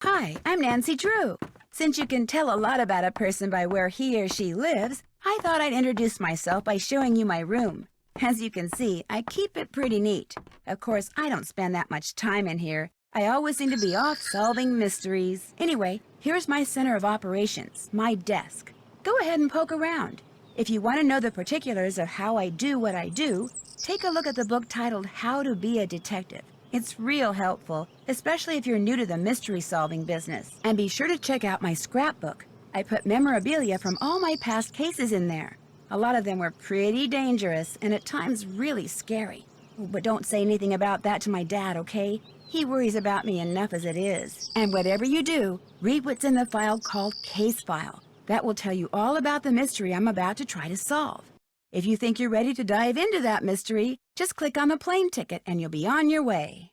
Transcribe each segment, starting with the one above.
Hi, I'm Nancy Drew. Since you can tell a lot about a person by where he or she lives, I thought I'd introduce myself by showing you my room. As you can see, I keep it pretty neat. Of course, I don't spend that much time in here. I always seem to be off solving mysteries. Anyway, here's my center of operations, my desk. Go ahead and poke around. If you want to know the particulars of how I do what I do, take a look at the book titled How to Be a Detective. It's real helpful, especially if you're new to the mystery-solving business. And be sure to check out my scrapbook. I put memorabilia from all my past cases in there. A lot of them were pretty dangerous and at times really scary. But don't say anything about that to my dad, okay? He worries about me enough as it is. And whatever you do, read what's in the file called Case File. That will tell you all about the mystery I'm about to try to solve. If you think you're ready to dive into that mystery, just click on the plane ticket and you'll be on your way.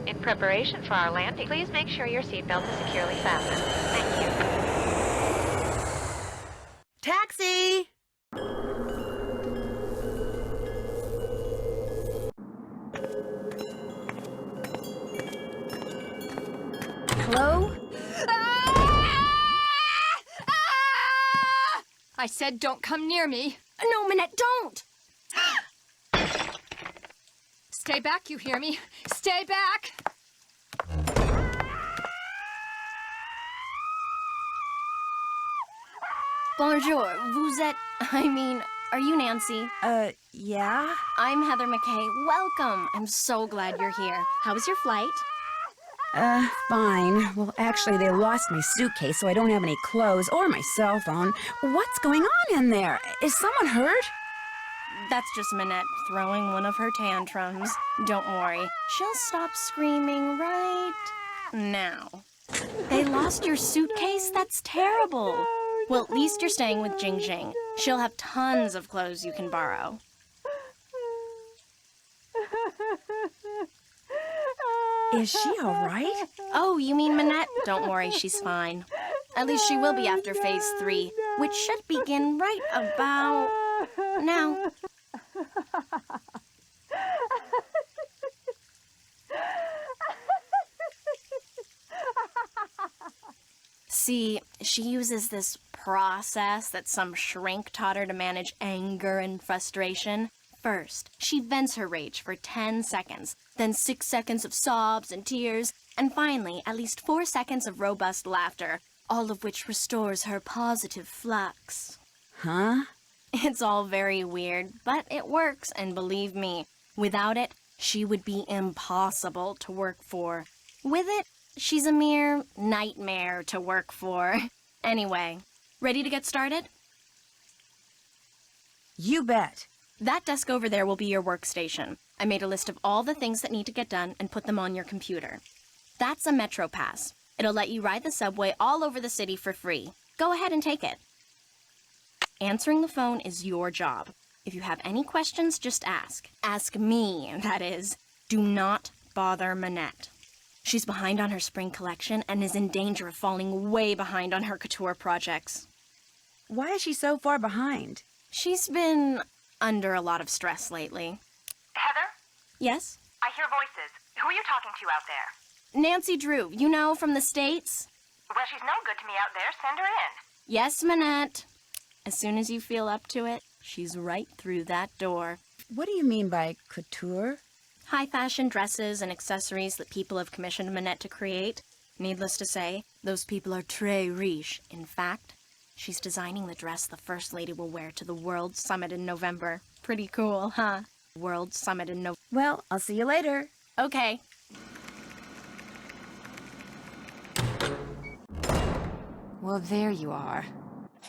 In preparation for our landing, please make sure your seatbelt is securely fastened. Thank you. Taxi! Hello? I said don't come near me. No, Manette, don't! Stay back, you hear me? Stay back! Bonjour, vous êtes... are you Nancy? Yeah? I'm Heather McKay. Welcome. I'm so glad you're here. How was your flight? Fine. Well, actually, they lost my suitcase, so I don't have any clothes or my cell phone. What's going on in there? Is someone hurt? That's just Manette throwing one of her tantrums. Don't worry. She'll stop screaming right now. They lost your suitcase? That's terrible. Well, at least you're staying with Jing Jing. She'll have tons of clothes you can borrow. Is she all right? Oh, you mean Manette? Don't worry, she's fine. At least she will be after Phase 3, which should begin right about now. See, she uses this process that some shrink taught her to manage anger and frustration. First, she vents her rage for 10 seconds, then 6 seconds of sobs and tears, and finally, at least 4 seconds of robust laughter, all of which restores her positive flux. Huh? It's all very weird, but it works, and believe me, without it, she would be impossible to work for. With it, she's a mere nightmare to work for. Anyway, ready to get started? You bet. That desk over there will be your workstation. I made a list of all the things that need to get done and put them on your computer. That's a Metro Pass. It'll let you ride the subway all over the city for free. Go ahead and take it. Answering the phone is your job. If you have any questions, just ask. Ask me, that is. Do not bother Manette. She's behind on her spring collection and is in danger of falling way behind on her couture projects. Why is she so far behind? She's been under a lot of stress lately. Heather? Yes? I hear voices. Who are you talking to out there? Nancy Drew, you know, from the States? Well, she's no good to me out there. Send her in. Yes, Manette. As soon as you feel up to it, she's right through that door. What do you mean by couture? High-fashion dresses and accessories that people have commissioned Manette to create. Needless to say, those people are très riche. In fact, she's designing the dress the First Lady will wear to the World Summit in November. Pretty cool, huh? World Summit in November. Well, I'll see you later. Okay. Well, there you are.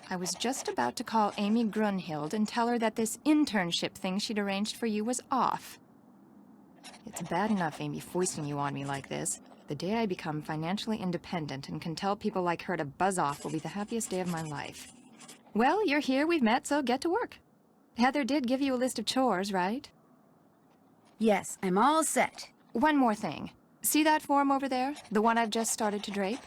I was just about to call Amy Grunhild and tell her that this internship thing she'd arranged for you was off. It's bad enough Amy foisting you on me like this. The day I become financially independent and can tell people like her to buzz off will be the happiest day of my life. Well, you're here, we've met, so get to work. Heather did give you a list of chores, right? Yes, I'm all set. One more thing. See that form over there? The one I've just started to drape?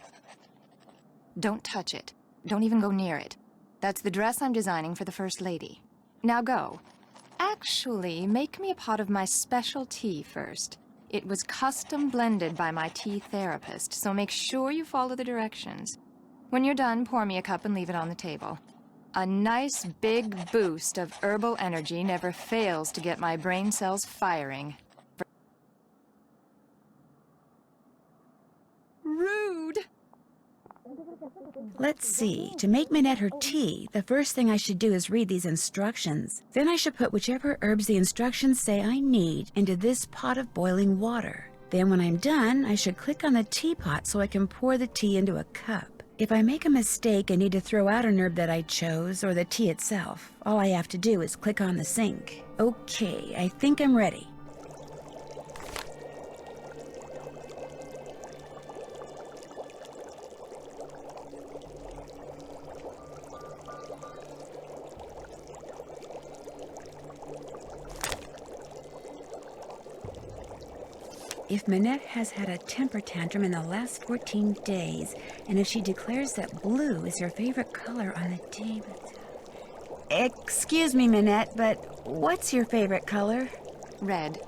Don't touch it. Don't even go near it. That's the dress I'm designing for the First Lady. Now go. Actually, make me a pot of my special tea first. It was custom blended by my tea therapist, so make sure you follow the directions. When you're done, pour me a cup and leave it on the table. A nice big boost of herbal energy never fails to get my brain cells firing. Rude! Let's see. To make Manette her tea, the first thing I should do is read these instructions. Then I should put whichever herbs the instructions say I need into this pot of boiling water. Then when I'm done, I should click on the teapot so I can pour the tea into a cup. If I make a mistake and need to throw out an herb that I chose, or the tea itself, all I have to do is click on the sink. Okay, I think I'm ready. If Manette has had a temper tantrum in the last 14 days, and if she declares that blue is her favorite color on the day... Excuse me, Manette, but what's your favorite color? Red.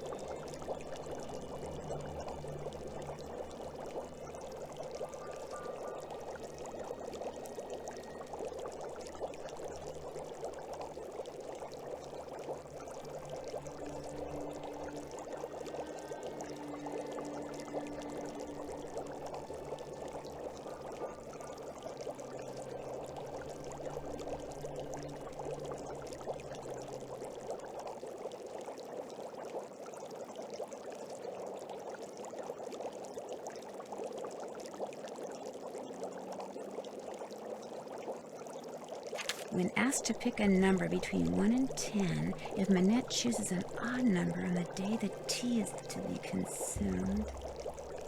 When asked to pick a number between 1 and 10, if Manette chooses an odd number on the day the tea is to be consumed...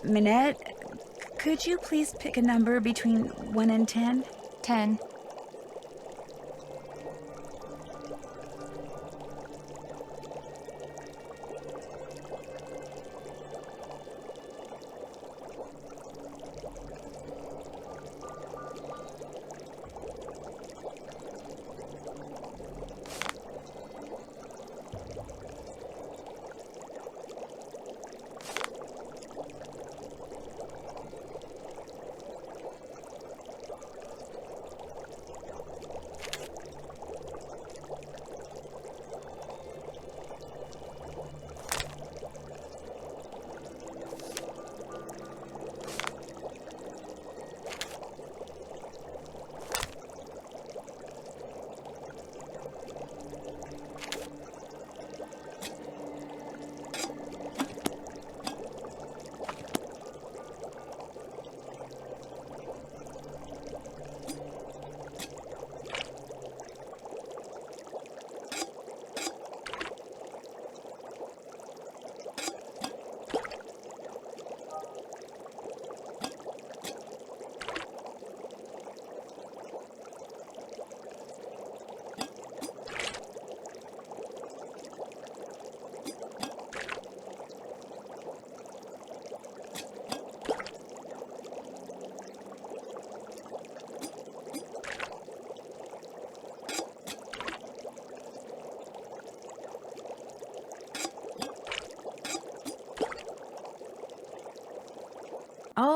Manette, could you please pick a number between 1 and 10? 10.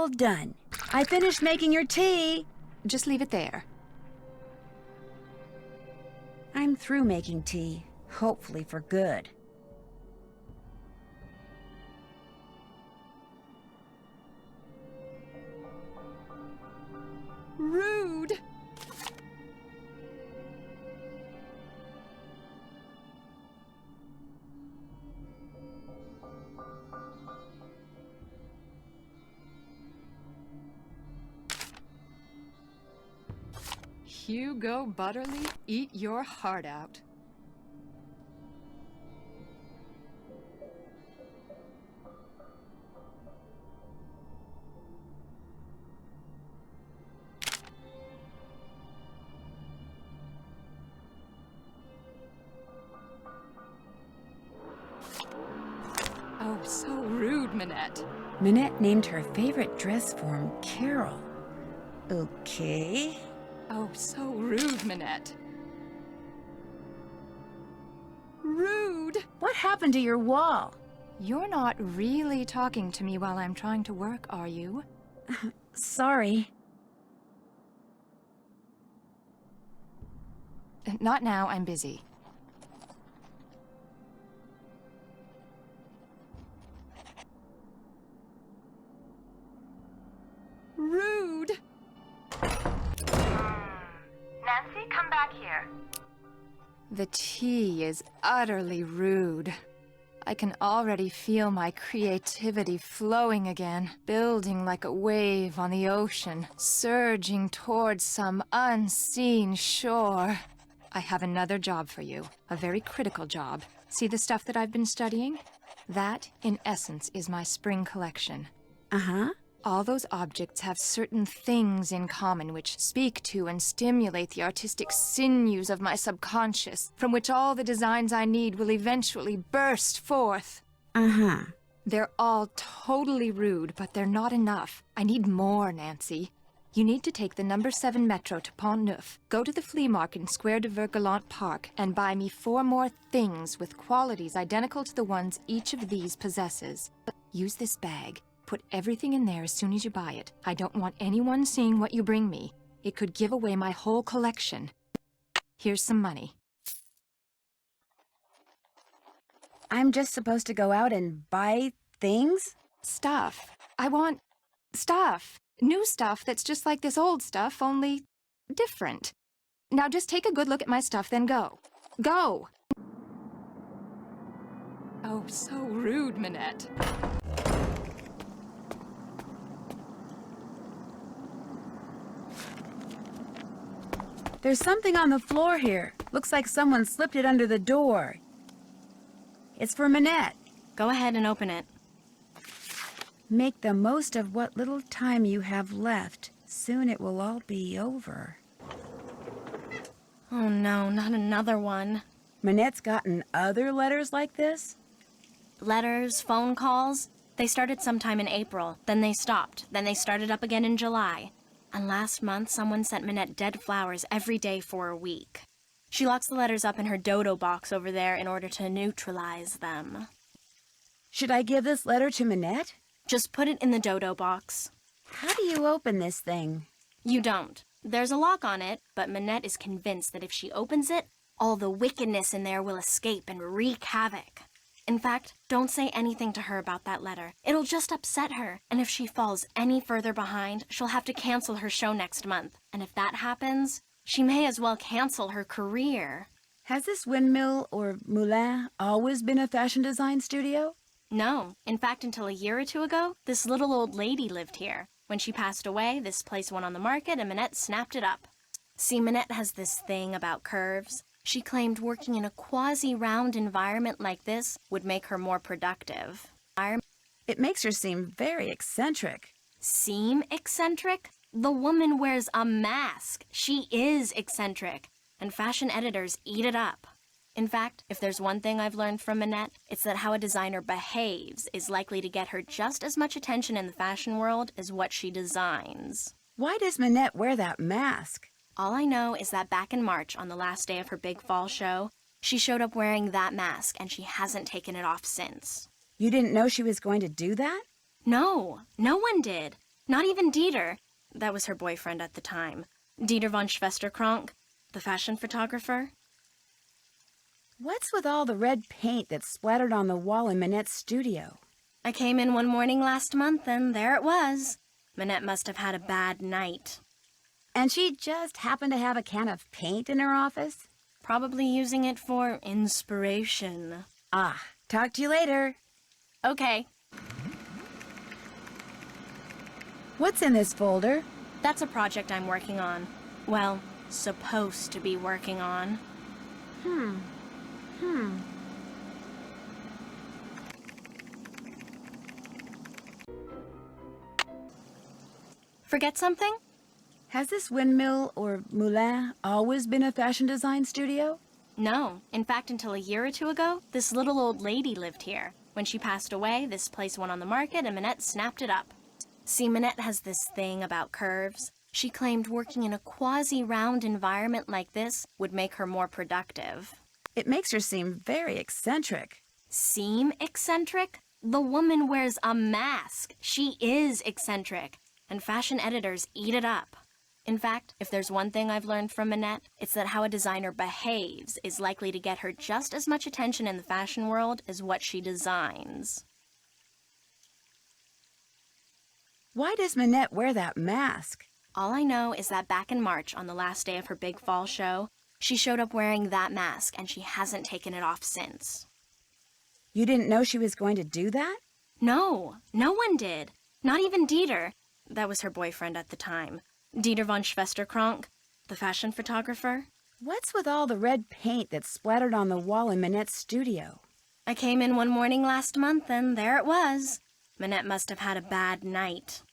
all done. I finished making your tea. Just leave it there. I'm through making tea, hopefully for good. Rude! Hugo Butterly, eat your heart out. Oh, so rude, Manette. Manette named her favorite dress form Carol. Okay. Oh, so rude, Manette. Rude! What happened to your wall? You're not really talking to me while I'm trying to work, are you? Sorry. Not now, I'm busy. Rude! Nancy, come back here. The tea is utterly rude. I can already feel my creativity flowing again, building like a wave on the ocean, surging towards some unseen shore. I have another job for you, a very critical job. See the stuff that I've been studying? That, in essence, is my spring collection. Uh-huh. All those objects have certain things in common which speak to and stimulate the artistic sinews of my subconscious, from which all the designs I need will eventually burst forth. Uh-huh. They're all totally rude, but they're not enough. I need more, Nancy. You need to take the number 7 metro to Pont Neuf, go to the flea market in Square de Vergalant Park, and buy me 4 more things with qualities identical to the ones each of these possesses. Use this bag. Put everything in there as soon as you buy it. I don't want anyone seeing what you bring me. It could give away my whole collection. Here's some money. I'm just supposed to go out and buy things? Stuff. I want stuff. New stuff that's just like this old stuff, only different. Now just take a good look at my stuff, then go. Go! Oh, so rude, Manette. There's something on the floor here. Looks like someone slipped it under the door. It's for Manette. Go ahead and open it. Make the most of what little time you have left. Soon it will all be over. Oh no, not another one. Manette's gotten other letters like this? Letters, phone calls. They started sometime in April, then they stopped, then they started up again in July. And last month, someone sent Manette dead flowers every day for a week. She locks the letters up in her dodo box over there in order to neutralize them. Should I give this letter to Manette? Just put it in the dodo box. How do you open this thing? You don't. There's a lock on it, but Manette is convinced that if she opens it, all the wickedness in there will escape and wreak havoc. In fact, don't say anything to her about that letter. It'll just upset her, and if she falls any further behind, she'll have to cancel her show next month. And if that happens, she may as well cancel her career. Has this windmill or moulin always been a fashion design studio? No. In fact, until a year or two ago, this little old lady lived here. When she passed away, this place went on the market and Manette snapped it up. See, Manette has this thing about curves. She claimed working in a quasi-round environment like this would make her more productive. It makes her seem very eccentric. Seem eccentric? The woman wears a mask. She is eccentric. And fashion editors eat it up. In fact, if there's one thing I've learned from Manette, it's that how a designer behaves is likely to get her just as much attention in the fashion world as what she designs. Why does Manette wear that mask? All I know is that back in March, on the last day of her big fall show, she showed up wearing that mask, and she hasn't taken it off since. You didn't know she was going to do that? No, no one did. Not even Dieter. That was her boyfriend at the time. Dieter von Schwesterkrank, the fashion photographer. What's with all the red paint that's splattered on the wall in Manette's studio? I came in one morning last month, and there it was. Manette must have had a bad night. And she just happened to have a can of paint in her office? Probably using it for inspiration. Ah, talk to you later. Okay, What's in this folder? that's a project I'm working on. Well, supposed to be working on. Forget something? Has this windmill or moulin always been a fashion design studio? No. In fact, until a year or two ago, this little old lady lived here. When she passed away, this place went on the market and Manette snapped it up. See, Manette has this thing about curves. She claimed working in a quasi-round environment like this would make her more productive. It makes her seem very eccentric. Seem eccentric? The woman wears a mask. She is eccentric. And fashion editors eat it up. In fact, if there's one thing I've learned from Manette, it's that how a designer behaves is likely to get her just as much attention in the fashion world as what she designs. Why does Manette wear that mask? All I know is that back in March, on the last day of her big fall show, she showed up wearing that mask and she hasn't taken it off since. You didn't know she was going to do that? No, no one did. Not even Dieter. That was her boyfriend at the time. Dieter von Schwesterkrank, the fashion photographer. What's with all the red paint that's splattered on the wall in Manette's studio? I came in one morning last month, and there it was. Manette must have had a bad night.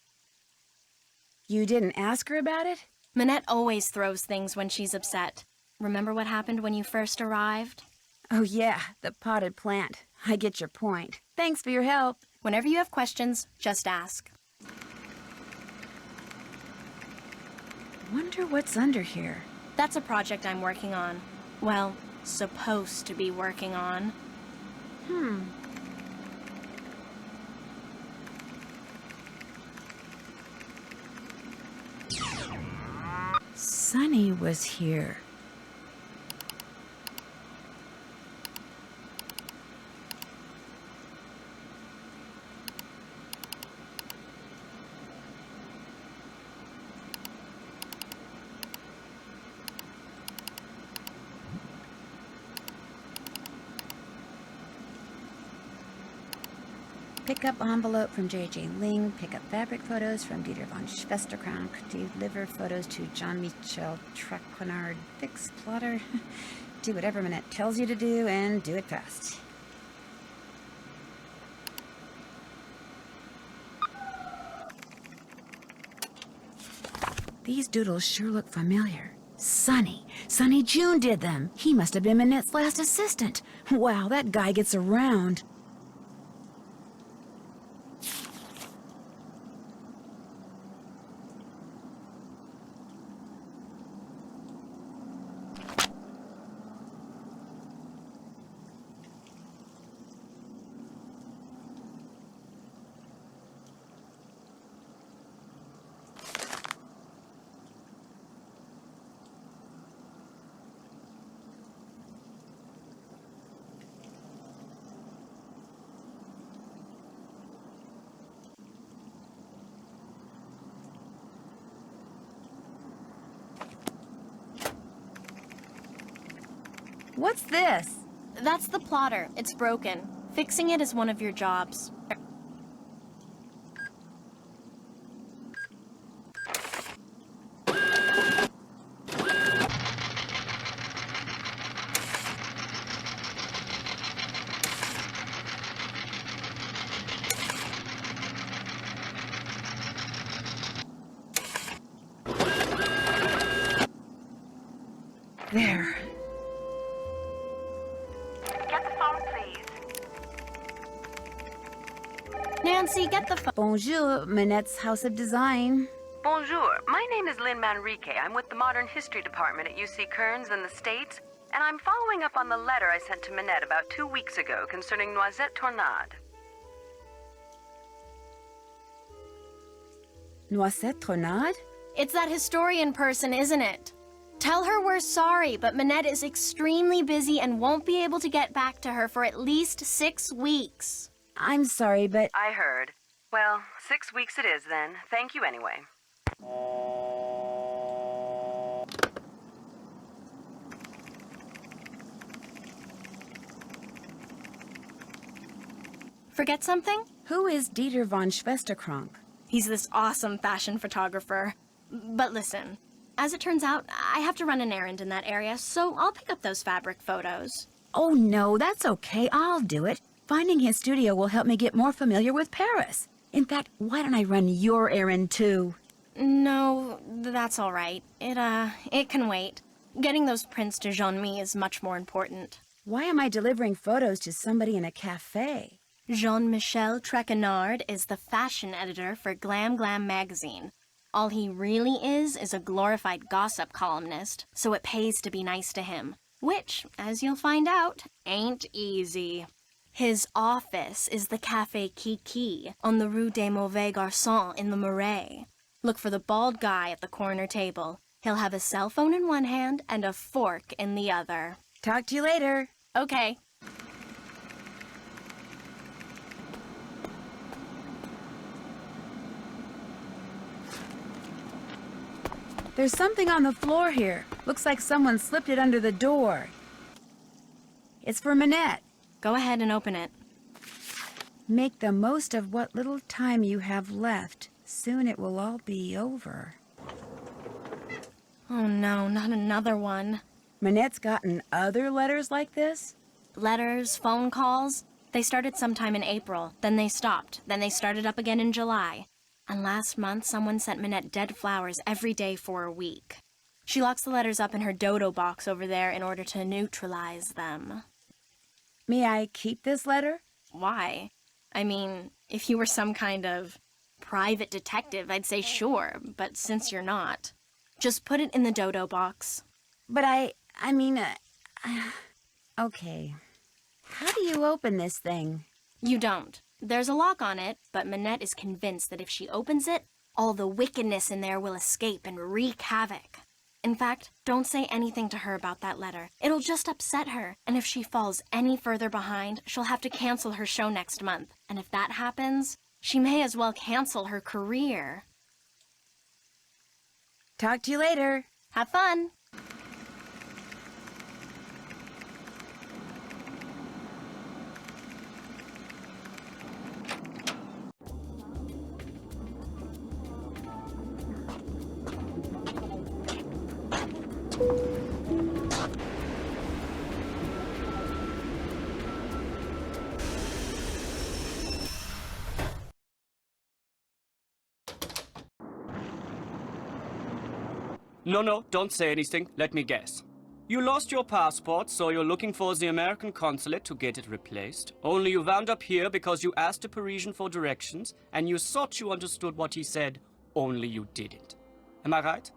You didn't ask her about it? Manette always throws things when she's upset. Remember what happened when you first arrived? Oh yeah, the potted plant. I get your point. Thanks for your help. Whenever you have questions, just ask. Wonder what's under here. That's a project I'm working on. Well, supposed to be working on. Sonny was here. Pick up envelope from J.J. Ling. Pick up fabric photos from Dieter von Schwesterkrank. Deliver photos to Jean-Michel Traquenard. Fix plotter. Do whatever Manette tells you to do and do it fast. These doodles sure look familiar. Sonny. Sonny June did them. He must have been Manette's last assistant. Wow, that guy gets around. What's this? That's the plotter. It's broken. Fixing it is one of your jobs. There. Get the phone, please. Nancy, get the phone. Bonjour, Manette's House of Design. Bonjour. My name is Lynn Manrique. I'm with the Modern History Department at UC Kearns in the States, and I'm following up on the letter I sent to Manette about 2 weeks ago concerning Noisette Tornade. Noisette Tronade? It's that historian person, isn't it? Tell her we're sorry, but Manette is extremely busy and won't be able to get back to her for at least 6 weeks. I'm sorry, but I heard. Well, 6 weeks it is then. Thank you anyway. Forget something? who is Dieter von Schwesterkrank? He's this awesome fashion photographer. But listen, as it turns out, I have to run an errand in that area, so I'll pick up those fabric photos. Oh, no, that's okay. I'll do it. Finding his studio will help me get more familiar with Paris. In fact, why don't I run your errand, too? No, that's all right. It can wait. Getting those prints to Jean-Mi is much more important. Why am I delivering photos to somebody in a cafe? Jean-Michel Trequenard is the fashion editor for Glam Glam magazine. All he really is a glorified gossip columnist, so it pays to be nice to him. Which, as you'll find out, ain't easy. His office is the Café Kiki on the Rue des Mauvais Garçons in the Marais. Look for the bald guy at the corner table. He'll have a cell phone in one hand and a fork in the other. Talk to you later. Okay. There's something on the floor here. Looks like someone slipped it under the door. It's for Manette. Go ahead and open it. Make the most of what little time you have left. Soon it will all be over. Oh no, not another one. Manette's gotten other letters like this? Letters, phone calls. They started sometime in April, then they stopped, then they started up again in July. And last month, someone sent Manette dead flowers every day for a week. She locks the letters up in her dodo box over there in order to neutralize them. May I keep this letter? Why? I mean, if you were some kind of private detective, I'd say sure, but since you're not, just put it in the dodo box. But okay. How do you open this thing? You don't. There's a lock on it, but Manette is convinced that if she opens it, all the wickedness in there will escape and wreak havoc. In fact, don't say anything to her about that letter. It'll just upset her, and if she falls any further behind, she'll have to cancel her show next month. And if that happens, she may as well cancel her career. Talk to you later. Have fun! No, don't say anything. Let me guess. You lost your passport, so you're looking for the American consulate to get it replaced. Only you wound up here because you asked a Parisian for directions, and you thought you understood what he said, only you didn't. Am I right?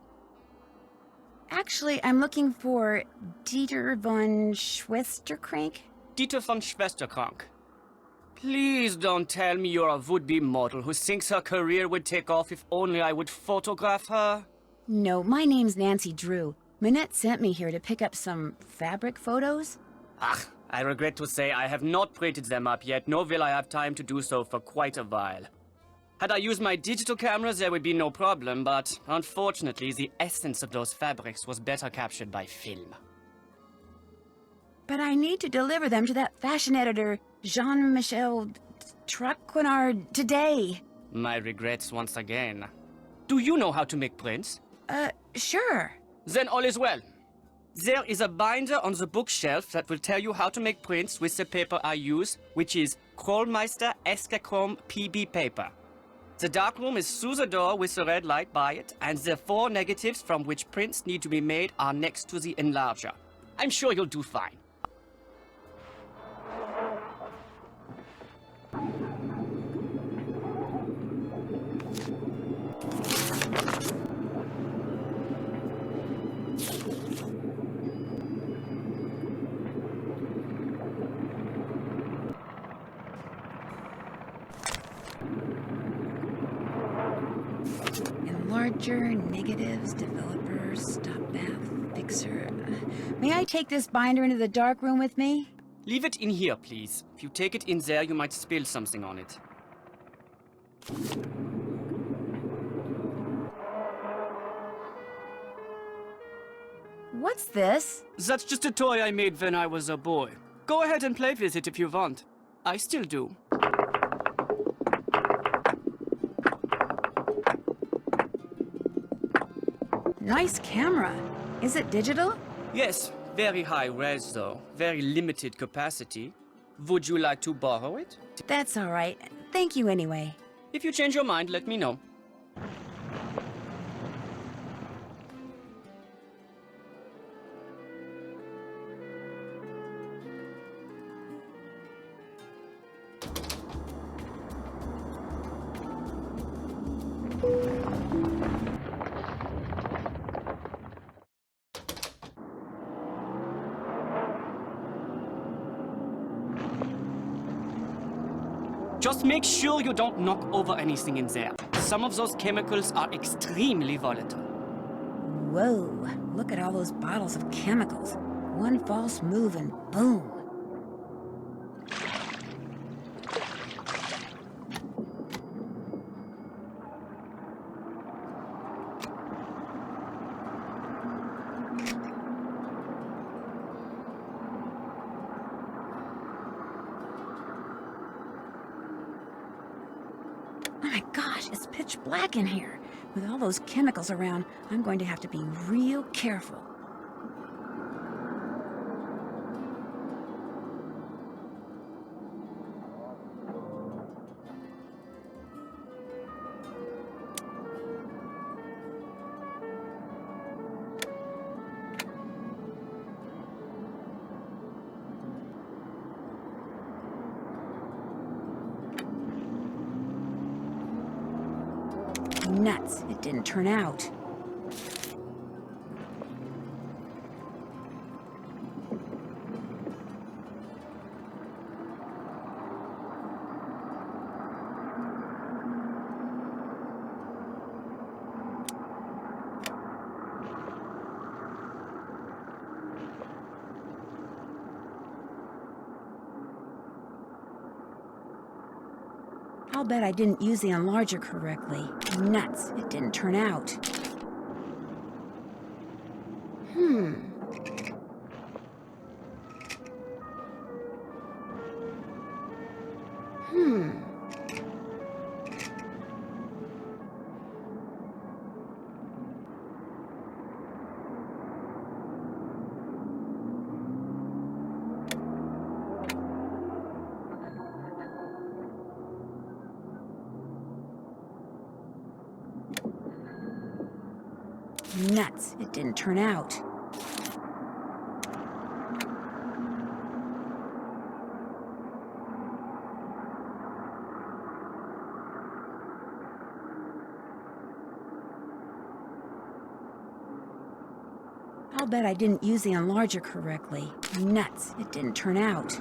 Actually, I'm looking for Dieter von Schwesterkrank. Dieter von Schwesterkrank. Please don't tell me you're a would-be model who thinks her career would take off if only I would photograph her. No, my name's Nancy Drew. Manette sent me here to pick up some fabric photos. I regret to say I have not printed them up yet, nor will I have time to do so for quite a while. Had I used my digital cameras, there would be no problem, but unfortunately, the essence of those fabrics was better captured by film. But I need to deliver them to that fashion editor, Jean-Michel Trequenard, today. My regrets once again. Do you know how to make prints? Sure. Then all is well. There is a binder on the bookshelf that will tell you how to make prints with the paper I use, which is Krollmeister Escachrome PB paper. The darkroom is through the door with the red light by it, and the 4 negatives from which prints need to be made are next to the enlarger. I'm sure you'll do fine. merger, negatives, developer, stop math, fixer. May I take this binder into the dark room with me? Leave it in here, please. If you take it in there, you might spill something on it. What's this? That's just a toy I made when I was a boy. Go ahead and play with it if you want. I still do. Nice camera. Is it digital? Yes, very high res though. Very limited capacity. Would you like to borrow it? That's all right. Thank you anyway. If you change your mind, let me know. Just make sure you don't knock over anything in there. Some of those chemicals are extremely volatile. Whoa, look at all those bottles of chemicals. One false move and boom. Oh my gosh, it's pitch black in here. With all those chemicals around, I'm going to have to be real careful. Nuts, it didn't turn out. I'll bet I didn't use the enlarger correctly. Nuts, it didn't turn out. Nuts, it didn't turn out. I'll bet I didn't use the enlarger correctly. Nuts, it didn't turn out.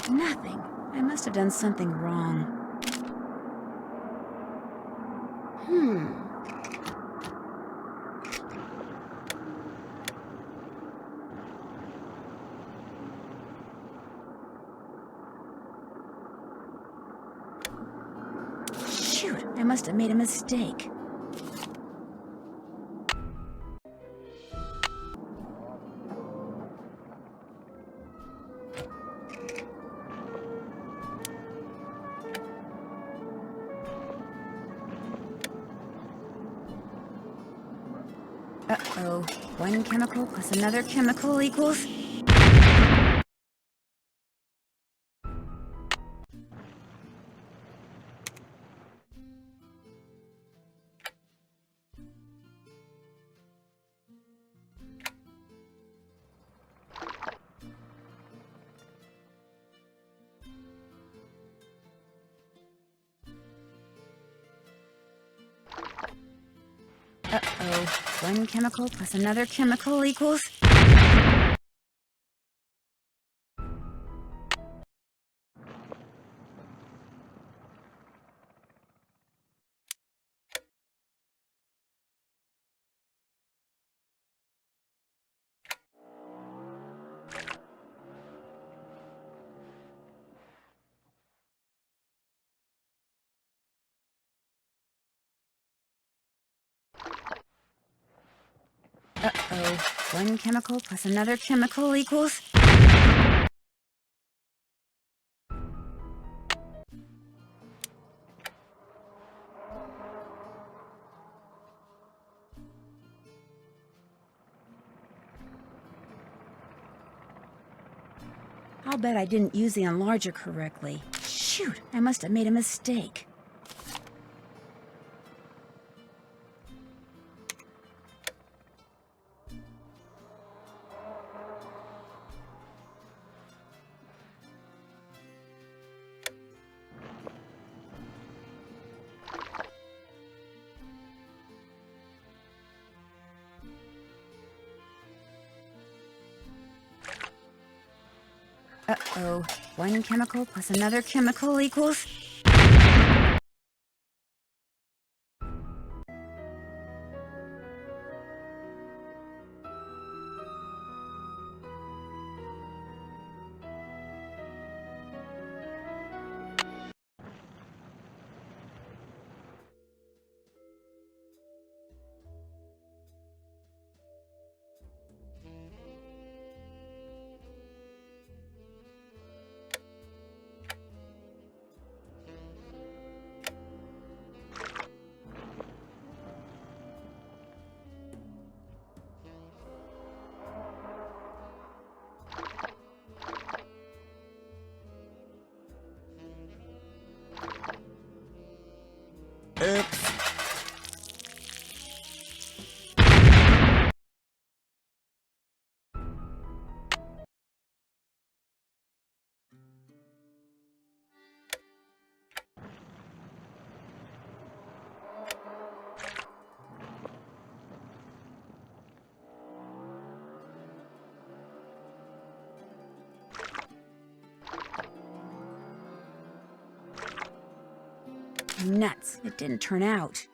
Nothing. I must have done something wrong. Shoot, I must have made a mistake. Uh-oh. One chemical plus another chemical equals... Uh-oh. One chemical plus another chemical equals... Uh-oh. One chemical plus another chemical equals... I'll bet I didn't use the enlarger correctly. Shoot, I must have made a mistake. Uh-oh. One chemical plus another chemical equals... Oops. Nuts. It didn't turn out.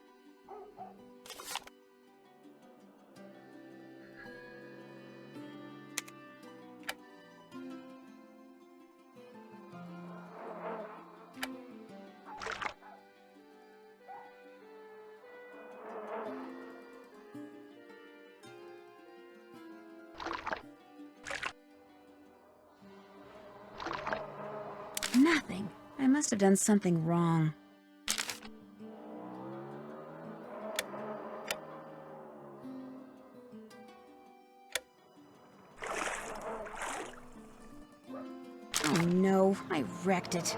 Nothing. I must have done something wrong. Oh no, I wrecked it.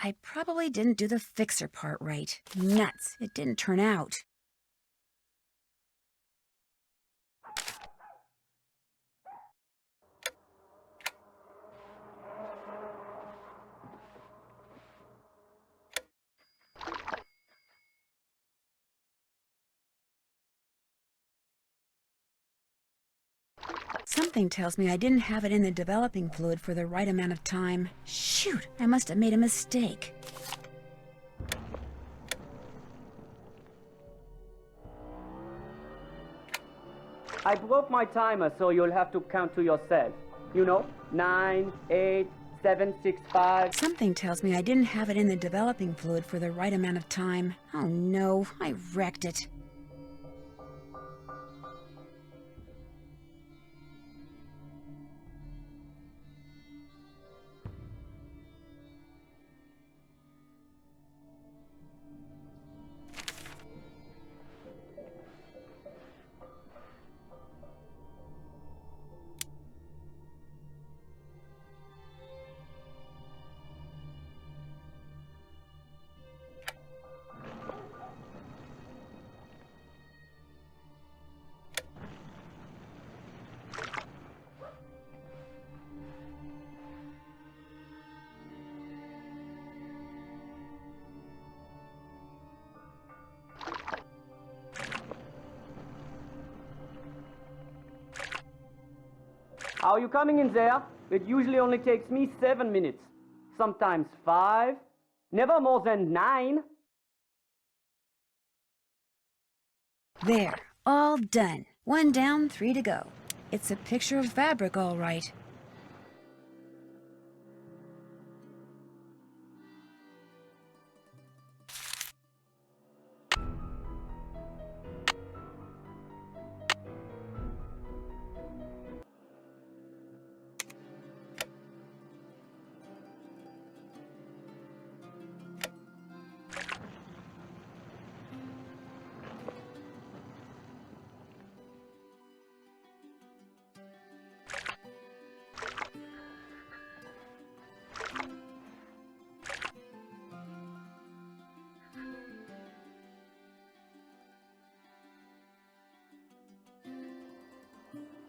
I probably didn't do the fixer part right. Nuts. It didn't turn out. Something tells me I didn't have it in the developing fluid for the right amount of time. Shoot, I must have made a mistake. I broke my timer, so you'll have to count to yourself. You know, 9, 8, 7, 6, 5. Something tells me I didn't have it in the developing fluid for the right amount of time. Oh no, I wrecked it. Are you coming in there? It usually only takes me 7 minutes. Sometimes 5. Never more than 9. There, all done. 1 down, 3 to go. It's a picture of fabric, all right.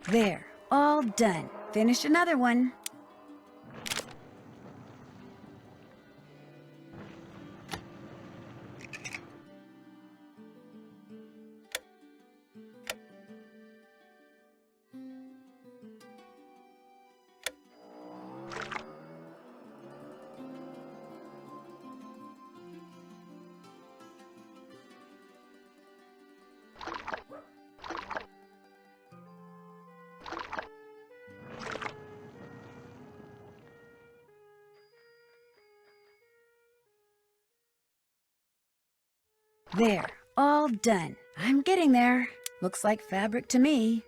There, all done. Finished another one. There, all done. I'm getting there. Looks like fabric to me.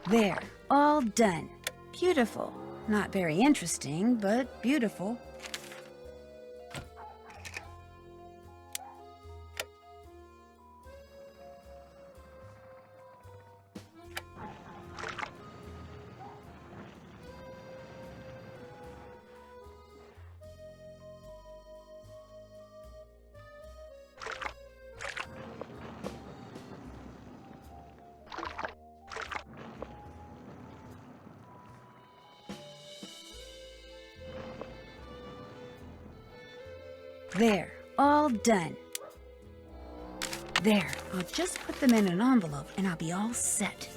There, all done. Beautiful. Not very interesting, but beautiful. There, all done. There, I'll just put them in an envelope and I'll be all set.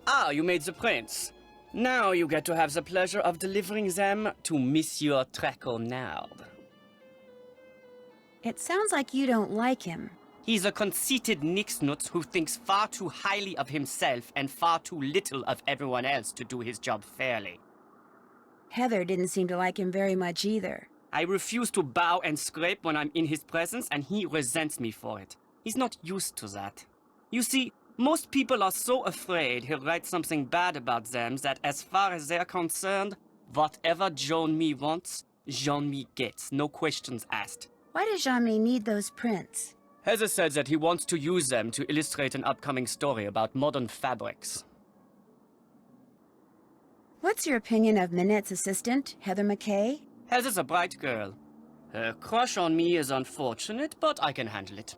Ah, you made the prints. Now you get to have the pleasure of delivering them to Monsieur Traquenard. It sounds like you don't like him. He's a conceited nixnut who thinks far too highly of himself and far too little of everyone else to do his job fairly. Heather didn't seem to like him very much either. I refuse to bow and scrape when I'm in his presence, and he resents me for it. He's not used to that. You see, Most people are so afraid he'll write something bad about them that as far as they're concerned, whatever Jean-Mi wants, Jean-Mi gets, no questions asked. Why does Jean-Mi need those prints? Heather said that he wants to use them to illustrate an upcoming story about modern fabrics. What's your opinion of Manette's assistant, Heather McKay? Heather's a bright girl. Her crush on me is unfortunate, but I can handle it.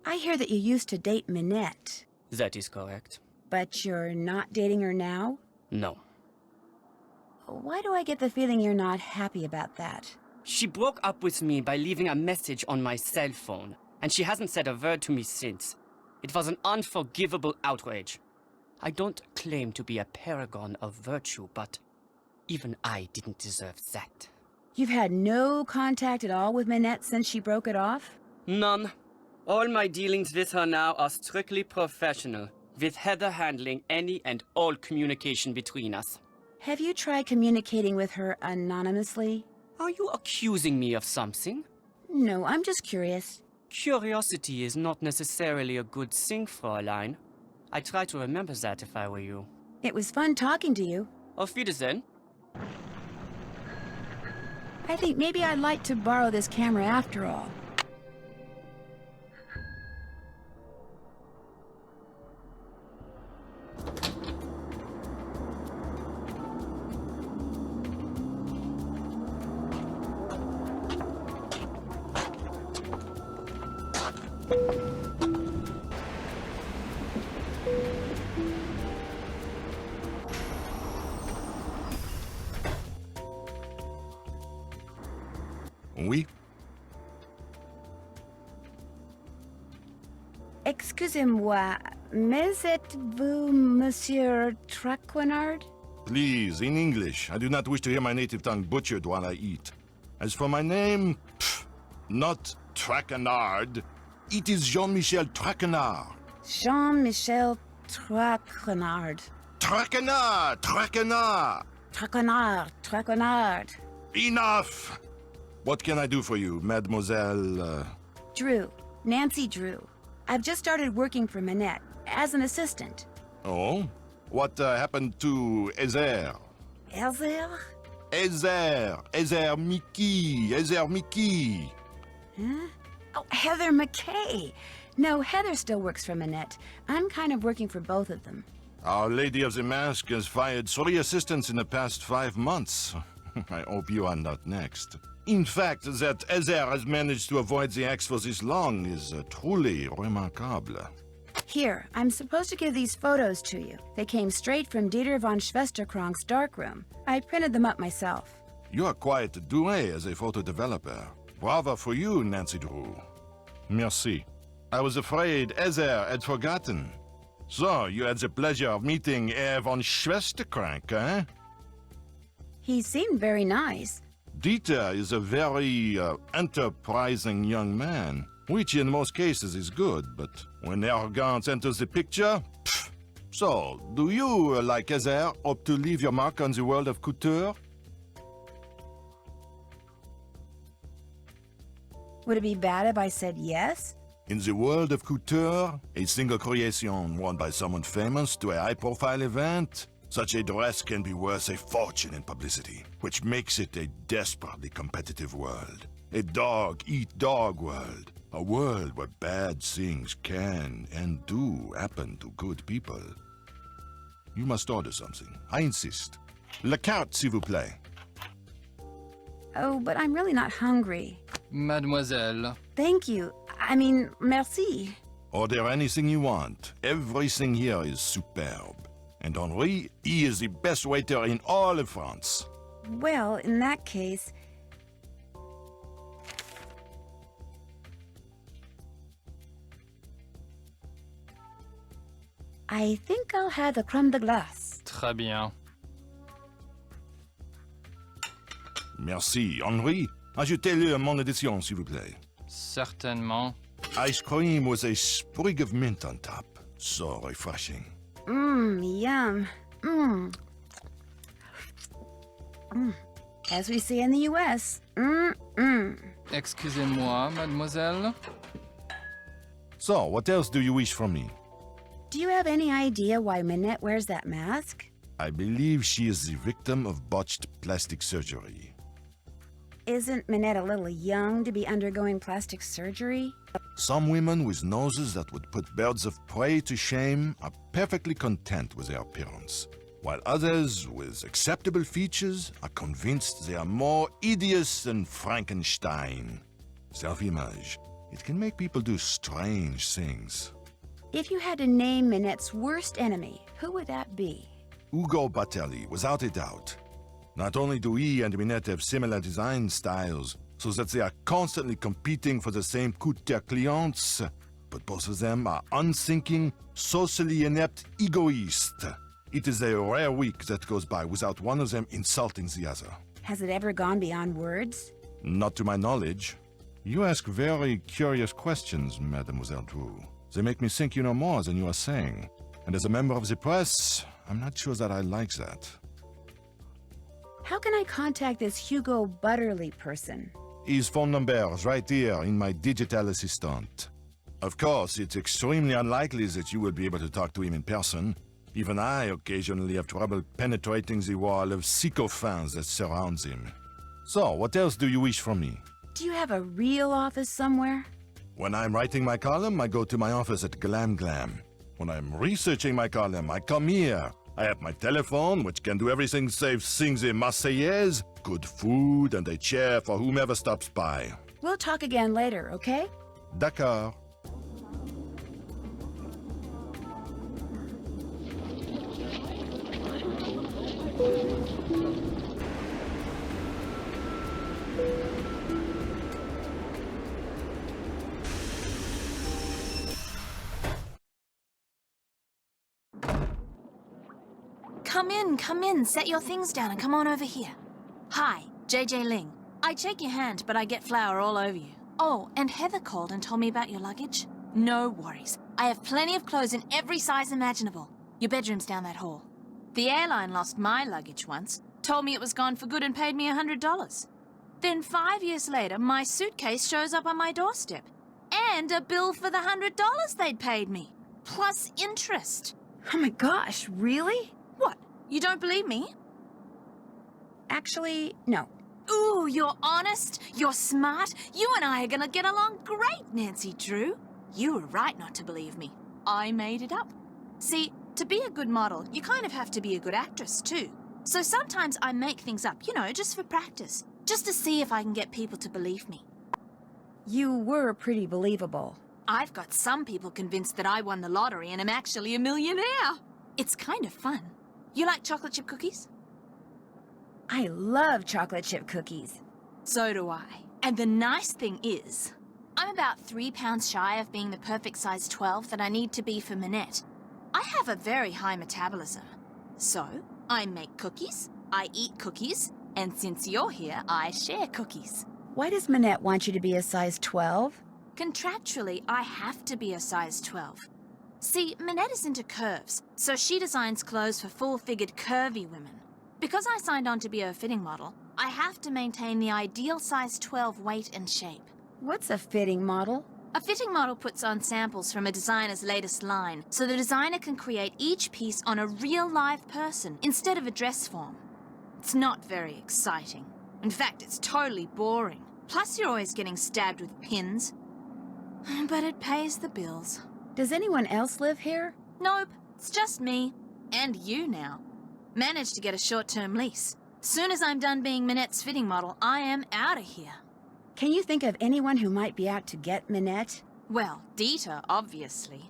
I hear that you used to date Manette, That is correct. but you're not dating her now? No. Why do I get the feeling you're not happy about that? She broke up with me by leaving a message on my cell phone, and she hasn't said a word to me since. It was an unforgivable outrage. I don't claim to be a paragon of virtue, but even I didn't deserve that. You've had no contact at all with Manette since she broke it off? None. All my dealings with her now are strictly professional, with Heather handling any and all communication between us. Have you tried communicating with her anonymously? Are you accusing me of something? No, I'm just curious. Curiosity is not necessarily a good thing, Fräulein. I try to remember that if I were you. It was fun talking to you. Auf Wiedersehen. I think maybe I'd like to borrow this camera after all. Oui? Excusez-moi, mais êtes-vous Monsieur Traquenard? Please, in English. I do not wish to hear my native tongue butchered while I eat. As for my name, not Traquenard. It is Jean-Michel Traquenard. Jean-Michel Traquenard. Traquenard! Traquenard! Traquenard. Enough! What can I do for you, Mademoiselle? Drew. Nancy Drew. I've just started working for Manette as an assistant. Oh? What happened to Ezer? Elzer? Ezer Mickey. Huh? Oh, Heather McKay. No, Heather still works for Manette. I'm kind of working for both of them. Our Lady of the Mask has fired 3 assistants in the past 5 months. I hope you are not next. In fact, that Ezer has managed to avoid the axe for this long is truly remarkable. Here, I'm supposed to give these photos to you. They came straight from Dieter von Schwesterkrank's darkroom. I printed them up myself. You are quite doué as a photo developer. Bravo for you, Nancy Drew. Merci. I was afraid Ezer had forgotten. So, you had the pleasure of meeting Herr von Schwesterkrank, eh? He seemed very nice. Dieter is a very enterprising young man, which in most cases is good, but when arrogance enters the picture, pff. So, do you, like Ezer, hope to leave your mark on the world of couture? Would it be bad if I said yes? In the world of couture, a single creation worn by someone famous to a high-profile event, such a dress can be worth a fortune in publicity, which makes it a desperately competitive world. A dog-eat-dog world. A world where bad things can and do happen to good people. You must order something. I insist. La carte, s'il vous plaît. Oh, but I'm really not hungry. Mademoiselle. Thank you. I mean, merci. Order anything you want. Everything here is superb. And Henri, he is the best waiter in all of France. Well, in that case... I think I'll have the crème de glace. Très bien. Merci. Henri, ajoutez-le à mon édition, s'il vous plaît. Certainement. Ice cream with a sprig of mint on top. So refreshing. Yum. As we say in the U.S. Excusez-moi, mademoiselle. So, what else do you wish from me? Do you have any idea why Manette wears that mask? I believe she is the victim of botched plastic surgery. Isn't Manette a little young to be undergoing plastic surgery? Some women with noses that would put birds of prey to shame are perfectly content with their appearance, while others with acceptable features are convinced they are more hideous than Frankenstein. Self-image. It can make people do strange things. If you had to name Manette's worst enemy, who would that be? Ugo Batelli, without a doubt. Not only do he and Manette have similar design styles, so that they are constantly competing for the same couture clients, but both of them are unthinking, socially inept egoists. It is a rare week that goes by without one of them insulting the other. Has it ever gone beyond words? Not to my knowledge. You ask very curious questions, Mademoiselle Drew. They make me think you know more than you are saying. And as a member of the press, I'm not sure that I like that. How can I contact this Hugo Butterly person? His phone number is right here in my digital assistant. Of course, it's extremely unlikely that you will be able to talk to him in person. Even I occasionally have trouble penetrating the wall of sycophants that surrounds him. So, what else do you wish from me? Do you have a real office somewhere? When I'm writing my column, I go to my office at Glam Glam. When I'm researching my column, I come here. I have my telephone, which can do everything save sing the Marseillaise, good food, and a chair for whomever stops by. We'll talk again later, okay? D'accord. Come in, set your things down and come on over here. Hi, JJ Ling. I'd shake your hand, but I get flour all over you. Oh, and Heather called and told me about your luggage. No worries. I have plenty of clothes in every size imaginable. Your bedroom's down that hall. The airline lost my luggage once, told me it was gone for good and paid me $100. Then 5 years later, my suitcase shows up on my doorstep. And a bill for the $100 they'd paid me. Plus interest. Oh my gosh, really? What? You don't believe me? Actually, no. Ooh, you're honest, you're smart. You and I are gonna get along great, Nancy Drew. You were right not to believe me. I made it up. See, to be a good model, you kind of have to be a good actress, too. So sometimes I make things up, you know, just for practice. Just to see if I can get people to believe me. You were pretty believable. I've got some people convinced that I won the lottery and am actually a millionaire. It's kind of fun. You like chocolate chip cookies? I love chocolate chip cookies. So do I. And the nice thing is, I'm about 3 pounds shy of being the perfect size 12 that I need to be for Manette. I have a very high metabolism. So, I make cookies, I eat cookies, and since you're here, I share cookies. Why does Manette want you to be a size 12? Contractually, I have to be a size 12. See, Manette is into curves, so she designs clothes for full-figured curvy women. Because I signed on to be a fitting model, I have to maintain the ideal size 12 weight and shape. What's a fitting model? A fitting model puts on samples from a designer's latest line, so the designer can create each piece on a real live person instead of a dress form. It's not very exciting. In fact, it's totally boring. Plus, you're always getting stabbed with pins. But it pays the bills. Does anyone else live here? Nope, it's just me. And you now. Managed to get a short-term lease. Soon as I'm done being Manette's fitting model, I am out of here. Can you think of anyone who might be out to get Manette? Well, Dieter, obviously.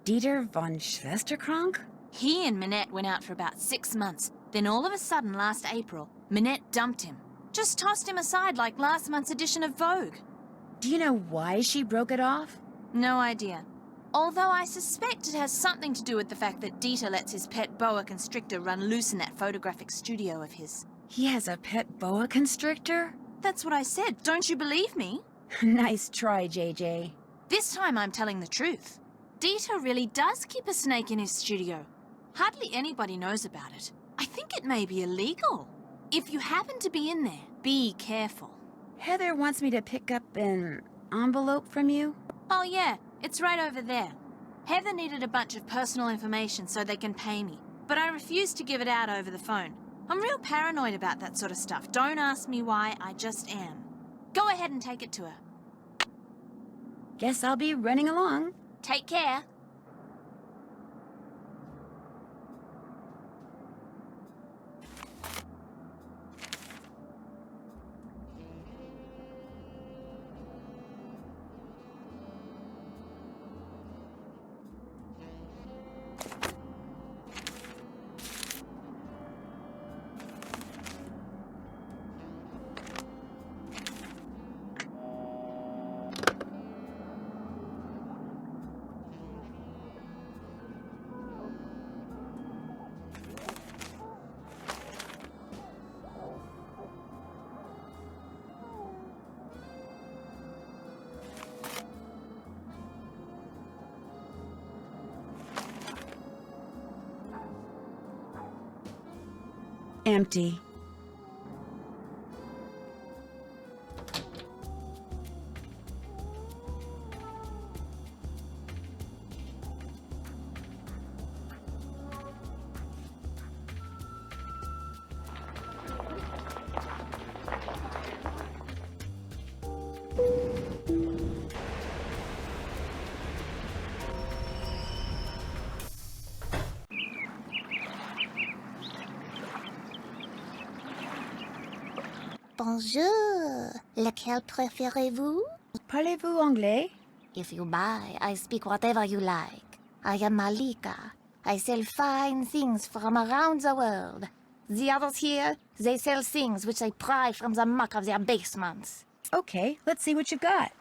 Dieter von Schwesterkrank? He and Manette went out for about 6 months. Then all of a sudden, last April, Manette dumped him. Just tossed him aside like last month's edition of Vogue. Do you know why she broke it off? No idea. Although I suspect it has something to do with the fact that Dieter lets his pet boa constrictor run loose in that photographic studio of his. He has a pet boa constrictor? That's what I said. Don't you believe me? Nice try, JJ. This time I'm telling the truth. Dieter really does keep a snake in his studio. Hardly anybody knows about it. I think it may be illegal. If you happen to be in there, be careful. Heather wants me to pick up an envelope from you. Oh yeah, it's right over there. Heather needed a bunch of personal information so they can pay me, but I refused to give it out over the phone. I'm real paranoid about that sort of stuff. Don't ask me why, I just am. Go ahead and take it to her. Guess I'll be running along. Take care. Empty. Bonjour. Lequel préférez-vous? Parlez-vous anglais? If you buy, I speak whatever you like. I am Malika. I sell fine things from around the world. The others here, they sell things which they pry from the muck of their basements. Okay, let's see what you've got.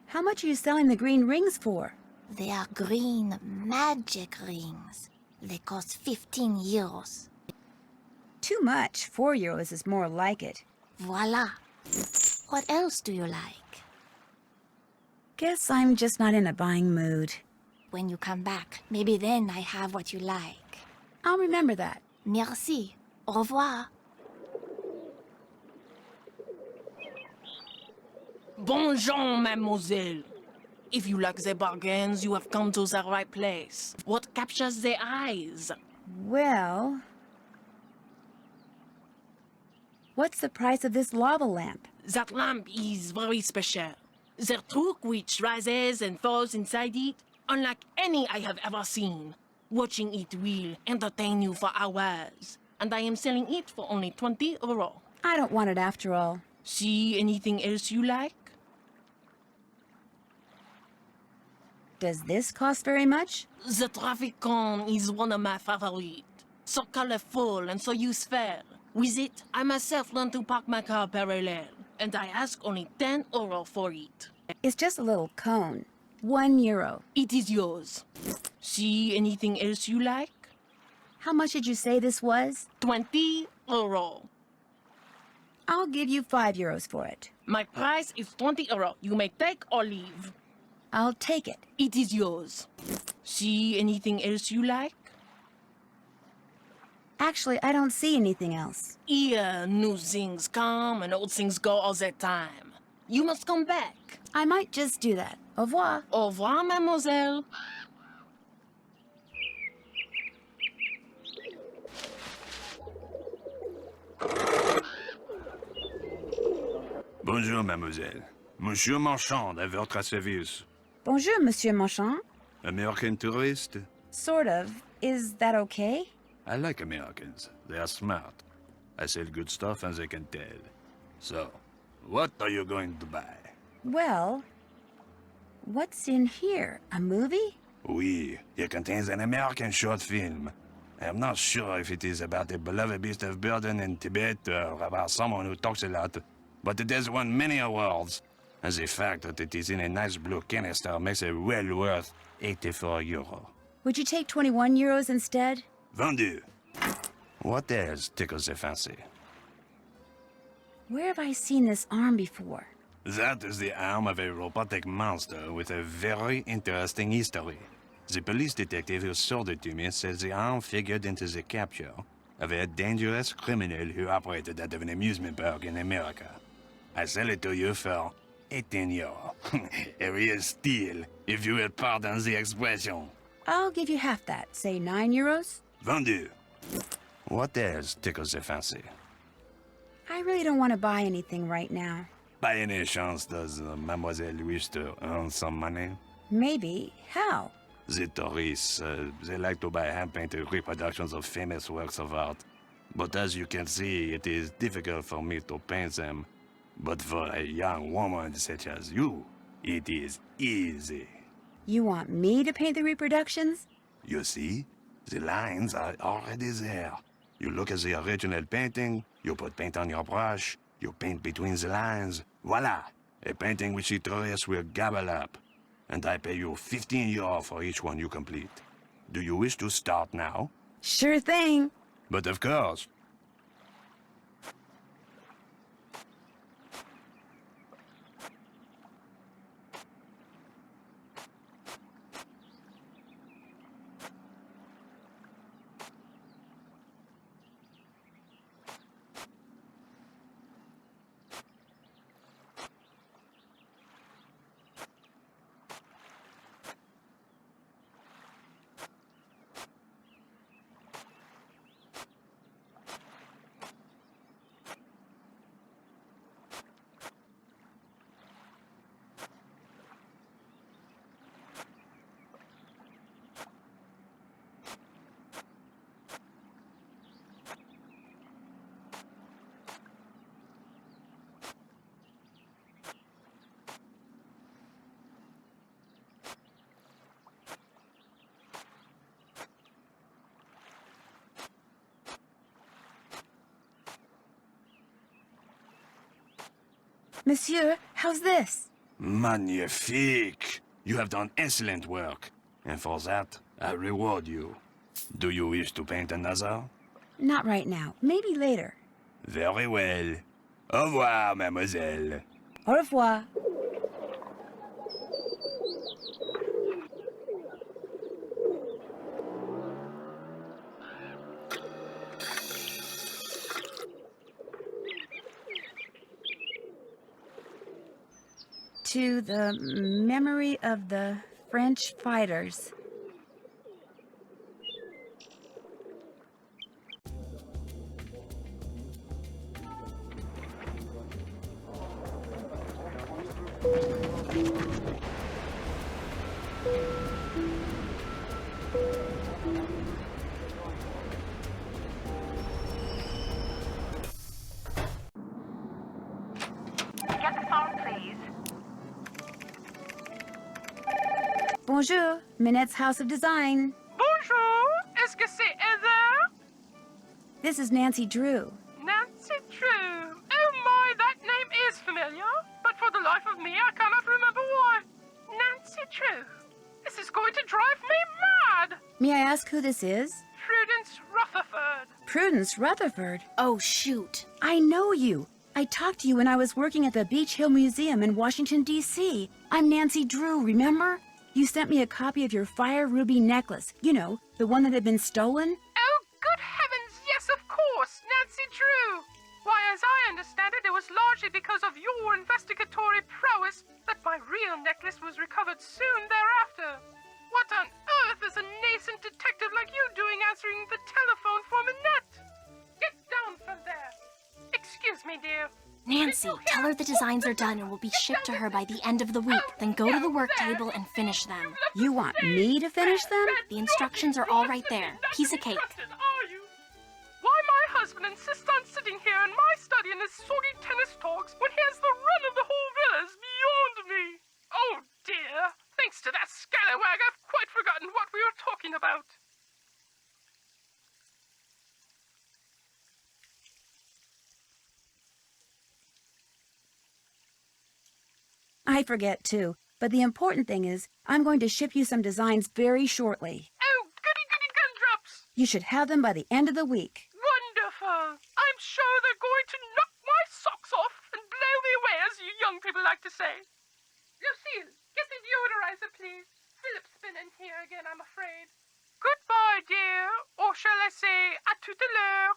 How much are you selling the green rings for? They are green magic rings. They cost 15 euros. Too much. 4 euros is more like it. Voila. What else do you like? Guess I'm just not in a buying mood. When you come back, maybe then I have what you like. I'll remember that. Merci. Au revoir. Bonjour, mademoiselle. If you like the bargains, you have come to the right place. What captures the eyes? Well... What's the price of this lava lamp? That lamp is very special. The truck which rises and falls inside it, unlike any I have ever seen. Watching it will entertain you for hours. And I am selling it for only 20 euros. I don't want it after all. See anything else you like? Does this cost very much? The traffic cone is one of my favorites. So colorful and so useful. With it, I myself learned to park my car parallel, and I ask only 10 euro for it. It's just a little cone. 1 euro. It is yours. See anything else you like? How much did you say this was? 20 euro. I'll give you 5 euros for it. My price is 20 euro. You may take or leave. I'll take it. It is yours. See anything else you like? Actually, I don't see anything else. Here, new things come and old things go all the time. You must come back. I might just do that. Au revoir. Au revoir, mademoiselle. Bonjour, mademoiselle. Monsieur Marchand, à votre service. Bonjour, Monsieur Marchand. American tourist? Sort of. Is that okay? I like Americans. They are smart. I sell good stuff and they can tell. So, what are you going to buy? Well, what's in here? A movie? Oui, it contains an American short film. I'm not sure if it is about a beloved beast of burden in Tibet or about someone who talks a lot, but it has won many awards. And the fact that it is in a nice blue canister makes it well worth 84 euro. Would you take 21 euros instead? Vendu. What else tickles the fancy? Where have I seen this arm before? That is the arm of a robotic monster with a very interesting history. The police detective who sold it to me says the arm figured into the capture of a dangerous criminal who operated out of an amusement park in America. I sell it to you for 18 euro. A real steal, if you will pardon the expression. I'll give you half that, say 9 euros. Vendu. What else tickles your fancy? I really don't want to buy anything right now. By any chance, does Mademoiselle wish to earn some money? Maybe. How? The tourists, they like to buy hand-painted reproductions of famous works of art. But as you can see, it is difficult for me to paint them. But for a young woman such as you, it is easy. You want me to paint the reproductions? You see, the lines are already there. You look at the original painting, you put paint on your brush, you paint between the lines. Voila! A painting which the tourists will gobble up. And I pay you 15 euro for each one you complete. Do you wish to start now? Sure thing. But of course. Monsieur, how's this? Magnifique! You have done excellent work. And for that, I reward you. Do you wish to paint another? Not right now. Maybe later. Very well. Au revoir, mademoiselle. Au revoir. To the memory of the French fighters. Get the phone, please. Bonjour, Manette's House of Design. Bonjour, est-ce que c'est Heather? This is Nancy Drew. Nancy Drew. Oh my, that name is familiar, but for the life of me, I cannot remember why. Nancy Drew. This is going to drive me mad. May I ask who this is? Prudence Rutherford. Prudence Rutherford. Oh, shoot. I know you. I talked to you when I was working at the Beach Hill Museum in Washington, D.C. I'm Nancy Drew, remember? You sent me a copy of your fire ruby necklace. You know, the one that had been stolen. Oh, good heavens, yes, of course, Nancy Drew. Why, as I understand it, it was largely because of your investigatory prowess that my real necklace was recovered soon thereafter. What on earth is a nascent detective like you doing answering the telephone for Manette? Get down from there. Excuse me, dear. Nancy, tell her the designs are done and will be shipped to her by the end of the week. Then go to the work table and finish them. You want me to finish them? The instructions are all right there. Piece of cake. Are you? Why my husband insists on sitting here in my study in his soggy tennis talks when he has the run of the whole villa is beyond me. Oh dear. Thanks to that scallywag, I've quite forgotten what we were talking about. I forget too, but the important thing is I'm going to ship you some designs very shortly. Oh, goody gumdrops! You should have them by the end of the week. Wonderful! I'm sure they're going to knock my socks off and blow me away as you young young people like to say. Lucille, get the deodorizer, please. Philip's been in here again, I'm afraid. Goodbye, dear. Or shall I say, à tout à l'heure.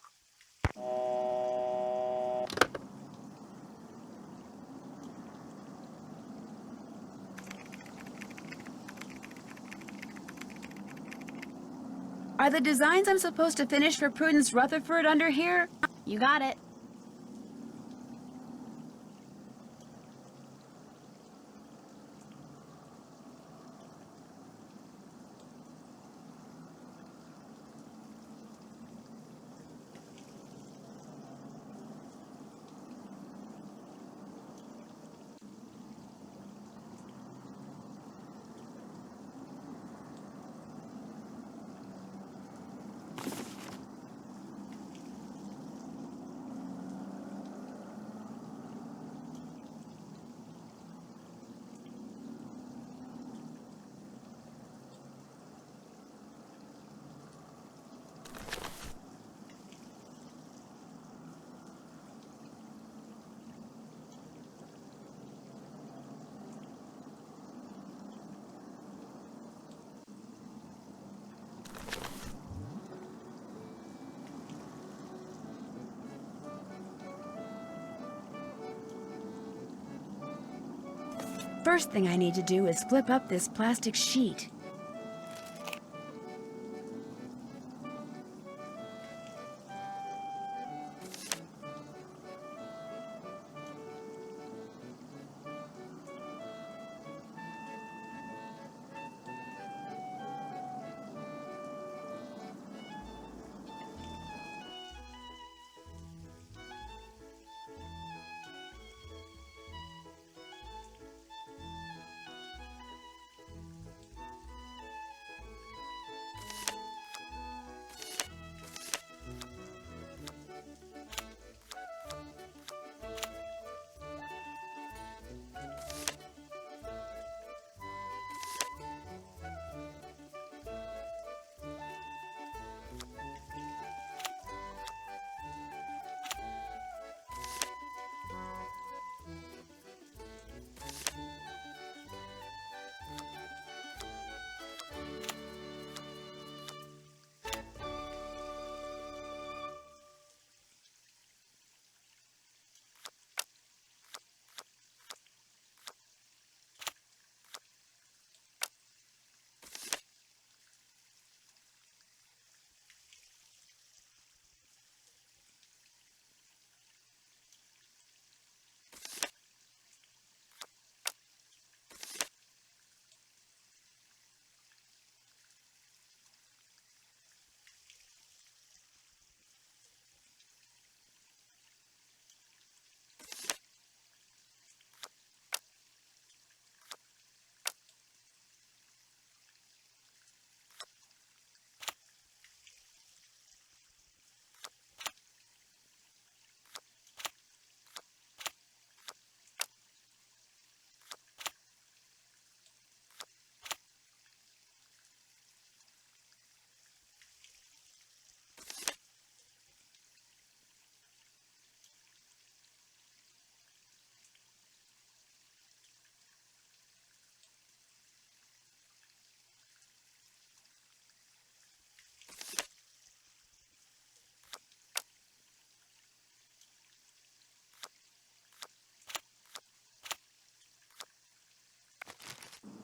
Are the designs I'm supposed to finish for Prudence Rutherford under here? You got it. First thing I need to do is flip up this plastic sheet.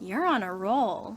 You're on a roll.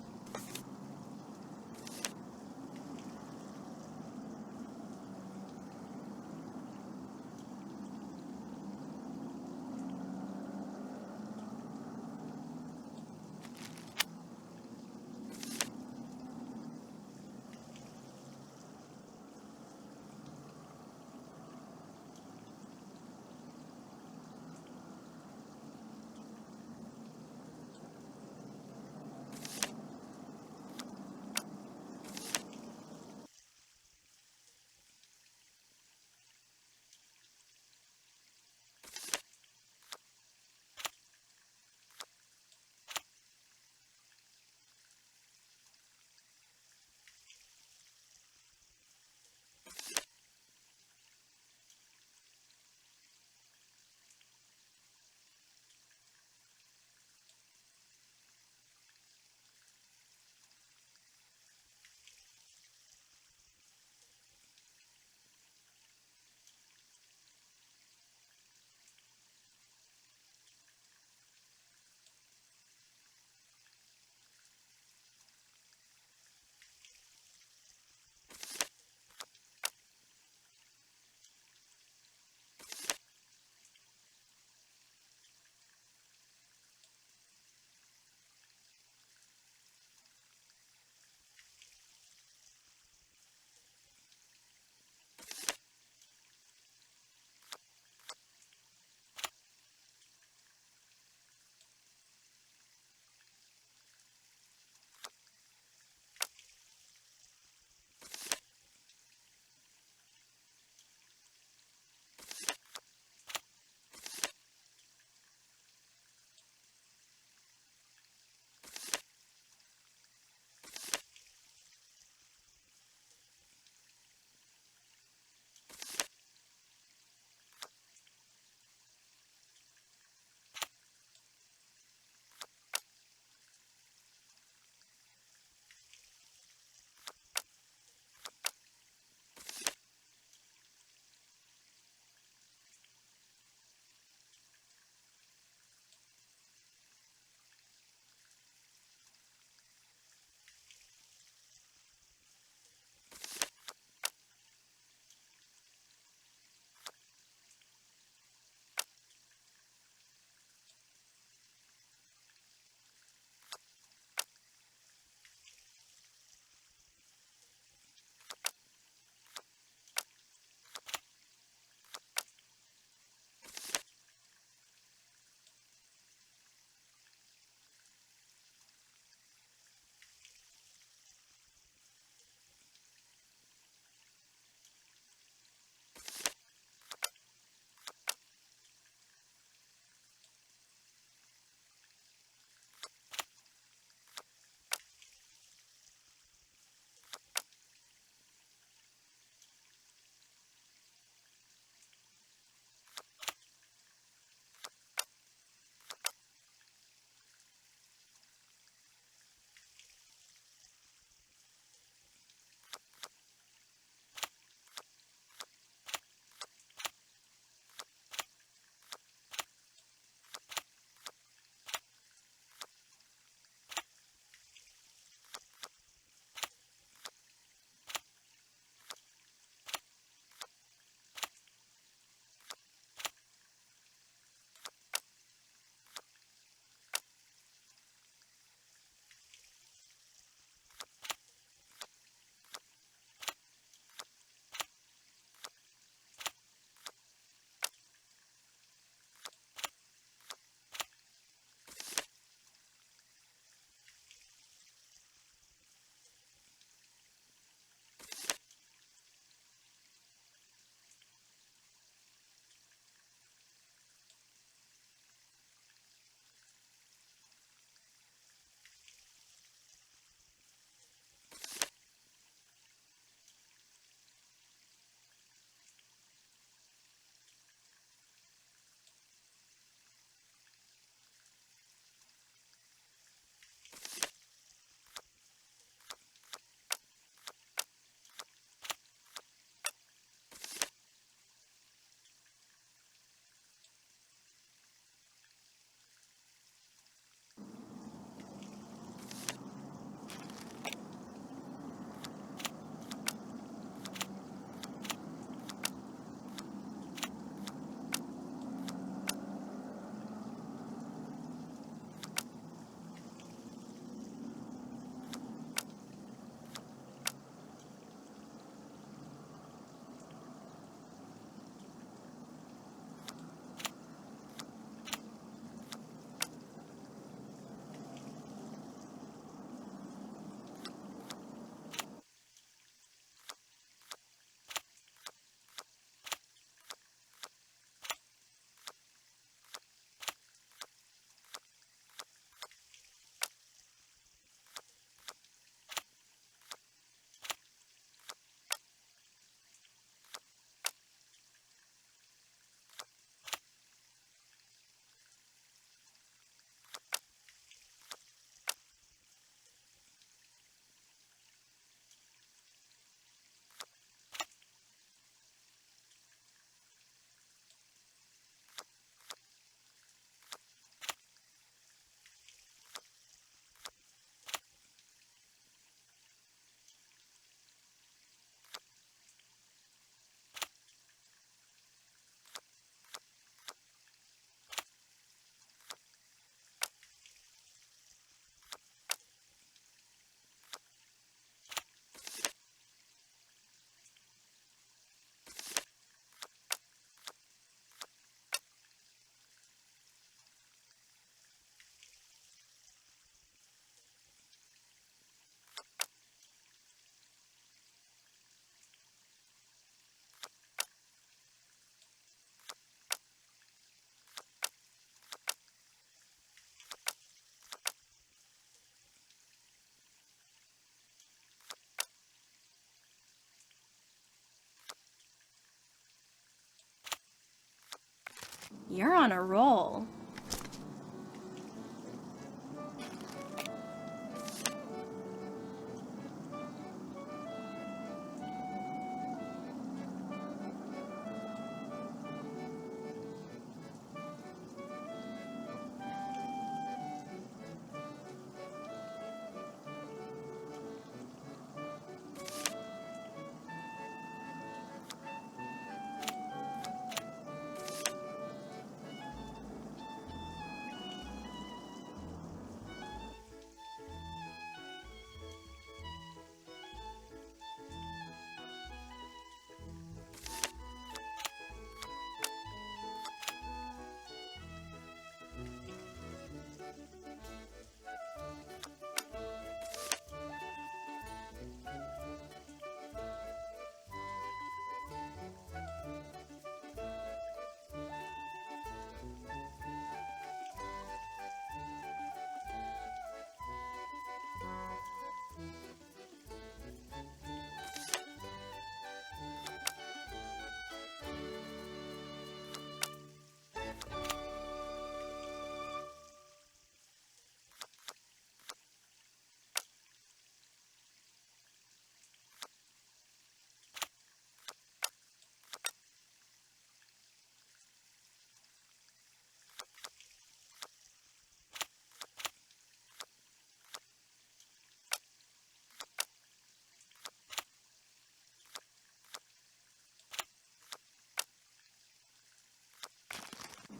You're on a roll.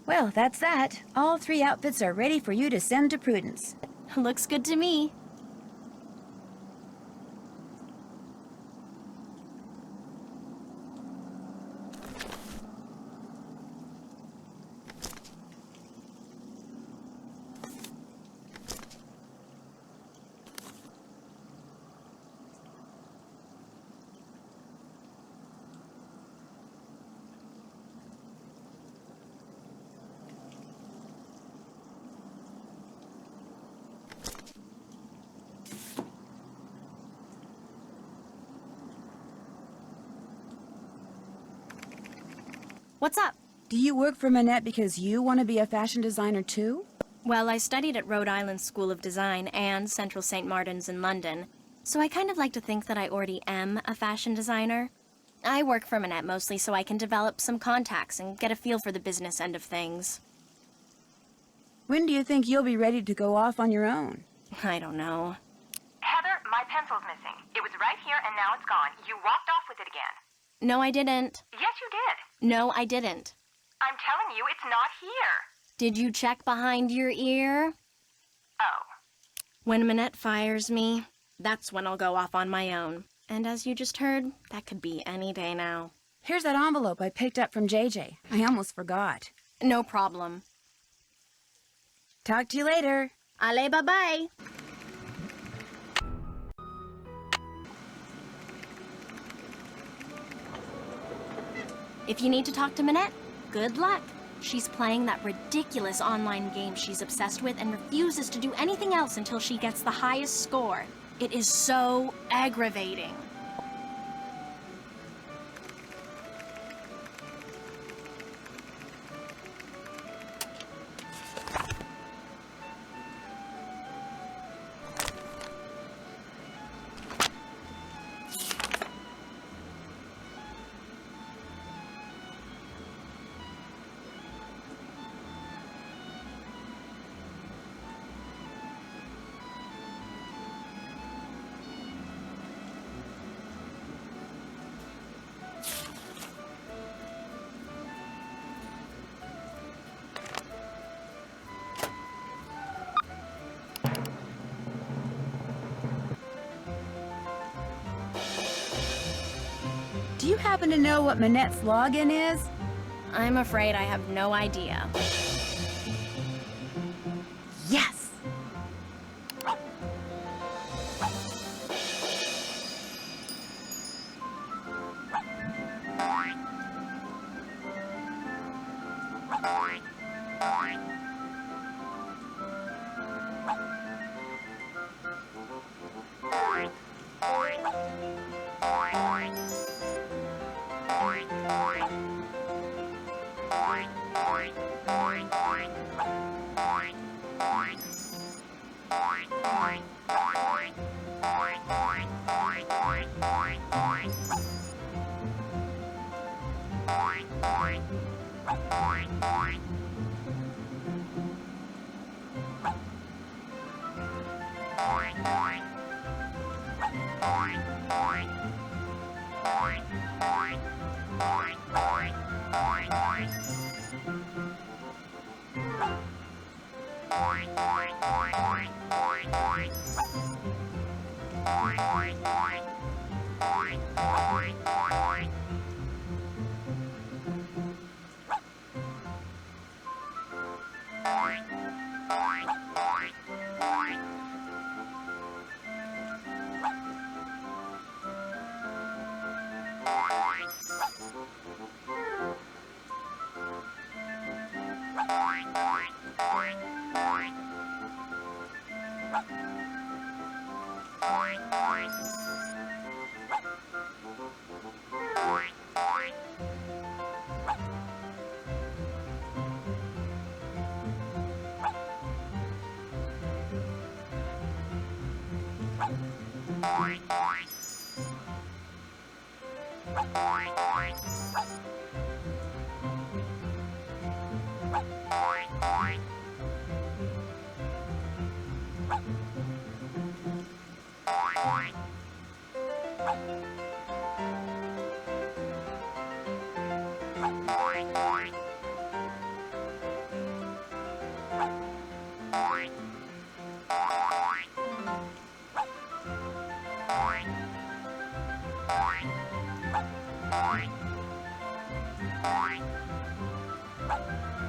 Well, that's that. All 3 outfits are ready for you to send to Prudence. Looks good to me. What's up? Do you work for Manette because you want to be a fashion designer too? Well, I studied at Rhode Island School of Design and Central St. Martin's in London, so I kind of like to think that I already am a fashion designer. I work for Manette mostly so I can develop some contacts and get a feel for the business end of things. When do you think you'll be ready to go off on your own? I don't know. Heather, my pencil's missing. It was right here and now it's gone. You walked off with it again. No, I didn't. Yes, you did. No, I didn't. I'm telling you, it's not here. Did you check behind your ear? Oh. When Manette fires me, that's when I'll go off on my own. And as you just heard, that could be any day now. Here's that envelope I picked up from JJ. I almost forgot. No problem. Talk to you later. Allez, bye-bye. If you need to talk to Manette, good luck. She's playing that ridiculous online game she's obsessed with and refuses to do anything else until she gets the highest score. It is so aggravating. Do you happen to know what Manette's login is? I'm afraid I have no idea. Yes!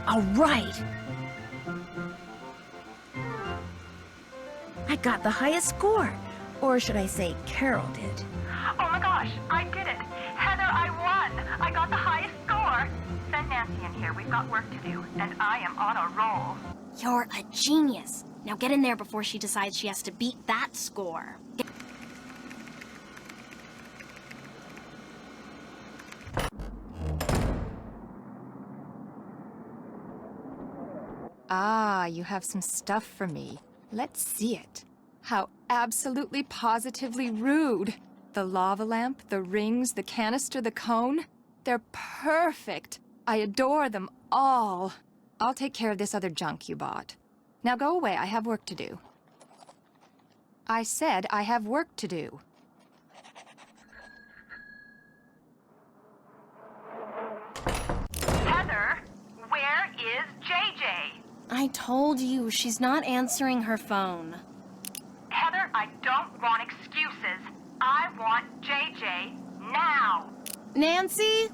All right. I got the highest score. Or should I say Carol did. Oh my gosh, I did it. Heather, I won. I got the highest score. Send Nancy in here. We've got work to do, and I am on a roll. You're a genius. Now get in there before she decides she has to beat that score. Ah, you have some stuff for me. Let's see it. How absolutely positively rude. The lava lamp, the rings, the canister, the cone. They're perfect. I adore them all. I'll take care of this other junk you bought. Now go away, I have work to do. I said I have work to do. Heather, where is JJ? I told you, she's not answering her phone. Heather, I don't want excuses. I want JJ now. Nancy?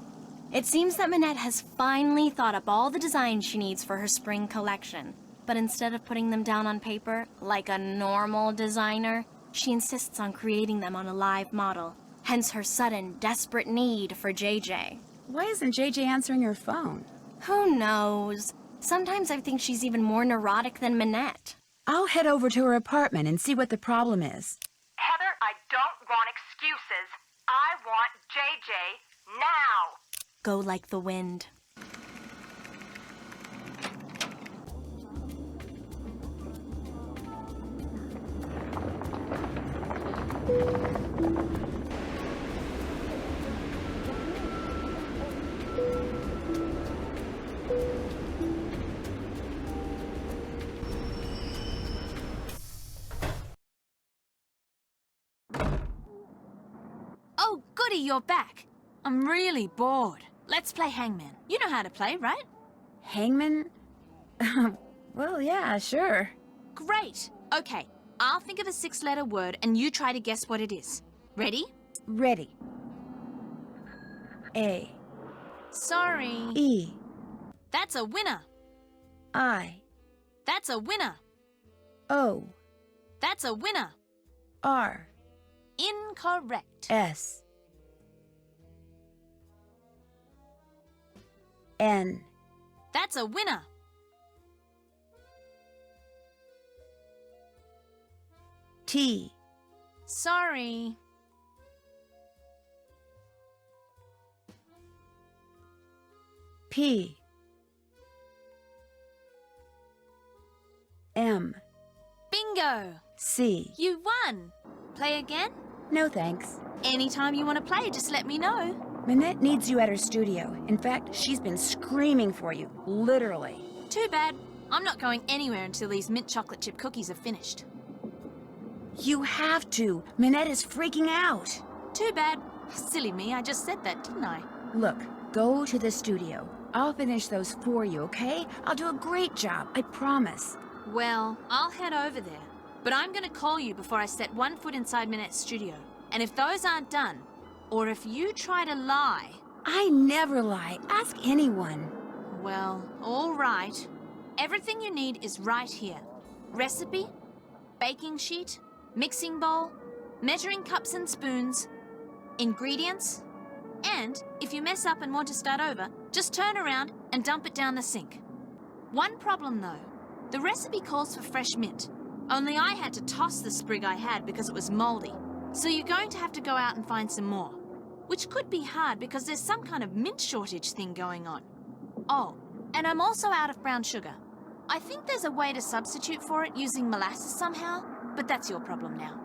It seems that Manette has finally thought up all the designs she needs for her spring collection. But instead of putting them down on paper, like a normal designer, she insists on creating them on a live model. Hence her sudden, desperate need for JJ. Why isn't JJ answering her phone? Who knows? Sometimes I think she's even more neurotic than Manette. I'll head over to her apartment and see what the problem is. Heather, I don't want excuses. I want JJ now. Go like the wind. Oh, goody, you're back. I'm really bored. Let's play Hangman. You know how to play, right? Hangman? Well, yeah, sure. Great. Okay, I'll think of a 6-letter word and you try to guess what it is. Ready? Ready. A. Sorry. E. That's a winner. I. That's a winner. O. That's a winner. R. Incorrect. S. N. That's a winner. T. Sorry. P. M. Bingo. C. You won. Play again? No thanks. Anytime you want to play, just let me know. Manette needs you at her studio. In fact, she's been screaming for you, literally. Too bad. I'm not going anywhere until these mint chocolate chip cookies are finished. You have to. Manette is freaking out. Too bad. Silly me, I just said that, didn't I? Look, go to the studio. I'll finish those for you, okay? I'll do a great job, I promise. Well, I'll head over there. But I'm gonna call you before I set one foot inside Manette's studio. And if those aren't done, or if you try to lie... I never lie. Ask anyone. Well, all right. Everything you need is right here. Recipe, baking sheet, mixing bowl, measuring cups and spoons, ingredients, and if you mess up and want to start over, just turn around and dump it down the sink. One problem though, the recipe calls for fresh mint, only I had to toss the sprig I had because it was moldy, so you're going to have to go out and find some more, which could be hard because there's some kind of mint shortage thing going on. Oh, and I'm also out of brown sugar. I think there's a way to substitute for it using molasses somehow, but that's your problem now.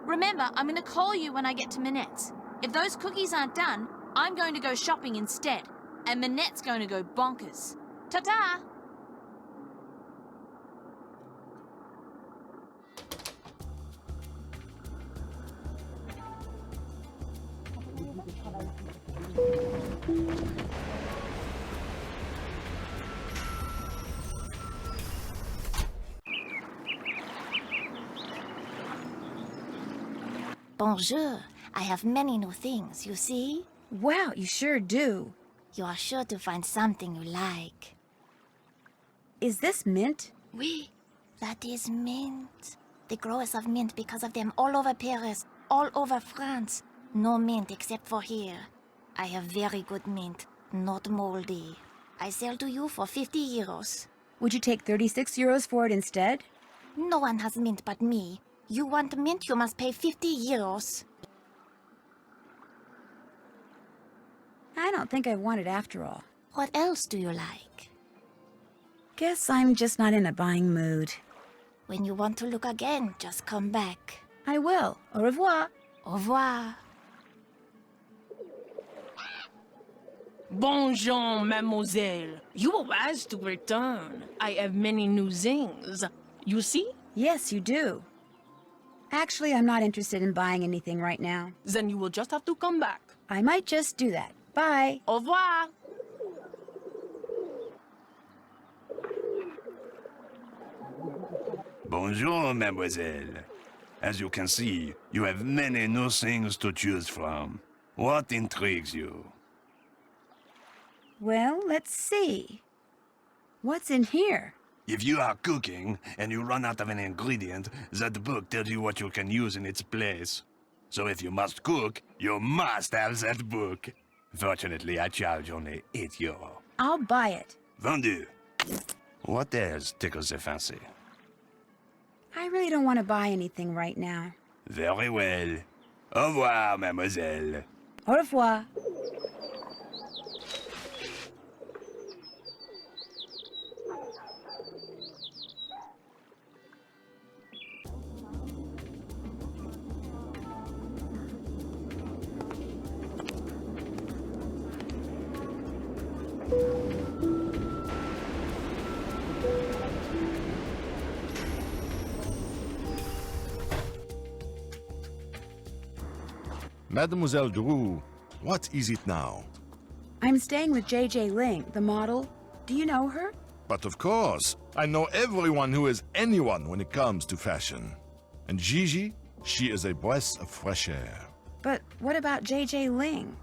Remember, I'm going to call you when I get to Manette's. If those cookies aren't done, I'm going to go shopping instead, and Manette's going to go bonkers. Ta-ta! Bonjour. I have many new things, you see? Wow, you sure do. You are sure to find something you like. Is this mint? Oui, that is mint. The growers of mint because of them all over Paris, all over France. No mint except for here. I have very good mint, not moldy. I sell to you for 50 euros. Would you take 36 euros for it instead? No one has mint but me. You want mint, you must pay 50 euros. I don't think I want it after all. What else do you like? Guess I'm just not in a buying mood. When you want to look again, just come back. I will. Au revoir. Au revoir. Bonjour, mademoiselle. You are wise to return. I have many new things. You see? Yes, you do. Actually, I'm not interested in buying anything right now. Then you will just have to come back. I might just do that. Bye. Au revoir. Bonjour, mademoiselle. As you can see, you have many new things to choose from. What intrigues you? Well, let's see. What's in here? If you are cooking and you run out of an ingredient, that book tells you what you can use in its place. So if you must cook, you must have that book. Fortunately, I charge only 8 euros. I'll buy it. Vendu. What else tickles the fancy? I really don't want to buy anything right now. Very well. Au revoir, mademoiselle. Au revoir. Mademoiselle Drew, what is it now? I'm staying with JJ Ling, the model. Do you know her? But of course, I know everyone who is anyone when it comes to fashion. And Gigi, she is a breath of fresh air. But what about JJ Ling?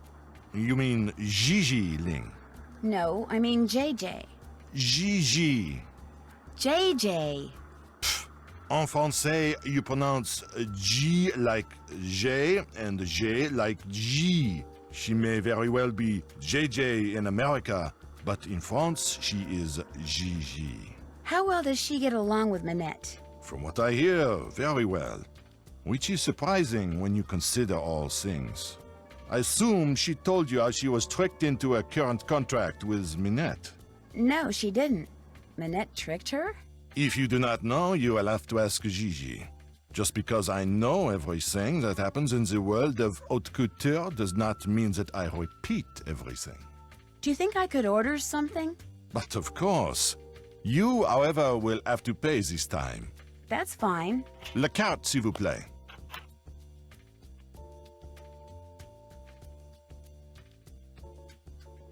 You mean Gigi Ling? No, I mean JJ. Gigi. JJ. En français, you pronounce G like J and J like G. She may very well be JJ in America, but in France, she is Gigi. How well does she get along with Manette? From what I hear, very well. Which is surprising when you consider all things. I assume she told you how she was tricked into a current contract with Manette. No, she didn't. Manette tricked her? If you do not know, you will have to ask Gigi. Just because I know everything that happens in the world of haute couture does not mean that I repeat everything. Do you think I could order something? But of course. You, however, will have to pay this time. That's fine. La carte, s'il vous plaît.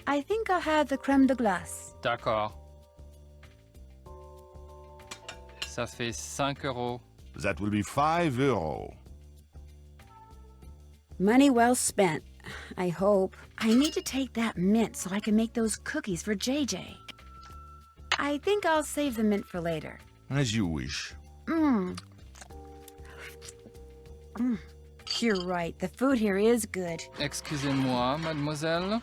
I think I'll have the crème de glace. D'accord. Ça fait 5 euros. That will be 5 euros. Money well spent, I hope. I need to take that mint so I can make those cookies for JJ. I think I'll save the mint for later. As you wish. You're right, the food here is good. Excusez-moi, mademoiselle.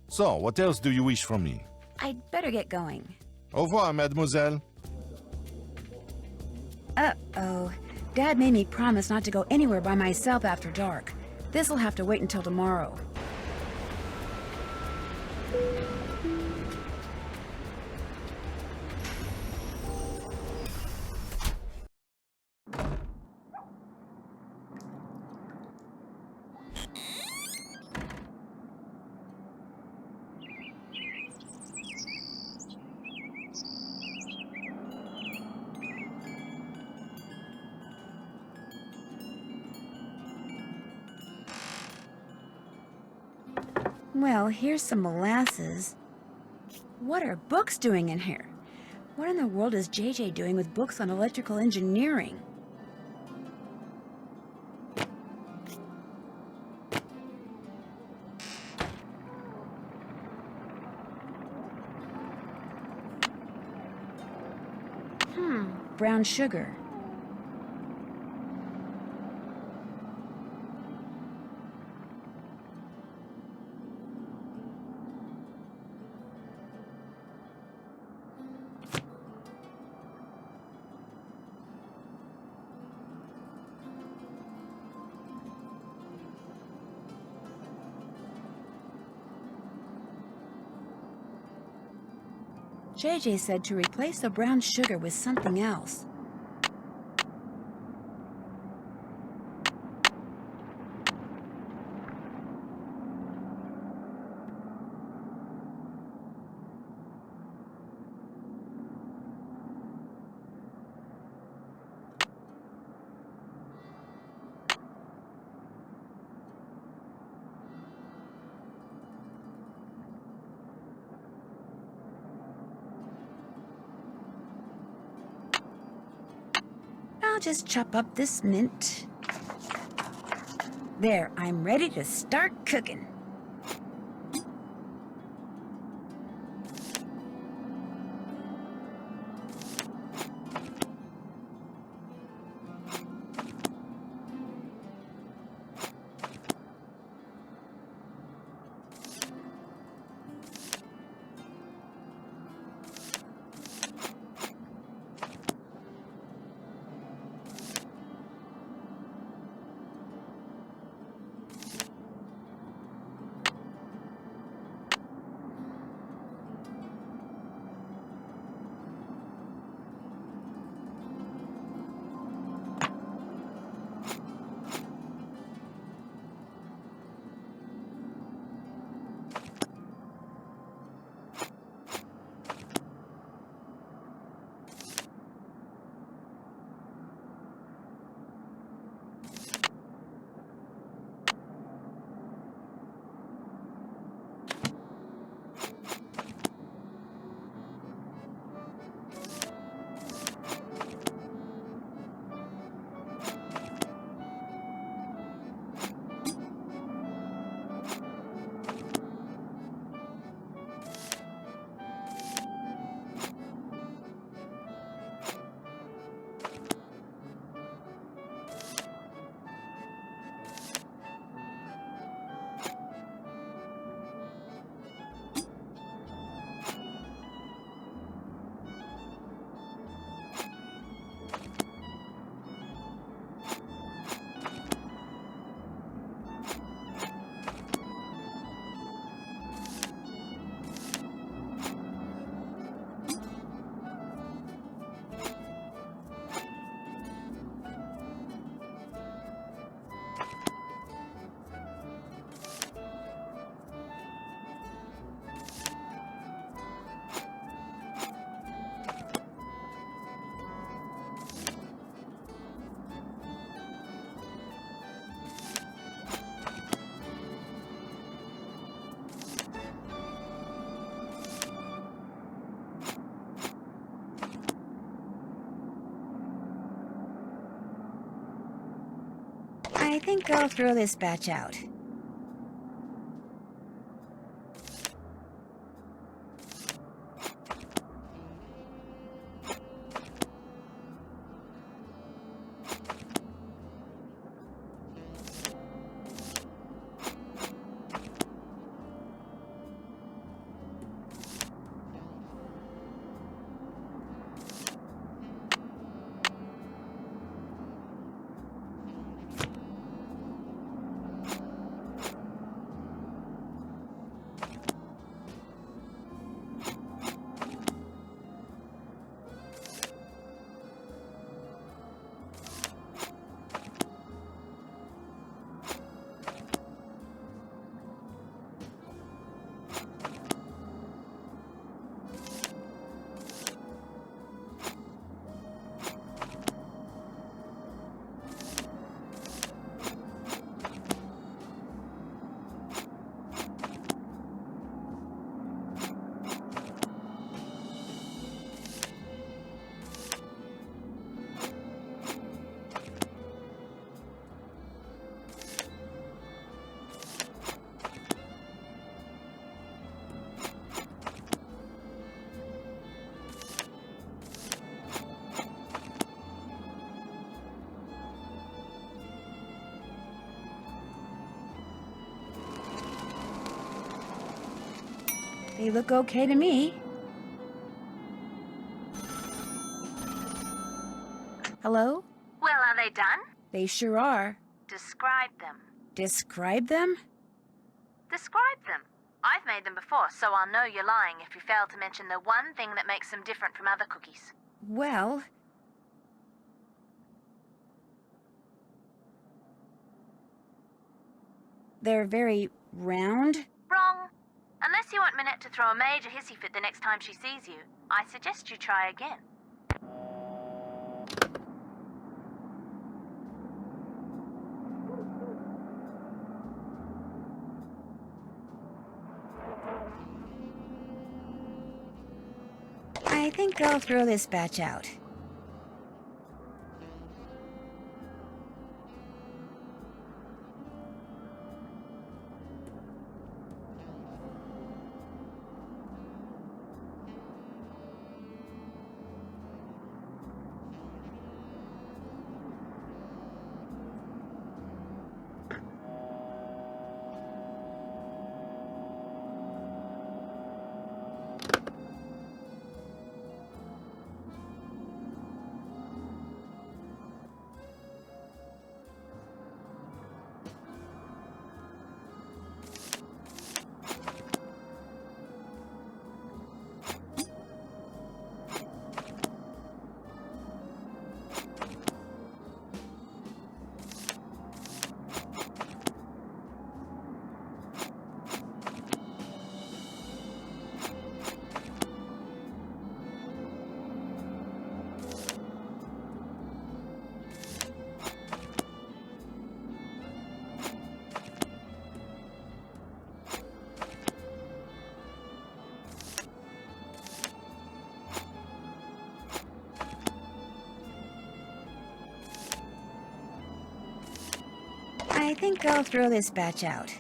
So, what else do you wish from me? I'd better get going. Au revoir, mademoiselle. Uh-oh. Dad made me promise not to go anywhere by myself after dark. This'll have to wait until tomorrow. Well, here's some molasses. What are books doing in here? What in the world is JJ doing with books on electrical engineering? Brown sugar. JJ said to replace the brown sugar with something else. I'll just chop up this mint. There, I'm ready to start cooking. I think I'll throw this batch out. They look okay to me. Hello? Well, are they done? They sure are. Describe them. Describe them? Describe them. I've made them before, so I'll know you're lying if you fail to mention the one thing that makes them different from other cookies. Well... they're very round. Wrong. Unless you want Manette to throw a major hissy fit the next time she sees you, I suggest you try again. I think I'll throw this batch out. I think I'll throw this batch out.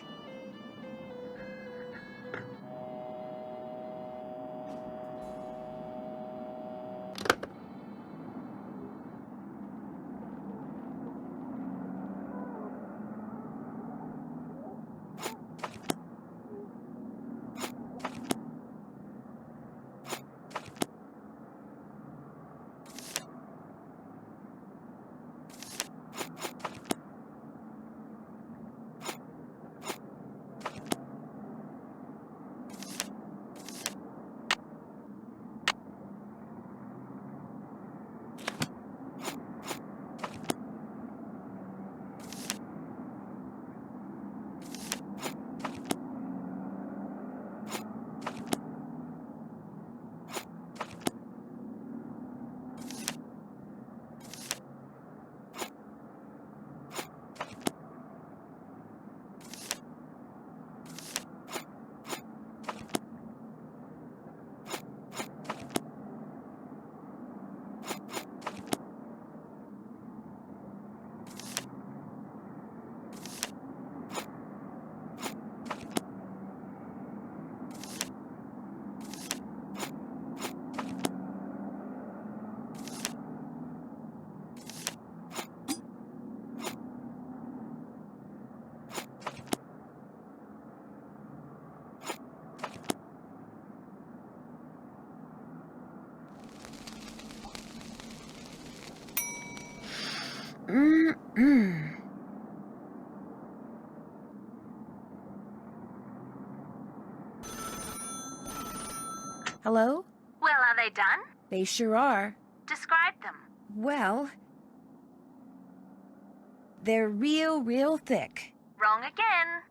Hello? Well, are they done? They sure are. Describe them. Well, they're real thick. Wrong again.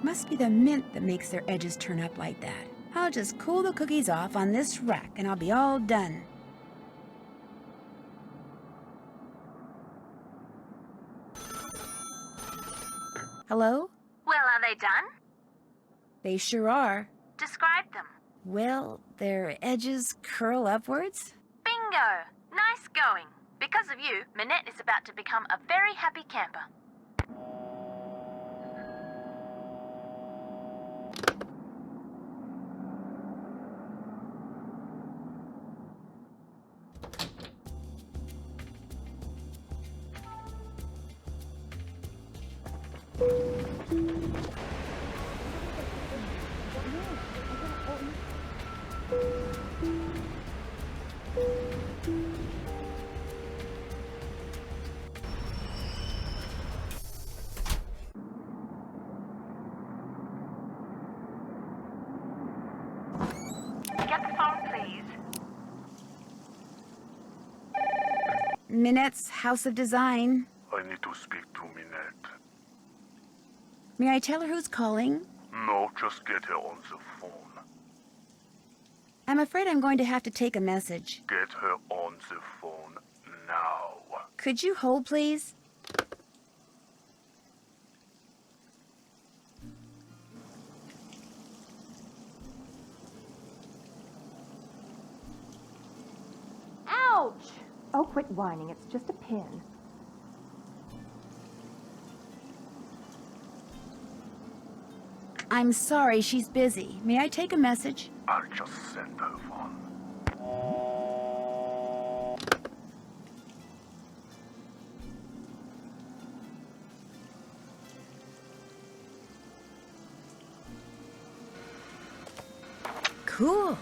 Must be the mint that makes their edges turn up like that. I'll just cool the cookies off on this rack and I'll be all done. Hello? Well, are they done? They sure are. Describe them. Well, their edges curl upwards. Bingo! Nice going. Because of you, Manette is about to become a very happy camper. Get the phone, please. Manette's House of Design. I need to speak to Manette. May I tell her who's calling? No, just get her on the phone. I'm afraid I'm going to have to take a message. Get her on the phone now. Could you hold, please? Ouch! Oh, quit whining. It's just a pin. I'm sorry, she's busy. May I take a message? I'll just send her one. Cool.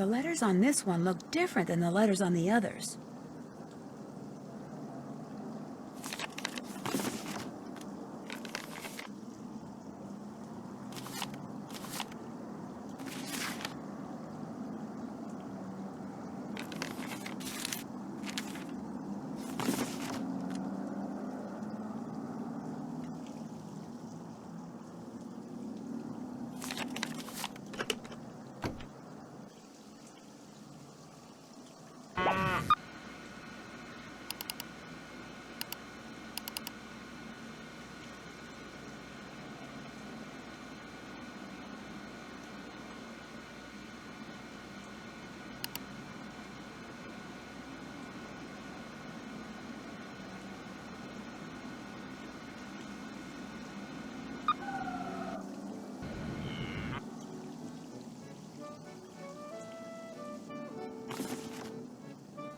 The letters on this one look different than the letters on the others.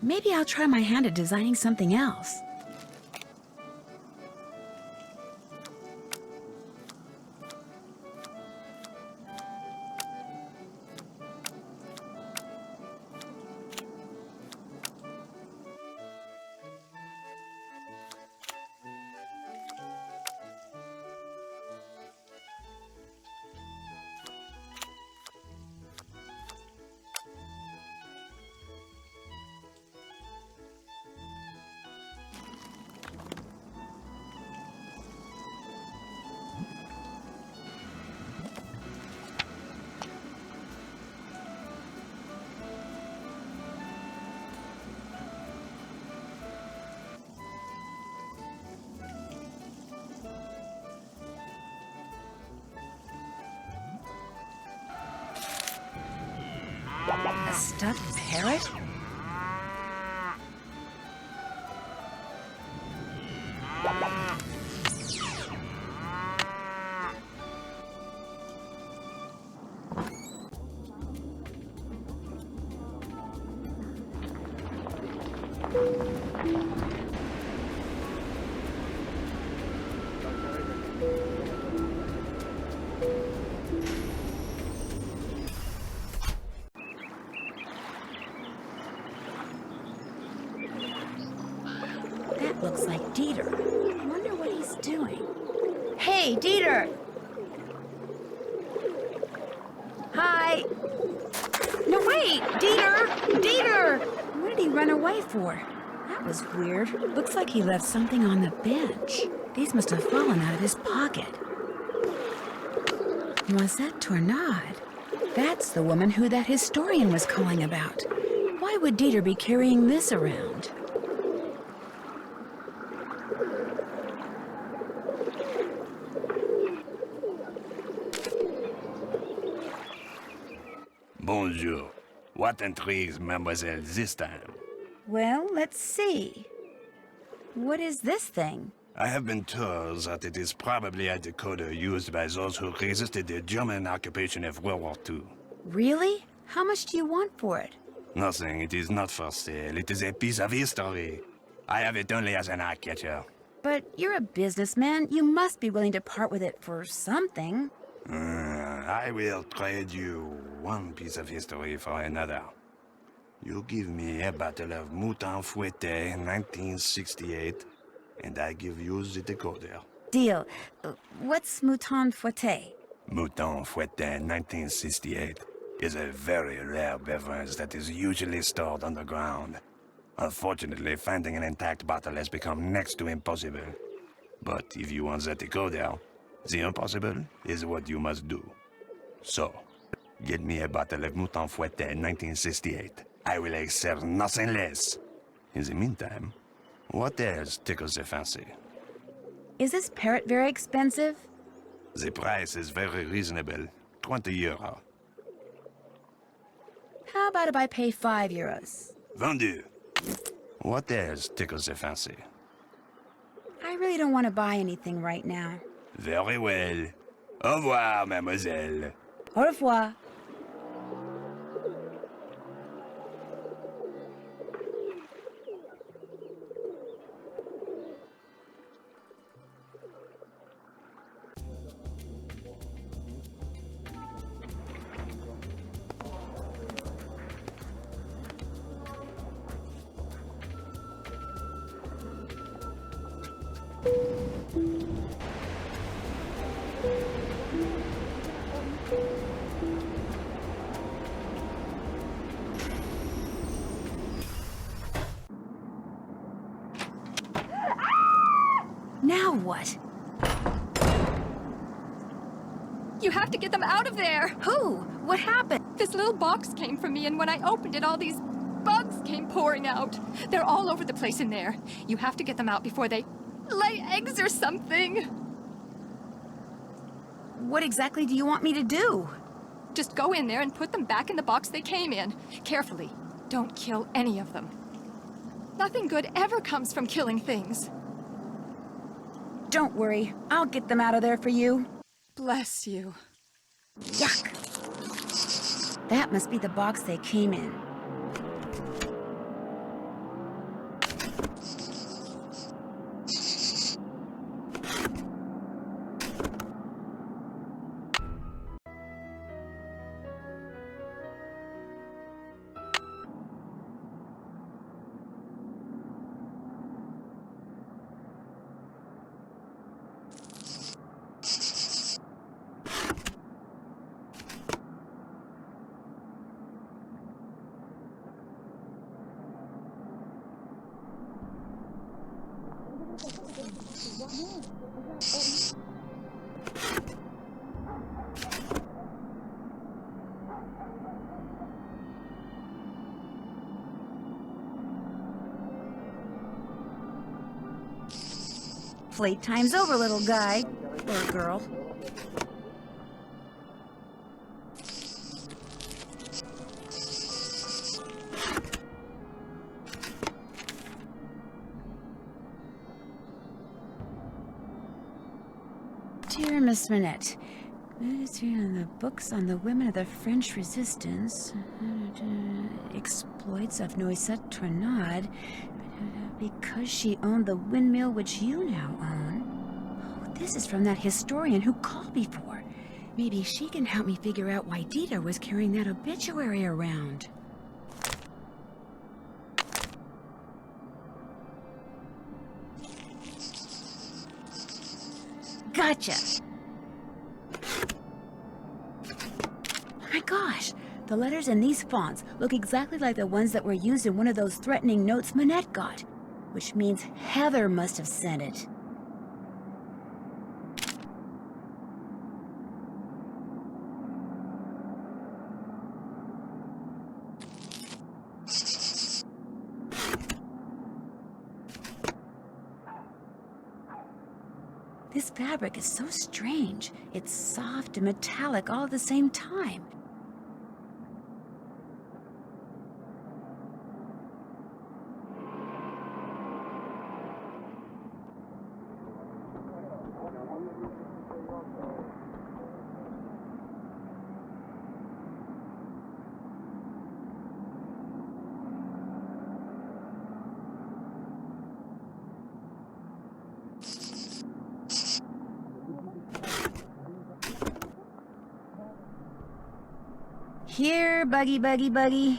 Maybe I'll try my hand at designing something else. A stuffed parrot? That looks like Dieter. I wonder what he's doing. Hey, Dieter! Hi! No, wait! Dieter! Dieter! What did he run away for? That was weird. Looks like he left something on the bench. These must have fallen out of his pocket. Noisette Tornade. That's the woman who that historian was calling about. Why would Dieter be carrying this around? Bonjour. What intrigues mademoiselle this time? Well, let's see. What is this thing? I have been told that it is probably a decoder used by those who resisted the German occupation of World War II. Really? How much do you want for it? Nothing. It is not for sale. It is a piece of history. I have it only as an eye-catcher. But you're a businessman. You must be willing to part with it for something. I will trade you one piece of history for another. You give me a bottle of Mouton Fouetté 1968, and I give you the decoder. Deal. What's Mouton Fouetté? Mouton Fouetté 1968 is a very rare beverage that is usually stored underground. Unfortunately, finding an intact bottle has become next to impossible. But if you want the decoder, the impossible is what you must do. So, get me a bottle of Mouton Fouetté 1968. I will accept nothing less. In the meantime, what else tickles the fancy? Is this parrot very expensive? The price is very reasonable. 20 euro. How about if I pay 5 euros? Vendu. What else tickles the fancy? I really don't want to buy anything right now. Very well. Au revoir, mademoiselle. Au revoir. Now what? You have to get them out of there! Who? What happened? This little box came from me, and when I opened it, all these bugs came pouring out. They're all over the place in there. You have to get them out before they lay eggs or something. What exactly do you want me to do? Just go in there and put them back in the box they came in. Carefully. Don't kill any of them. Nothing good ever comes from killing things. Don't worry. I'll get them out of there for you. Bless you. Yuck! That must be the box they came in. Playtime's over, little guy. Or girl. Dear Miss Manette, the books on the women of the French Resistance, exploits of Noisette Tornade, because she owned the windmill which you now own. Oh, this is from that historian who called before. Maybe she can help me figure out why Dita was carrying that obituary around. Gotcha! Oh my gosh! The letters in these fonts look exactly like the ones that were used in one of those threatening notes Manette got. Which means Heather must have sent it. This fabric is so strange. It's soft and metallic all at the same time. Here, Buggy, Buggy, Buggy.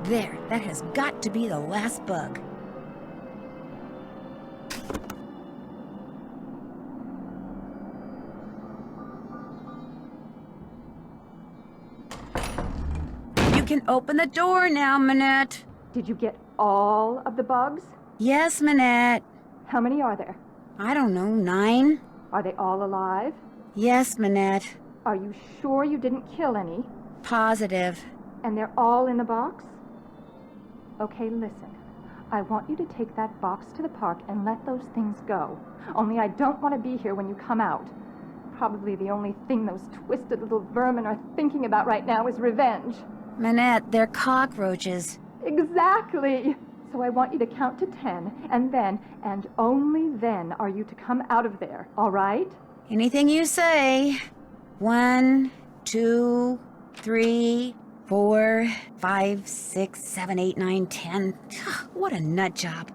There, that has got to be the last bug. You can open the door now, Manette. Did you get all of the bugs? Yes, Manette. How many are there? I don't know, 9? Are they all alive? Yes, Manette. Are you sure you didn't kill any? Positive. And they're all in the box? Okay, listen. I want you to take that box to the park and let those things go. Only I don't want to be here when you come out. Probably the only thing those twisted little vermin are thinking about right now is revenge. Manette, they're cockroaches. Exactly! So I want you to count to 10, and then, and only then, are you to come out of there, all right? Anything you say. 1, 2, 3, 4, 5, 6, 7, 8, 9, 10. What a nut job.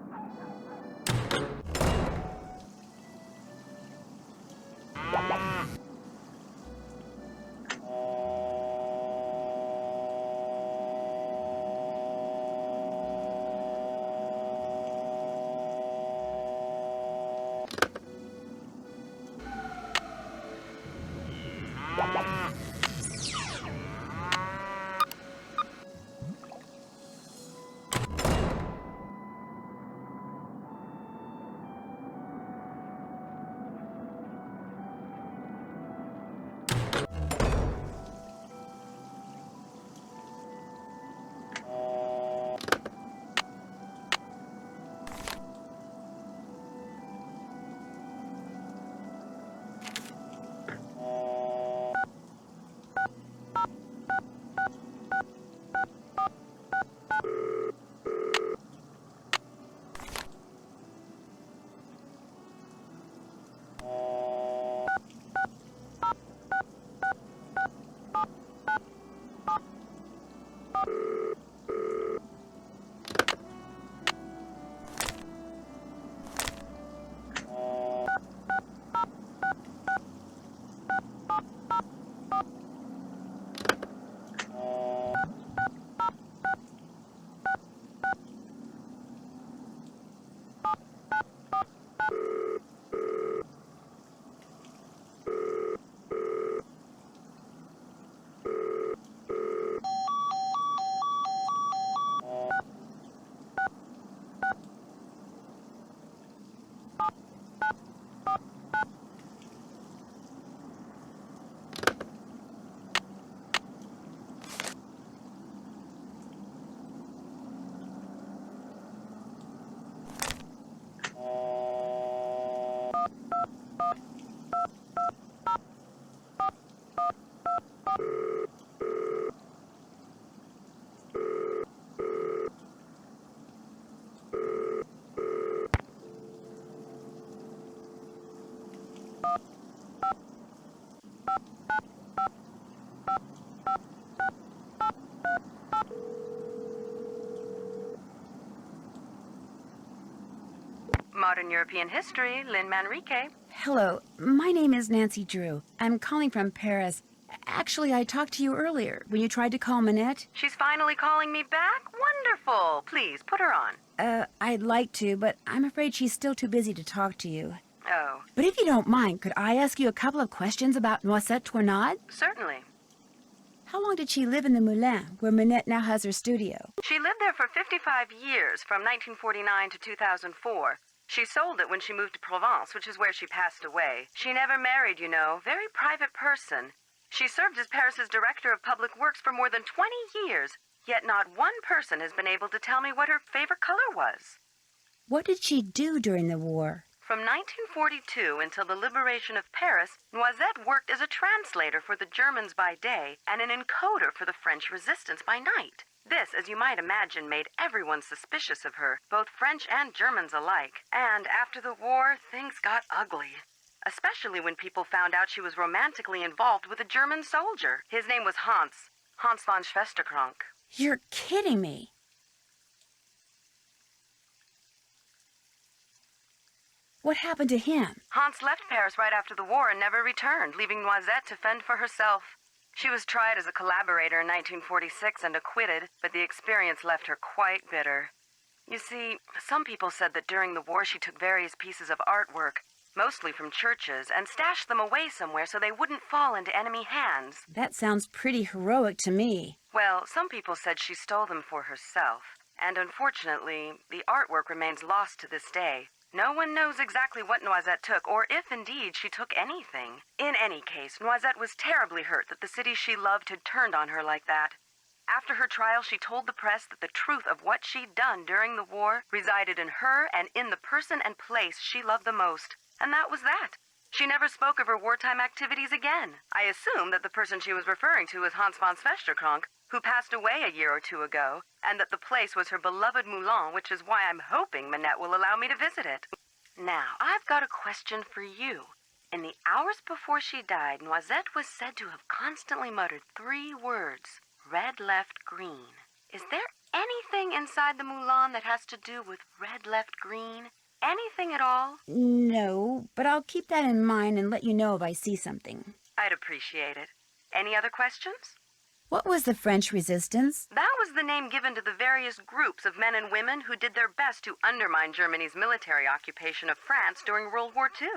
Modern European History, Lynn Manrique. Hello, my name is Nancy Drew. I'm calling from Paris. Actually, I talked to you earlier when you tried to call Manette. She's finally calling me back? Wonderful. Please, put her on. I'd like to, but I'm afraid she's still too busy to talk to you. Oh. But if you don't mind, could I ask you a couple of questions about Noisette Tournade? Certainly. How long did she live in the Moulin, where Manette now has her studio? She lived there for 55 years, from 1949 to 2004. She sold it when she moved to Provence, which is where she passed away. She never married, you know. Very private person. She served as Paris's Director of Public Works for more than 20 years, yet not one person has been able to tell me what her favorite color was. What did she do during the war? From 1942 until the liberation of Paris, Noisette worked as a translator for the Germans by day and an encoder for the French resistance by night. This, as you might imagine, made everyone suspicious of her, both French and Germans alike. And after the war, things got ugly. Especially when people found out she was romantically involved with a German soldier. His name was Hans von Schwesterkrank. You're kidding me. What happened to him? Hans left Paris right after the war and never returned, leaving Noisette to fend for herself. She was tried as a collaborator in 1946 and acquitted, but the experience left her quite bitter. You see, some people said that during the war she took various pieces of artwork, mostly from churches, and stashed them away somewhere so they wouldn't fall into enemy hands. That sounds pretty heroic to me. Well, some people said she stole them for herself, and unfortunately, the artwork remains lost to this day. No one knows exactly what Noisette took, or if indeed she took anything. In any case, Noisette was terribly hurt that the city she loved had turned on her like that. After her trial, she told the press that the truth of what she'd done during the war resided in her and in the person and place she loved the most. And that was that. She never spoke of her wartime activities again. I assume that the person she was referring to was Hans von Schwesterkrank, who passed away a year or two ago, and that the place was her beloved Moulin, which is why I'm hoping Manette will allow me to visit it. Now, I've got a question for you. In the hours before she died, Noisette was said to have constantly muttered 3 words, red, left, green. Is there anything inside the Moulin that has to do with red, left, green? Anything at all? No, but I'll keep that in mind and let you know if I see something. I'd appreciate it. Any other questions? What was the French resistance? That was the name given to the various groups of men and women who did their best to undermine Germany's military occupation of France during World War II.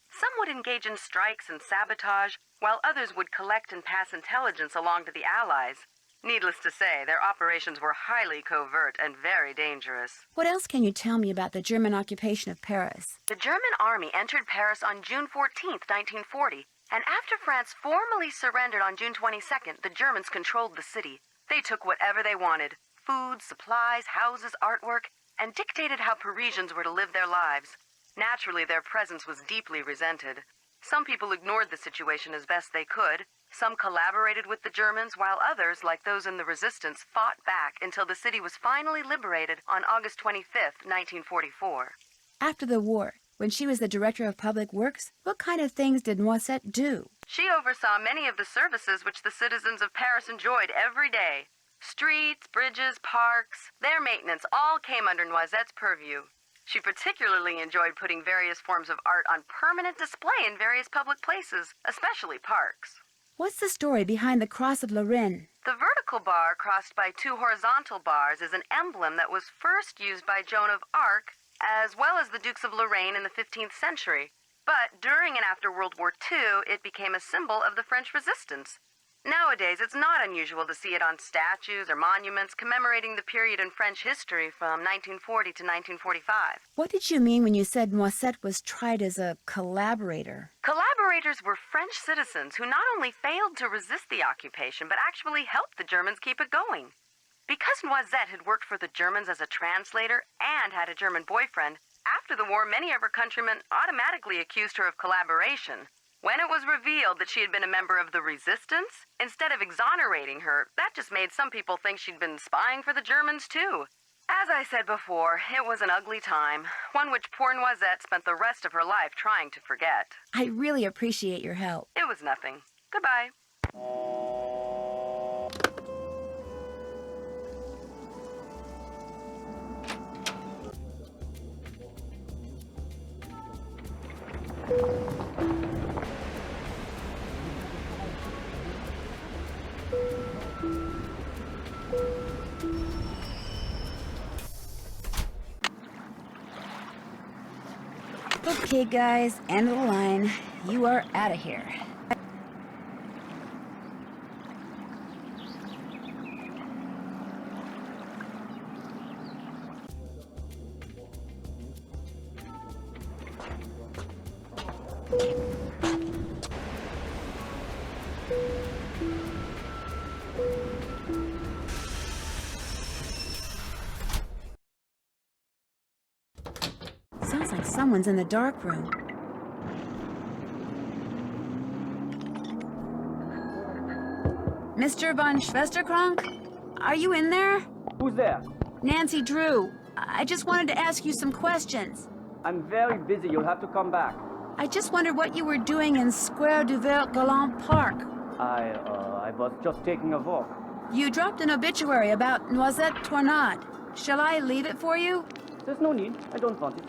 Some would engage in strikes and sabotage, while others would collect and pass intelligence along to the Allies. Needless to say, their operations were highly covert and very dangerous. What else can you tell me about the German occupation of Paris? The German army entered Paris on June 14th, 1940, and after France formally surrendered on June 22nd, the Germans controlled the city. They took whatever they wanted, food, supplies, houses, artwork, and dictated how Parisians were to live their lives. Naturally, their presence was deeply resented. Some people ignored the situation as best they could. Some collaborated with the Germans, while others, like those in the resistance, fought back until the city was finally liberated on August 25th, 1944. After the war, when she was the Director of Public Works, what kind of things did Noisette do? She oversaw many of the services which the citizens of Paris enjoyed every day. Streets, bridges, parks, their maintenance all came under Noisette's purview. She particularly enjoyed putting various forms of art on permanent display in various public places, especially parks. What's the story behind the Cross of Lorraine? The vertical bar crossed by 2 horizontal bars is an emblem that was first used by Joan of Arc, as well as the Dukes of Lorraine in the 15th century. But during and after World War II, it became a symbol of the French resistance. Nowadays, it's not unusual to see it on statues or monuments commemorating the period in French history from 1940 to 1945. What did you mean when you said Noisette was tried as a collaborator? Collaborators were French citizens who not only failed to resist the occupation, but actually helped the Germans keep it going. Because Noisette had worked for the Germans as a translator and had a German boyfriend, after After the war, many of her countrymen automatically accused her of collaboration. When it was revealed that she had been a member of the resistance, instead of exonerating her, that just made some people think she'd been spying for the Germans too. As I said before, it was an ugly time, one which poor Noisette spent the rest of her life trying to forget. I really appreciate your help. It was nothing. Goodbye. Okay, guys, end of the line. You are out of here. Sounds like someone's in the dark room. Mr. von Schwesterkrank? Are you in there? Who's there? Nancy Drew. I just wanted to ask you some questions. I'm very busy. You'll have to come back. I just wondered what you were doing in Square du Vert Galant Park. I was just taking a walk. You dropped an obituary about Noisette Tornade. Shall I leave it for you? There's no need. I don't want it.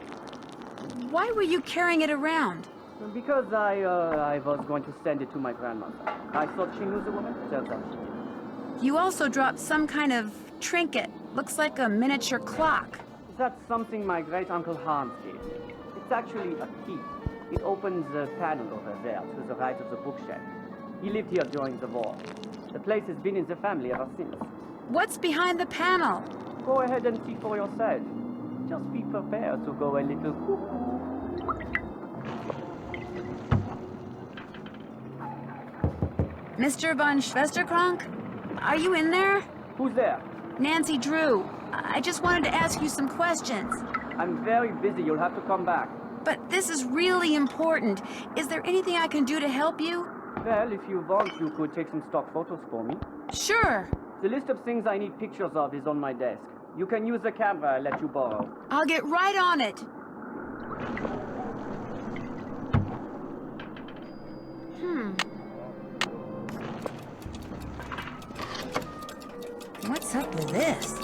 Why were you carrying it around? Because I was going to send it to my grandmother. I thought she knew the woman. Turns out she did. You also dropped some kind of trinket. Looks like a miniature clock. That's something my great-uncle Hans gave me. It's actually a key. It opens the panel over there to the right of the bookshelf. He lived here during the war. The place has been in the family ever since. What's behind the panel? Go ahead and see for yourself. Just be prepared to go a little cuckoo. Mr. von Schwesterkrank? Are you in there? Who's there? Nancy Drew. I just wanted to ask you some questions. I'm very busy. You'll have to come back. But this is really important. Is there anything I can do to help you? Well, if you want, you could take some stock photos for me. Sure. The list of things I need pictures of is on my desk. You can use the camera I let you borrow. I'll get right on it. What's up with this?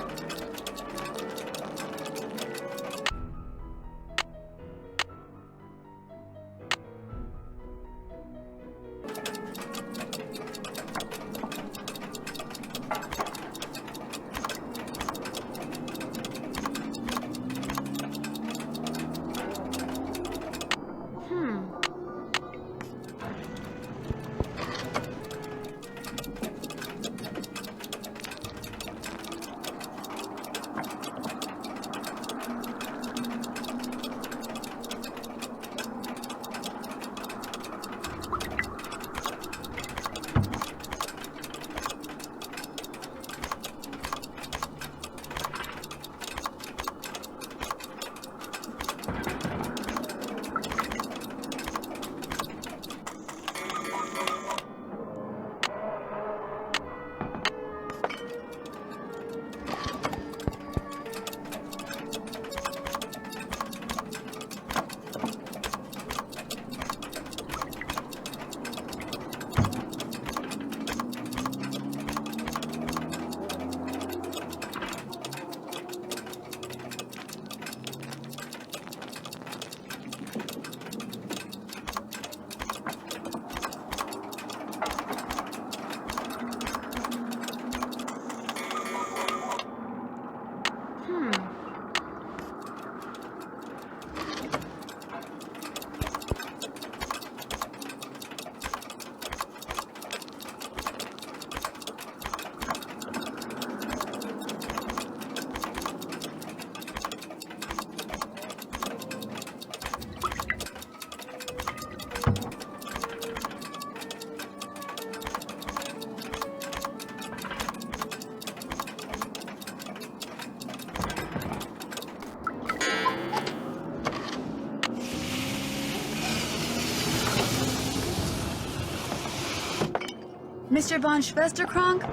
Mr. von Schwesterkrank?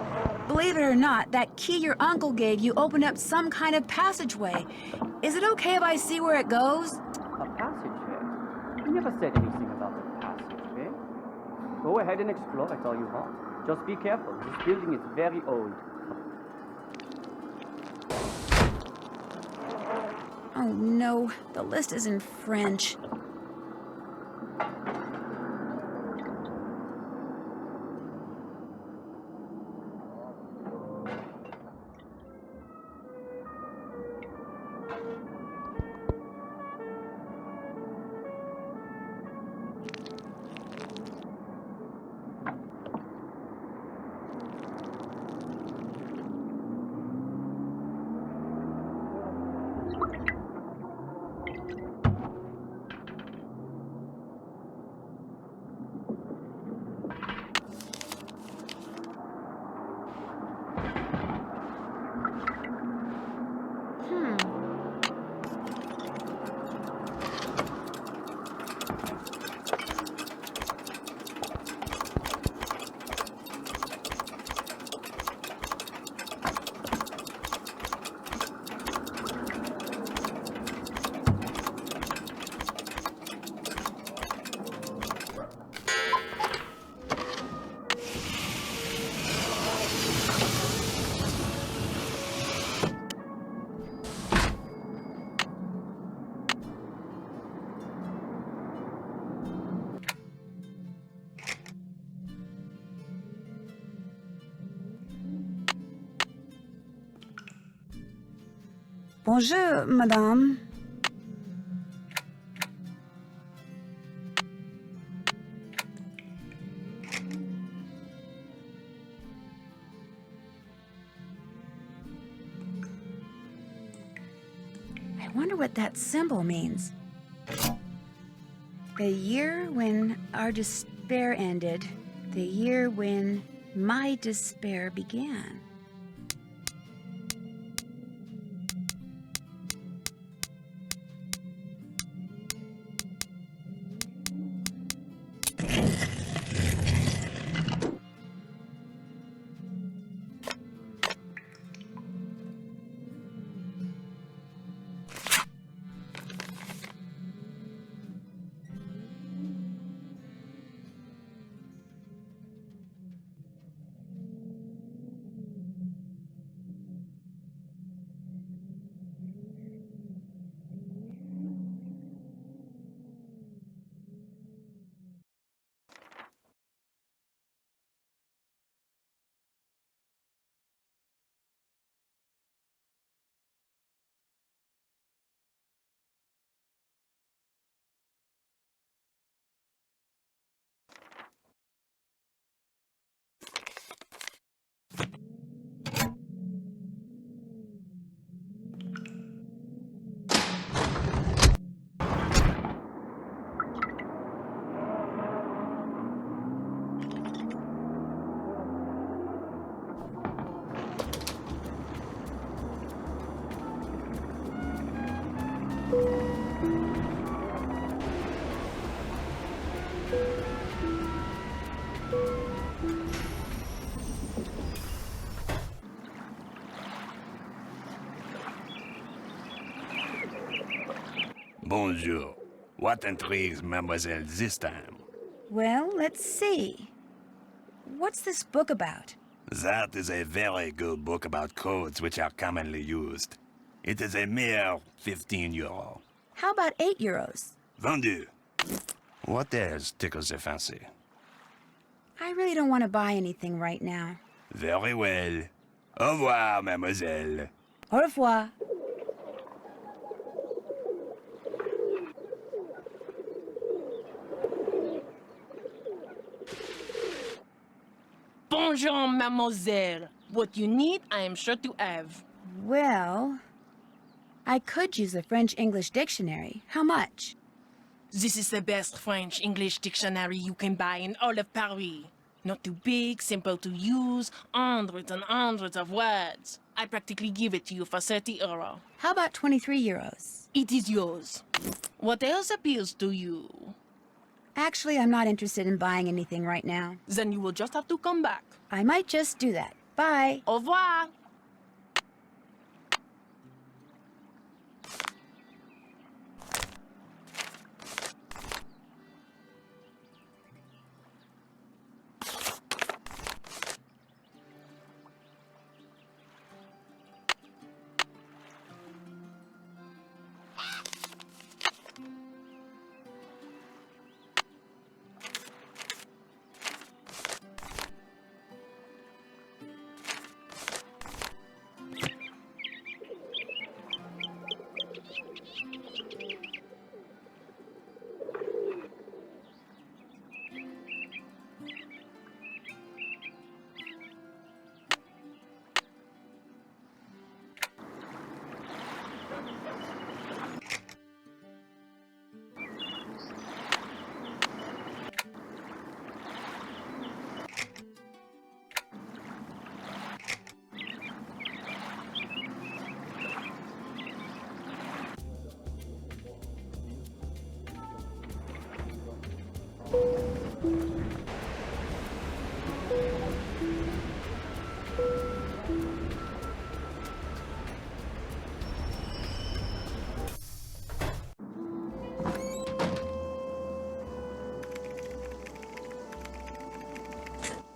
Believe it or not, that key your uncle gave you opened up some kind of passageway. Is it okay if I see where it goes? A passageway? You never said anything about a passageway. Go ahead and explore it all you want. Just be careful. This building is very old. Oh no, the list is in French. Bonjour, madame. I wonder what that symbol means. The year when our despair ended. The year when my despair began. Bonjour. What intrigues Mademoiselle this time? Well, let's see. What's this book about? That is a very good book about codes which are commonly used. It is a mere 15 euro. How about 8 euros? Vendu. What else tickles your fancy? I really don't want to buy anything right now. Very well. Au revoir, mademoiselle. Au revoir. Bonjour, mademoiselle. What you need, I am sure to have. Well, I could use a French-English dictionary. How much? This is the best French-English dictionary you can buy in all of Paris. Not too big, simple to use, hundreds and hundreds of words. I practically give it to you for 30 euro. How about 23 euros? It is yours. What else appeals to you? Actually, I'm not interested in buying anything right now. Then you will just have to come back. I might just do that. Bye. Au revoir.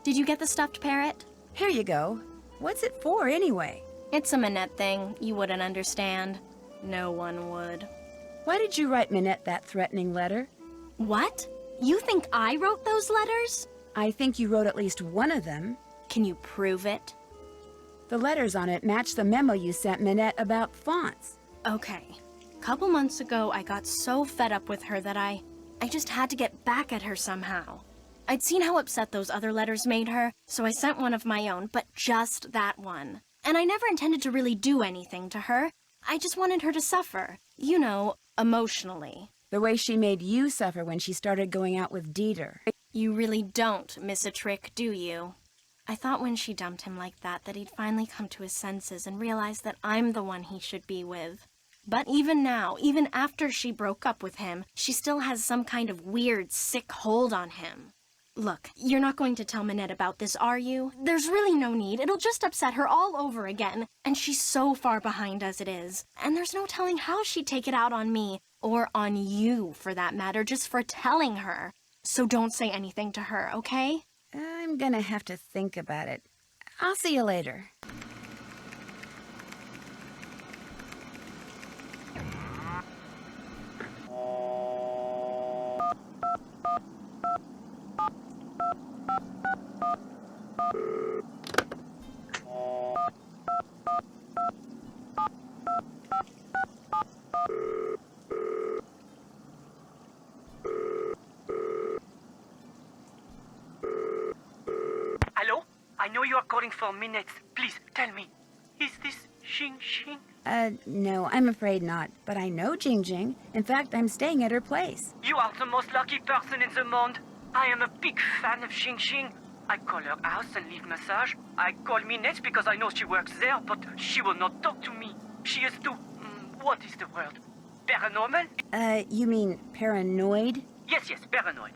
Did you get the stuffed parrot? Here you go. What's it for, anyway? It's a Manette thing. You wouldn't understand. No one would. Why did you write Manette that threatening letter? What? You think I wrote those letters? I think you wrote at least one of them. Can you prove it? The letters on it match the memo you sent Manette about fonts. Okay. Couple months ago, I got so fed up with her that I just had to get back at her somehow. I'd seen how upset those other letters made her, so I sent one of my own, but just that one. And I never intended to really do anything to her. I just wanted her to suffer. You know, emotionally. The way she made you suffer when she started going out with Dieter. You really don't miss a trick, do you? I thought when she dumped him like that he'd finally come to his senses and realize that I'm the one he should be with. But even now, even after she broke up with him, she still has some kind of weird, sick hold on him. Look, you're not going to tell Manette about this, are you? There's really no need. It'll just upset her all over again. And she's so far behind as it is. And there's no telling how she'd take it out on me. Or on you, for that matter, just for telling her. So don't say anything to her, okay? I'm gonna have to think about it. I'll see you later. Hello? I know you are calling for Manette. Please, tell me. Is this Xing Xing? No, I'm afraid not. But I know Jing Jing. In fact, I'm staying at her place. You are the most lucky person in the monde. I am a big fan of Xing Xing. I call her house and leave massage. I call Manette because I know she works there, but she will not talk to me. She is too... what is the word? Paranormal? You mean paranoid? Yes, paranoid.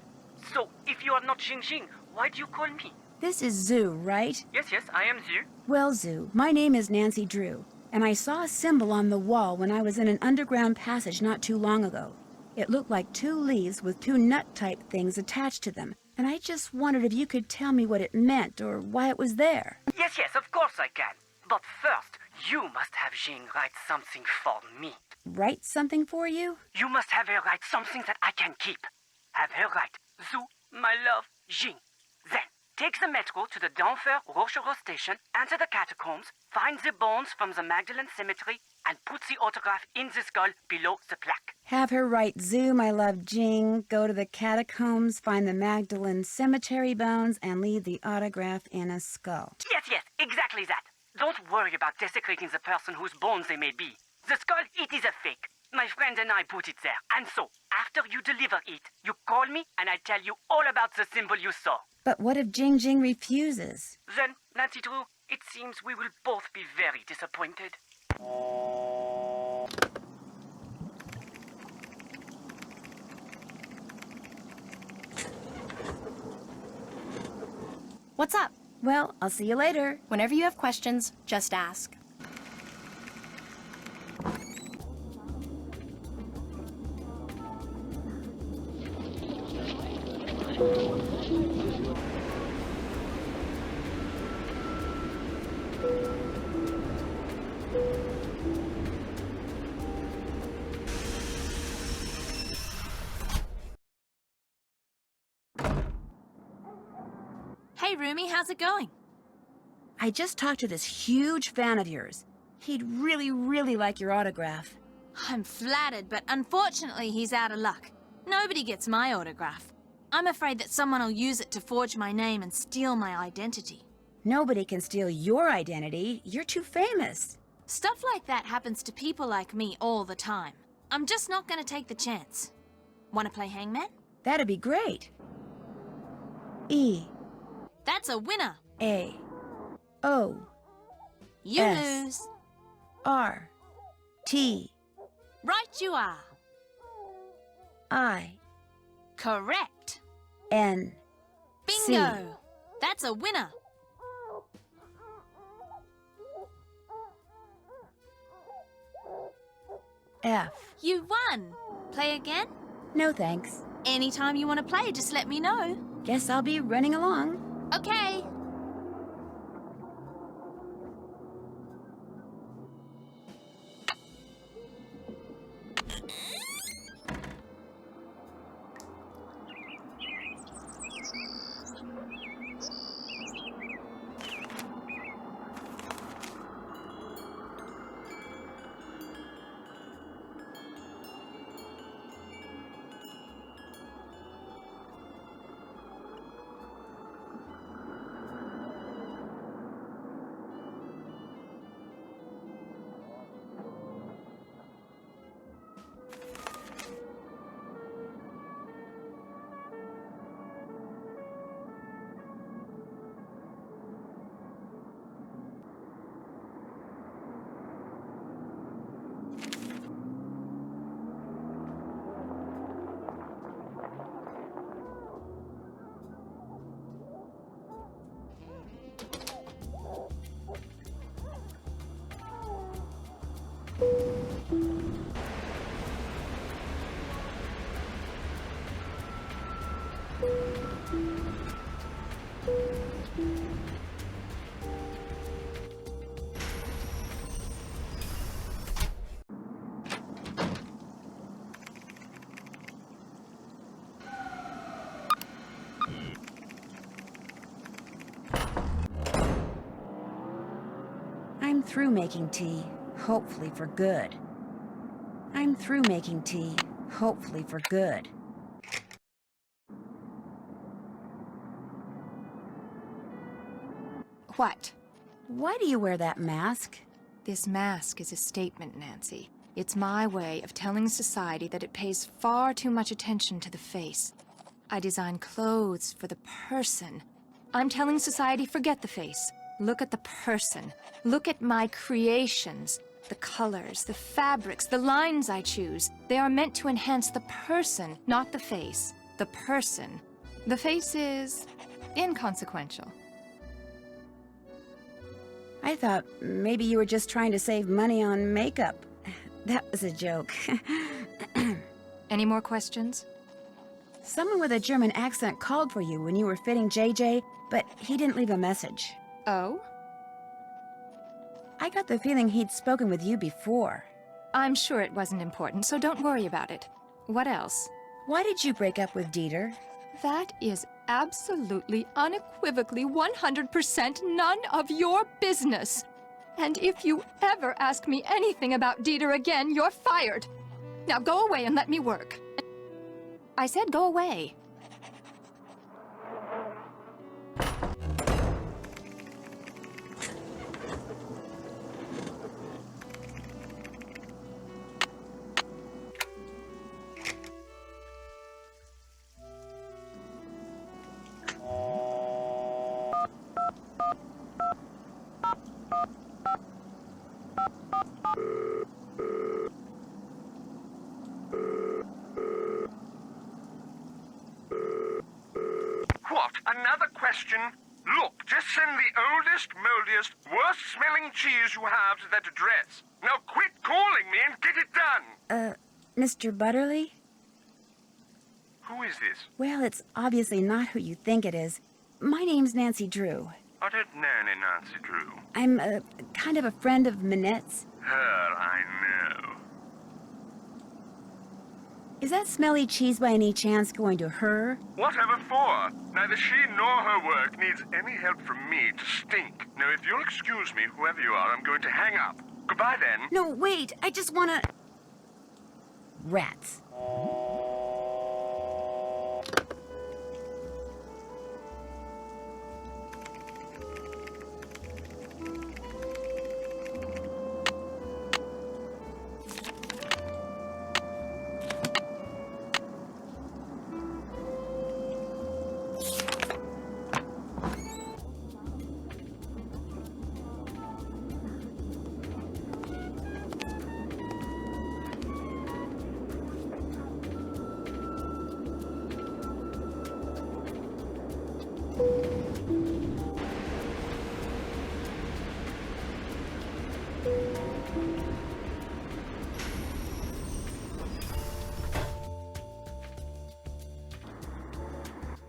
So, if you are not Xing Xing, why do you call me? This is Zhu, right? Yes, I am Zhu. Well, Zhu, my name is Nancy Drew, and I saw a symbol on the wall when I was in an underground passage not too long ago. It looked like 2 leaves with 2 nut-type things attached to them, and I just wondered if you could tell me what it meant or why it was there. Yes, of course I can. But first, you must have Jing write something for me. Write something for you? You must have her write something that I can keep. Have her write, Zhu, my love, Jing. Then, take the metro to the Denfert Rochereau station, enter the catacombs, find the bones from the Magdalene Cemetery, and put the autograph in the skull below the plaque. Have her write Zhu, my love, Jing, go to the catacombs, find the Magdalene Cemetery bones, and leave the autograph in a skull. Yes, exactly that. Don't worry about desecrating the person whose bones they may be. The skull, it is a fake. My friend and I put it there. And so, after you deliver it, you call me and I tell you all about the symbol you saw. But what if Jing Jing refuses? Then, Nancy Drew, it seems we will both be very disappointed. What's up? Well, I'll see you later. Whenever you have questions, just ask. Hey, Rumi, how's it going? I just talked to this huge fan of yours. He'd really like your autograph. I'm flattered, but unfortunately he's out of luck. Nobody gets my autograph. I'm afraid that someone will use it to forge my name and steal my identity. Nobody can steal your identity. You're too famous. Stuff like that happens to people like me all the time. I'm just not gonna take the chance. Wanna play Hangman? That'd be great. E. That's a winner. A. O. You S. lose. R. T. Right you are. I. Correct. N. Bingo. C. That's a winner. F. You won. Play again? No thanks. Anytime you want to play, just let me know. Guess I'll be running along. Okay. I'm through making tea, hopefully for good. I'm through making tea, hopefully for good. What? Why do you wear that mask? This mask is a statement, Nancy. It's my way of telling society that it pays far too much attention to the face. I design clothes for the person. I'm telling society, forget the face. Look at the person. Look at my creations. The colors, the fabrics, the lines I choose. They are meant to enhance the person, not the face. The person. The face is inconsequential. I thought maybe you were just trying to save money on makeup. That was a joke. Any more questions? Someone with a German accent called for you when you were fitting JJ, but he didn't leave a message. Oh? I got the feeling he'd spoken with you before. I'm sure it wasn't important, so don't worry about it. What else? Why did you break up with Dieter? That is absolutely, unequivocally, 100% none of your business. And if you ever ask me anything about Dieter again, you're fired. Now go away and let me work. I said go away. What? Another question? Look, just send the oldest, moldiest, worst-smelling cheese you have to that address. Now quit calling me and get it done! Mr. Butterly? Who is this? Well, it's obviously not who you think it is. My name's Nancy Drew. I don't know any Nancy Drew. I'm kind of a friend of Manette's. Her I know. Is that smelly cheese by any chance going to her? Whatever for? Neither she nor her work needs any help from me to stink. Now, if you'll excuse me, whoever you are, I'm going to hang up. Goodbye, then. No, wait. I just wanna... Rats.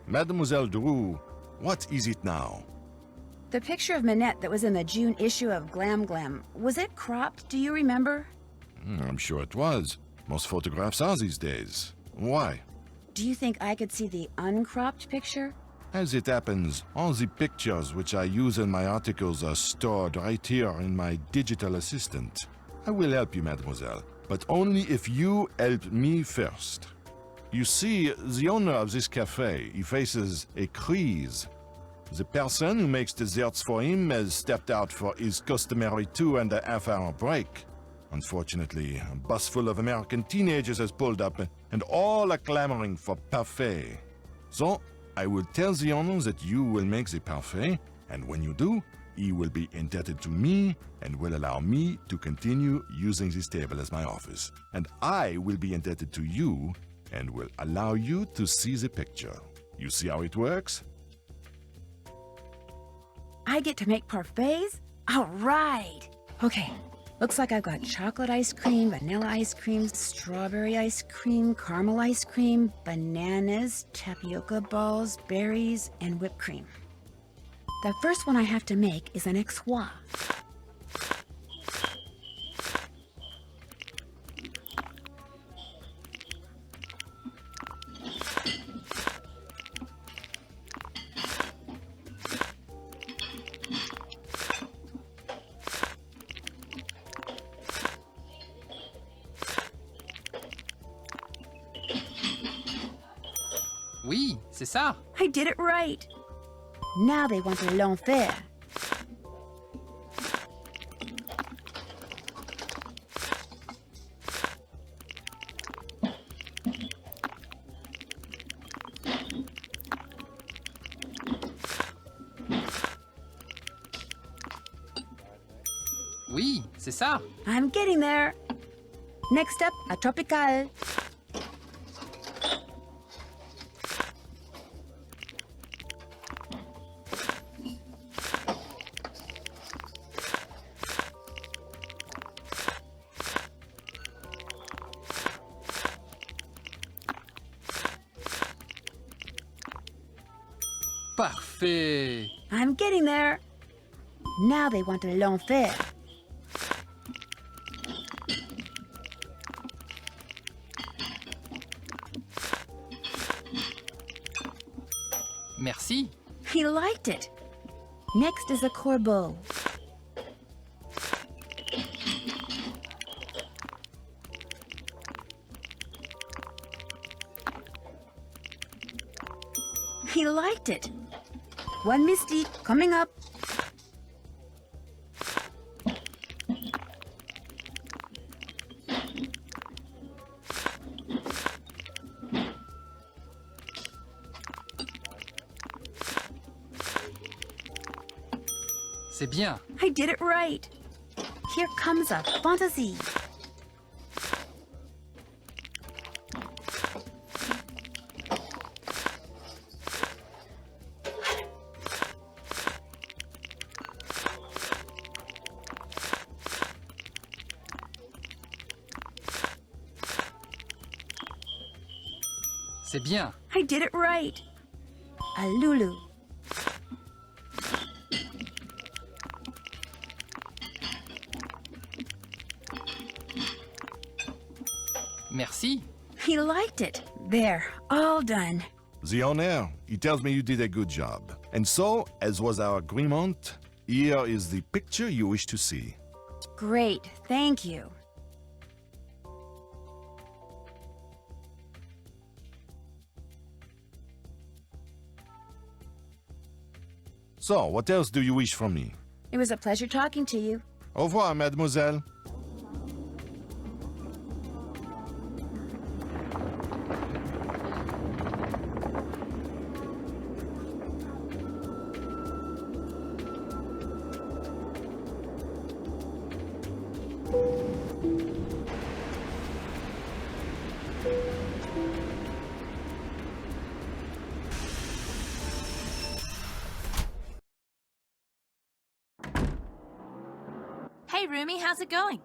Mademoiselle Drew, what is it now? The picture of Manette that was in the June issue of Glam Glam, was it cropped? Do you remember? I'm sure it was. Most photographs are these days. Why? Do you think I could see the uncropped picture? As it happens, all the pictures which I use in my articles are stored right here in my digital assistant. I will help you, mademoiselle, but only if you help me first. You see, the owner of this cafe, he faces a crise. The person who makes desserts for him has stepped out for his customary 2.5-hour break. Unfortunately, a bus full of American teenagers has pulled up, and all are clamoring for parfait. So, I will tell the owner that you will make the parfait, and when you do, he will be indebted to me and will allow me to continue using this table as my office. And I will be indebted to you and will allow you to see the picture. You see how it works? I get to make parfaits? All right. Okay, looks like I've got chocolate ice cream, vanilla ice cream, strawberry ice cream, caramel ice cream, bananas, tapioca balls, berries, and whipped cream. The first one I have to make is an X-Wa. Oui, c'est ça. I did it right. Now they want the l'enfer. Oui, c'est ça. I'm getting there. Next up, a tropical. Parfait. I'm getting there. Now they want the l'enfer. Merci. He liked it. Next is a corbeau. He liked it. One mystique coming up. C'est bien. I did it right. Here comes a fantasy. C'est bien. I did it right. A Lulu. Merci. He liked it. There, all done. The owner, he tells me you did a good job. And so, as was our agreement, here is the picture you wish to see. Great, thank you. So, what else do you wish from me? It was a pleasure talking to you. Au revoir, mademoiselle. Hey, Rumi, how's it going?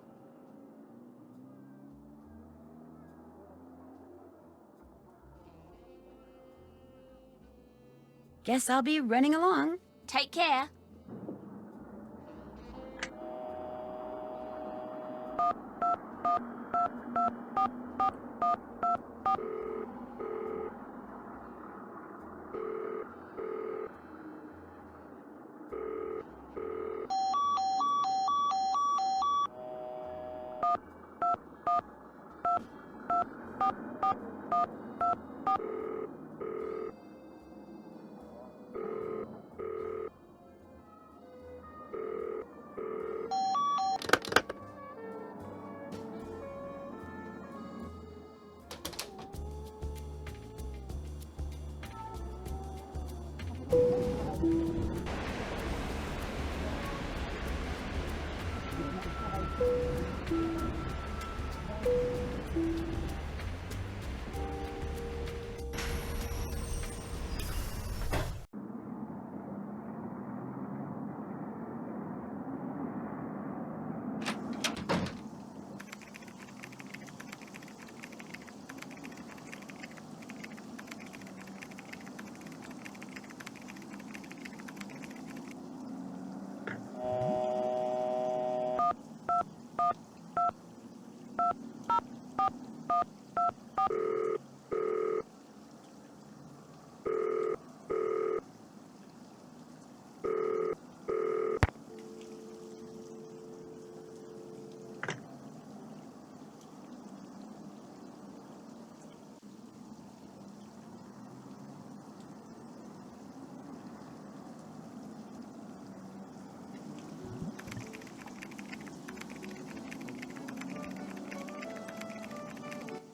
Guess I'll be running along. Take care.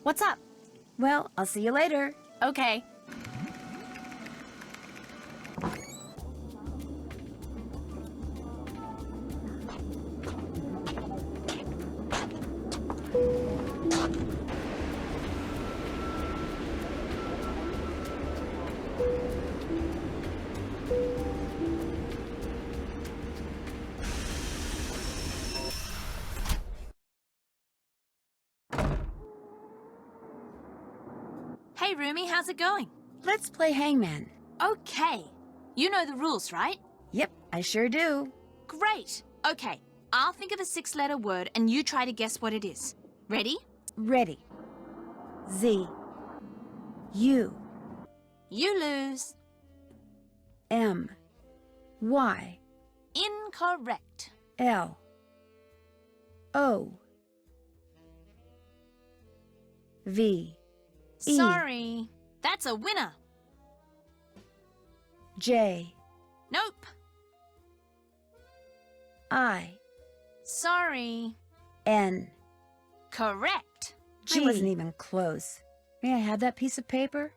What's up? Well, I'll see you later. Okay. Hey, Rumi, how's it going? Let's play Hangman. Okay. You know the rules, right? Yep, I sure do. Great. Okay. I'll think of a 6-letter word and you try to guess what it is. Ready? Ready. Z. U. You lose. M. Y. Incorrect. L. O. V. E. Sorry. That's a winner. J. Nope. I. Sorry. N. Correct. I wasn't even close. May I have that piece of paper?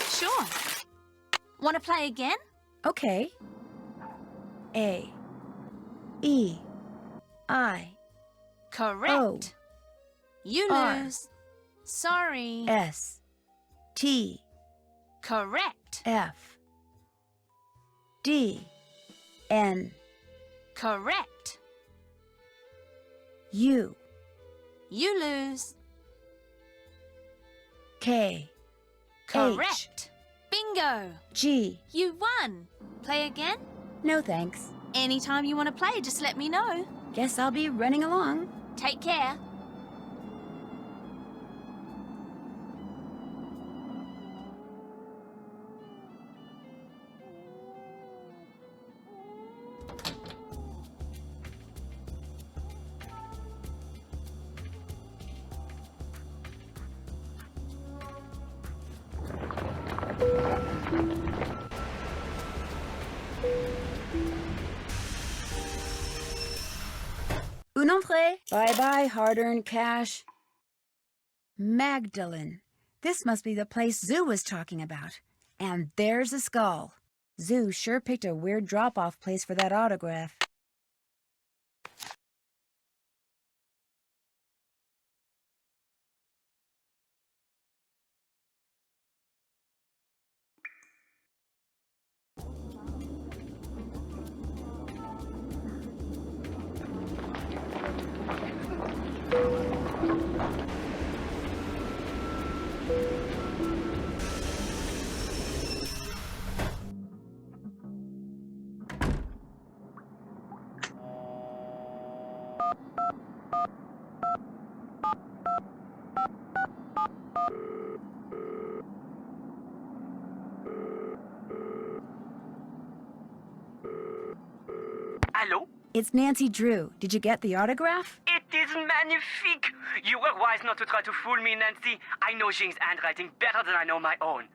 Sure. Want to play again? Okay. A. E. I. Correct. O. You R. lose. Sorry. S. T. Correct. F. D. N. Correct. U. You lose. K. Correct. Bingo. G. You won. Play again? No thanks. Anytime you want to play, just let me know. Guess I'll be running along. Take care. Un entrée. Bye-bye, hard-earned cash. Magdalene. This must be the place Zoo was talking about. And there's a skull. Zoo sure picked a weird drop-off place for that autograph. Hello? It's Nancy Drew. Did you get the autograph? It is magnifique! You were wise not to try to fool me, Nancy. I know Jing's handwriting better than I know my own.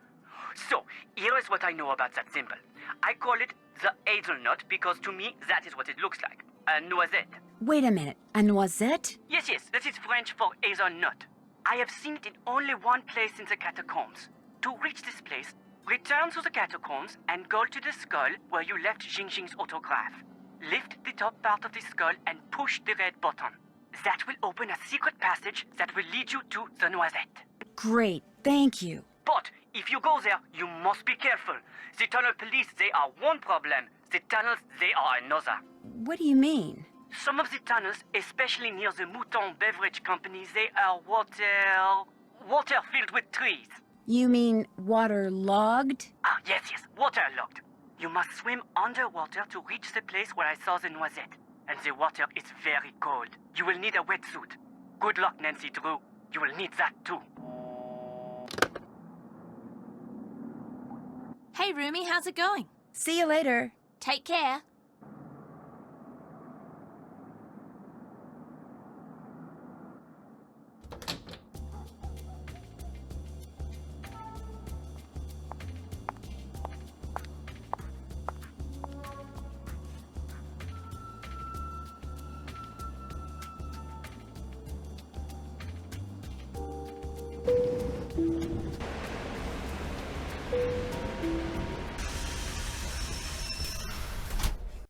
So, here is what I know about that symbol. I call it the hazelnut because to me that is what it looks like. A noisette. Wait a minute. A noisette? Yes, that is French for hazelnut. I have seen it in only one place in the catacombs. To reach this place, return to the catacombs and go to the skull where you left Jing's autograph. Lift the top part of the skull and push the red button. That will open a secret passage that will lead you to the noisette. Great. Thank you. But if you go there, you must be careful. The tunnel police, they are one problem. The tunnels, they are another. What do you mean? Some of the tunnels, especially near the Mouton Beverage Company, they are water filled with trees. You mean waterlogged? Ah, yes, waterlogged. You must swim underwater to reach the place where I saw the noisette. And the water is very cold. You will need a wetsuit. Good luck, Nancy Drew. You will need that too. Hey, Rumi, how's it going? See you later. Take care.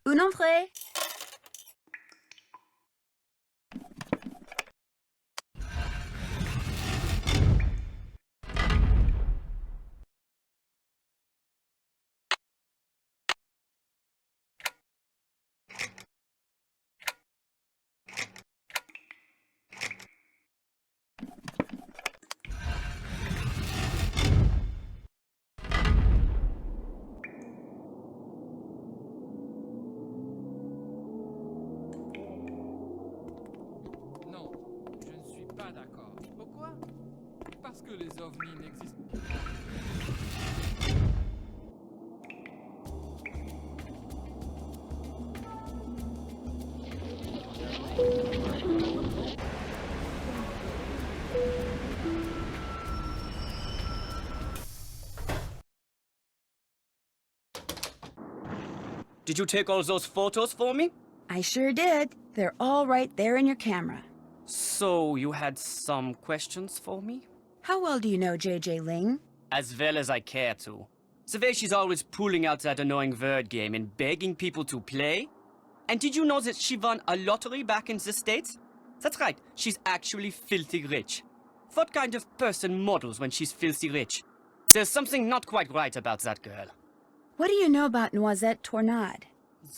Un entrée. Parce que les ovnis n'existent. Did you take all those photos for me? I sure did. They're all right there in your camera. So, you had some questions for me? How well do you know J.J. Ling? As well as I care to. The way she's always pulling out that annoying word game and begging people to play. And did you know that she won a lottery back in the States? That's right, she's actually filthy rich. What kind of person models when she's filthy rich? There's something not quite right about that girl. What do you know about Noisette Tornade?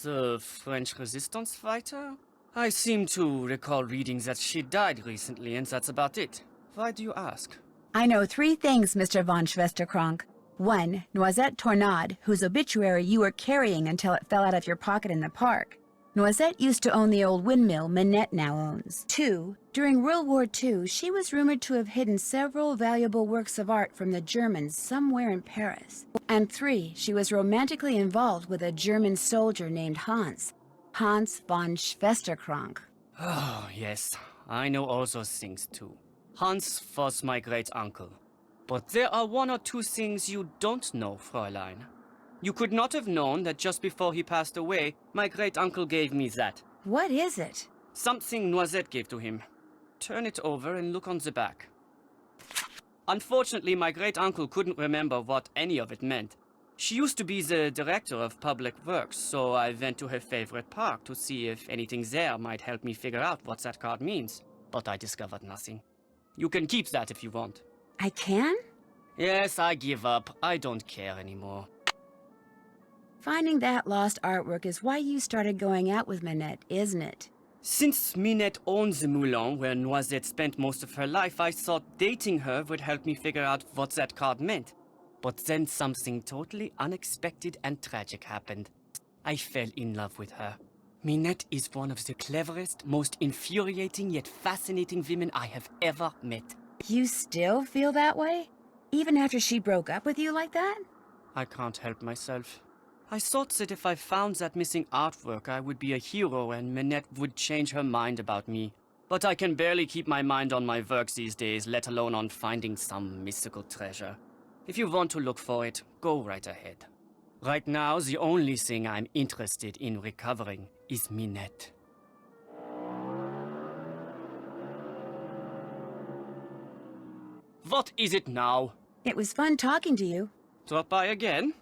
The French resistance fighter? I seem to recall reading that she died recently, and that's about it. Why do you ask? I know 3 things, Mr. von Schwesterkrank. 1. Noisette Tornade, whose obituary you were carrying until it fell out of your pocket in the park. Noisette used to own the old windmill Manette now owns. 2. During World War II, she was rumored to have hidden several valuable works of art from the Germans somewhere in Paris. And 3. She was romantically involved with a German soldier named Hans von Schwesterkrank. Oh, yes. I know all those things too. Hans was my great-uncle. But there are 1 or 2 things you don't know, Fräulein. You could not have known that just before he passed away, my great-uncle gave me that. What is it? Something Noisette gave to him. Turn it over and look on the back. Unfortunately, my great-uncle couldn't remember what any of it meant. She used to be the director of public works, so I went to her favorite park to see if anything there might help me figure out what that card means. But I discovered nothing. You can keep that if you want. I can? Yes, I give up. I don't care anymore. Finding that lost artwork is why you started going out with Manette, isn't it? Since Manette owns the moulin where Noisette spent most of her life, I thought dating her would help me figure out what that card meant. But then something totally unexpected and tragic happened. I fell in love with her. Manette is one of the cleverest, most infuriating yet fascinating women I have ever met. You still feel that way? Even after she broke up with you like that? I can't help myself. I thought that if I found that missing artwork, I would be a hero and Manette would change her mind about me. But I can barely keep my mind on my work these days, let alone on finding some mystical treasure. If you want to look for it, go right ahead. Right now, the only thing I'm interested in recovering is Manette. What is it now? It was fun talking to you. Drop by again?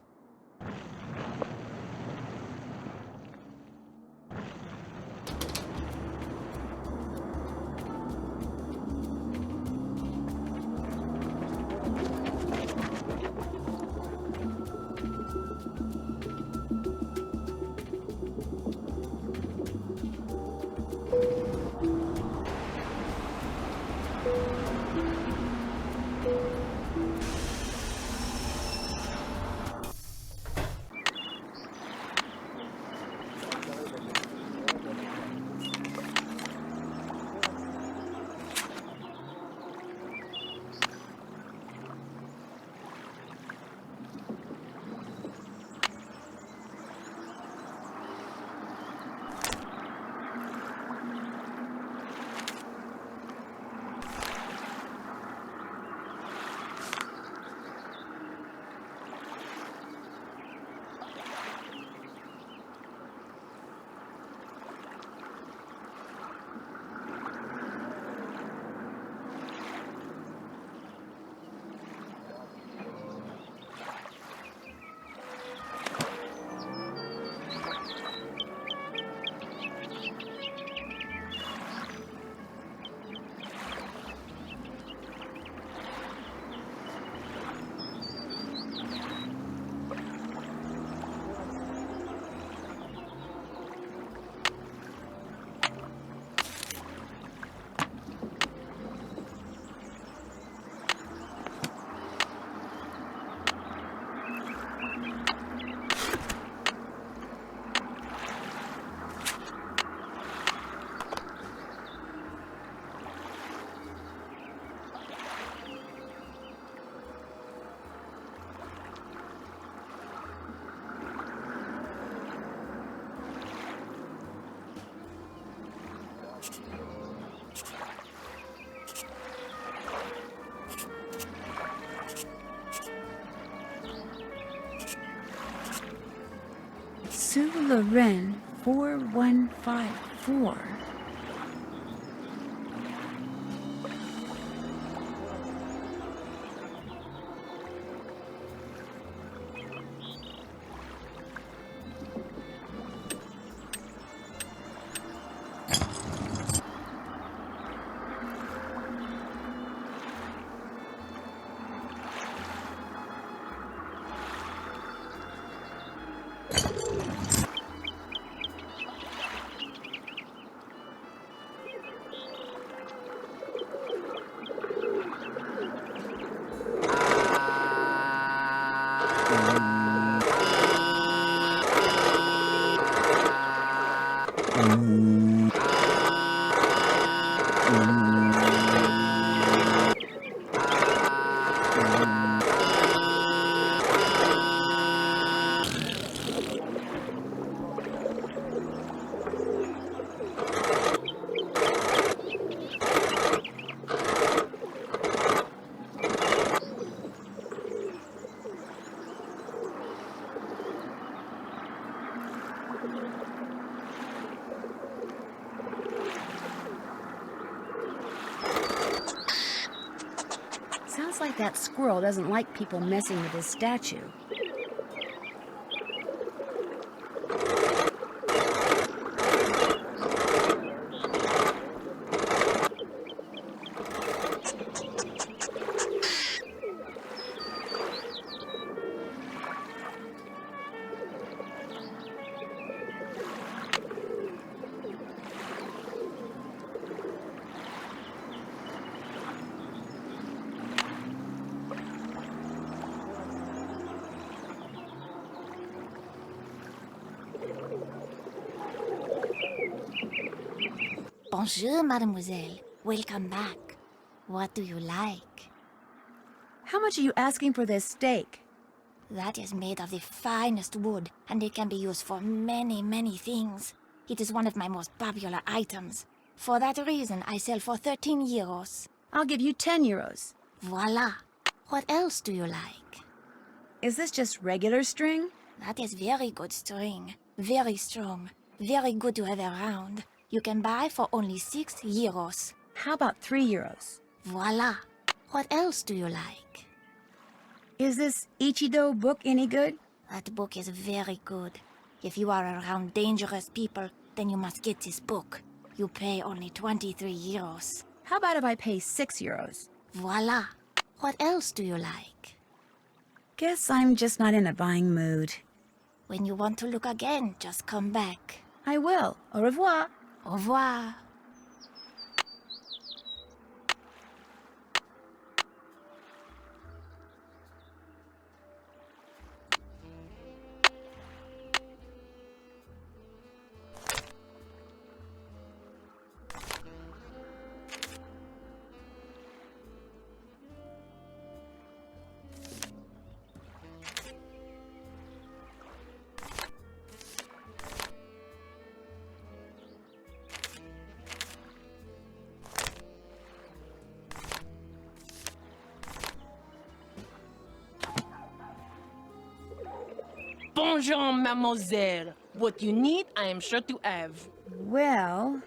Sue Loren 4154. like that squirrel doesn't like people messing with his statue. Bonjour, mademoiselle. Welcome back. What do you like? How much are you asking for this steak? That is made of the finest wood, and it can be used for many, many things. It is one of my most popular items. For that reason, I sell for 13 euros. I'll give you 10 euros. Voila. What else do you like? Is this just regular string? That is very good string. Very strong. Very good to have around. You can buy for only 6 euros. How about 3 euros? Voila. What else do you like? Is this Ichido book any good? That book is very good. If you are around dangerous people, then you must get this book. You pay only 23 euros. How about if I pay 6 euros? Voila. What else do you like? Guess I'm just not in a buying mood. When you want to look again, just come back. I will. Au revoir. Au revoir. Bonjour, mademoiselle. What you need, I am sure to have. Well,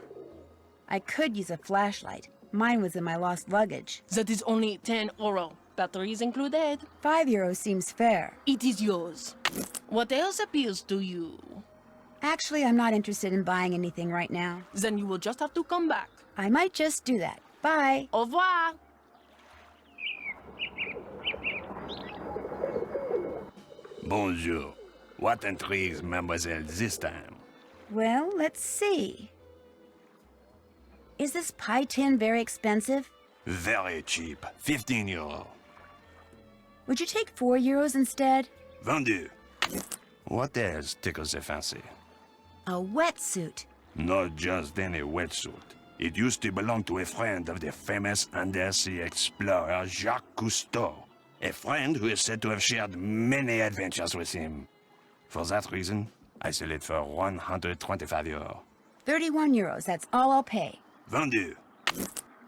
I could use a flashlight. Mine was in my lost luggage. That is only 10 euro. Batteries included. 5 euros seems fair. It is yours. What else appeals to you? Actually, I'm not interested in buying anything right now. Then you will just have to come back. I might just do that. Bye. Au revoir. Bonjour. What intrigues mademoiselle this time? Well, let's see. Is this pie tin very expensive? Very cheap. 15 euro. Would you take 4 euros instead? Vendu. What else tickles the fancy? A wetsuit. Not just any wetsuit. It used to belong to a friend of the famous undersea explorer Jacques Cousteau. A friend who is said to have shared many adventures with him. For that reason, I sell it for 125 euro. 31 euros, that's all I'll pay. Vendu.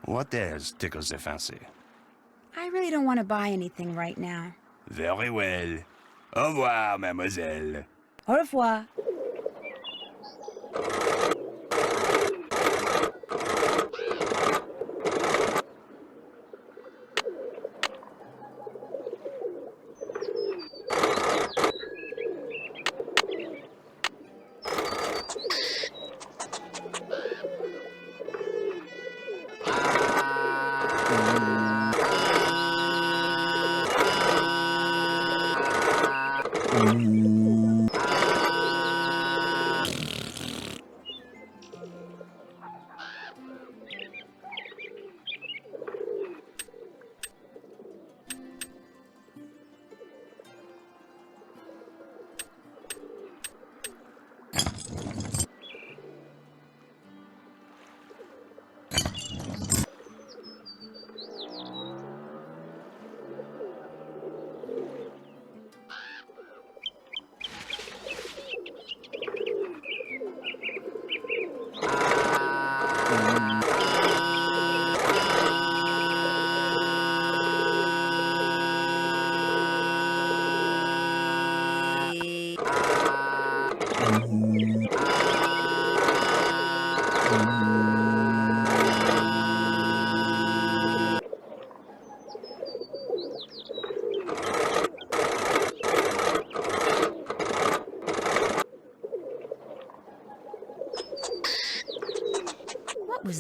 What else tickles the fancy? I really don't want to buy anything right now. Very well. Au revoir, mademoiselle. Au revoir.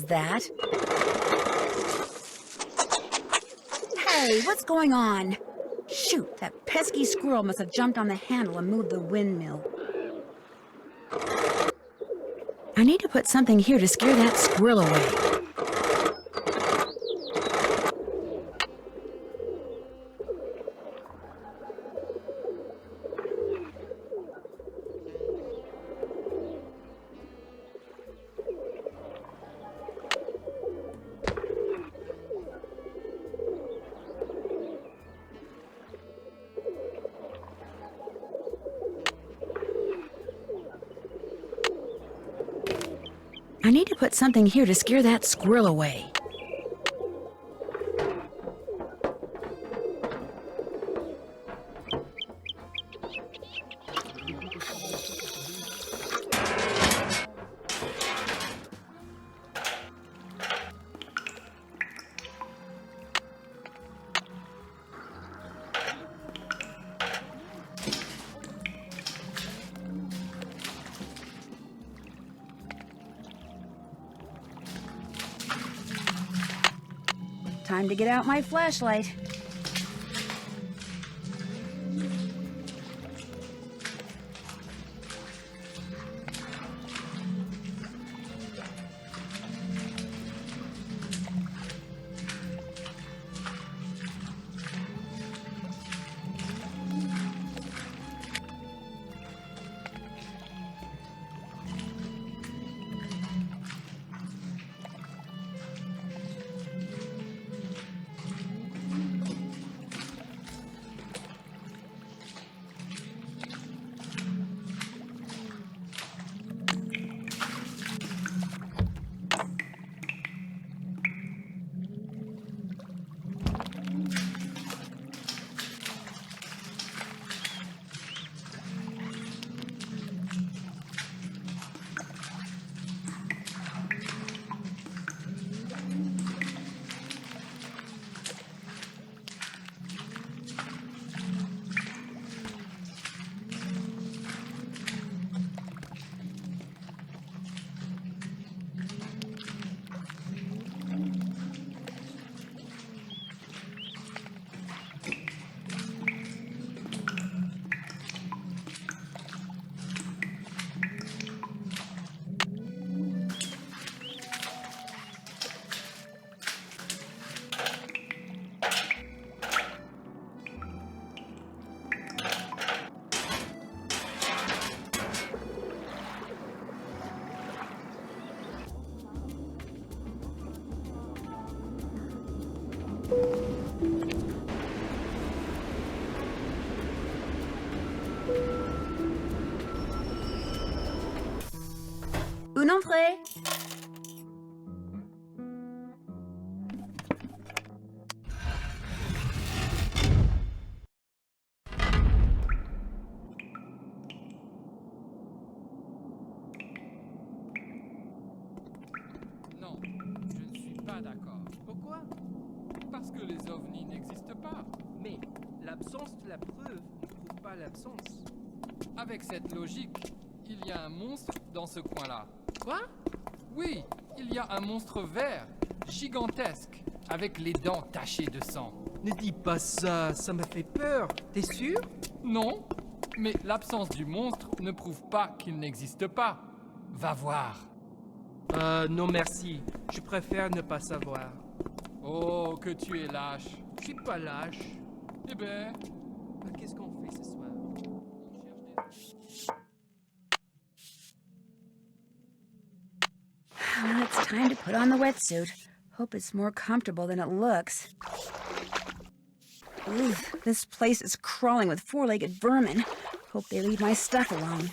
that. Hey, what's going on? Shoot, that pesky squirrel must have jumped on the handle and moved the windmill. I need to put something here to scare that squirrel away. I need to put something here to scare that squirrel away. Time to get out my flashlight. Une entrée. Non, je ne suis pas d'accord. Pourquoi? Parce que les ovnis n'existent pas. Mais l'absence de la preuve ne prouve pas l'absence. Avec cette logique, il y a un monstre dans ce coin-là. Quoi? Oui, il y a un monstre vert, gigantesque, avec les dents tachées de sang. Ne dis pas ça, ça me fait peur. T'es sûr? Non, mais l'absence du monstre ne prouve pas qu'il n'existe pas. Va voir. Non merci. Je préfère ne pas savoir. Oh, que tu es lâche. Je suis pas lâche. Eh ben... Qu'est-ce qu'on fait ce soir? Well, it's time to put on the wetsuit. Hope it's more comfortable than it looks. Oof, this place is crawling with four-legged vermin. Hope they leave my stuff alone.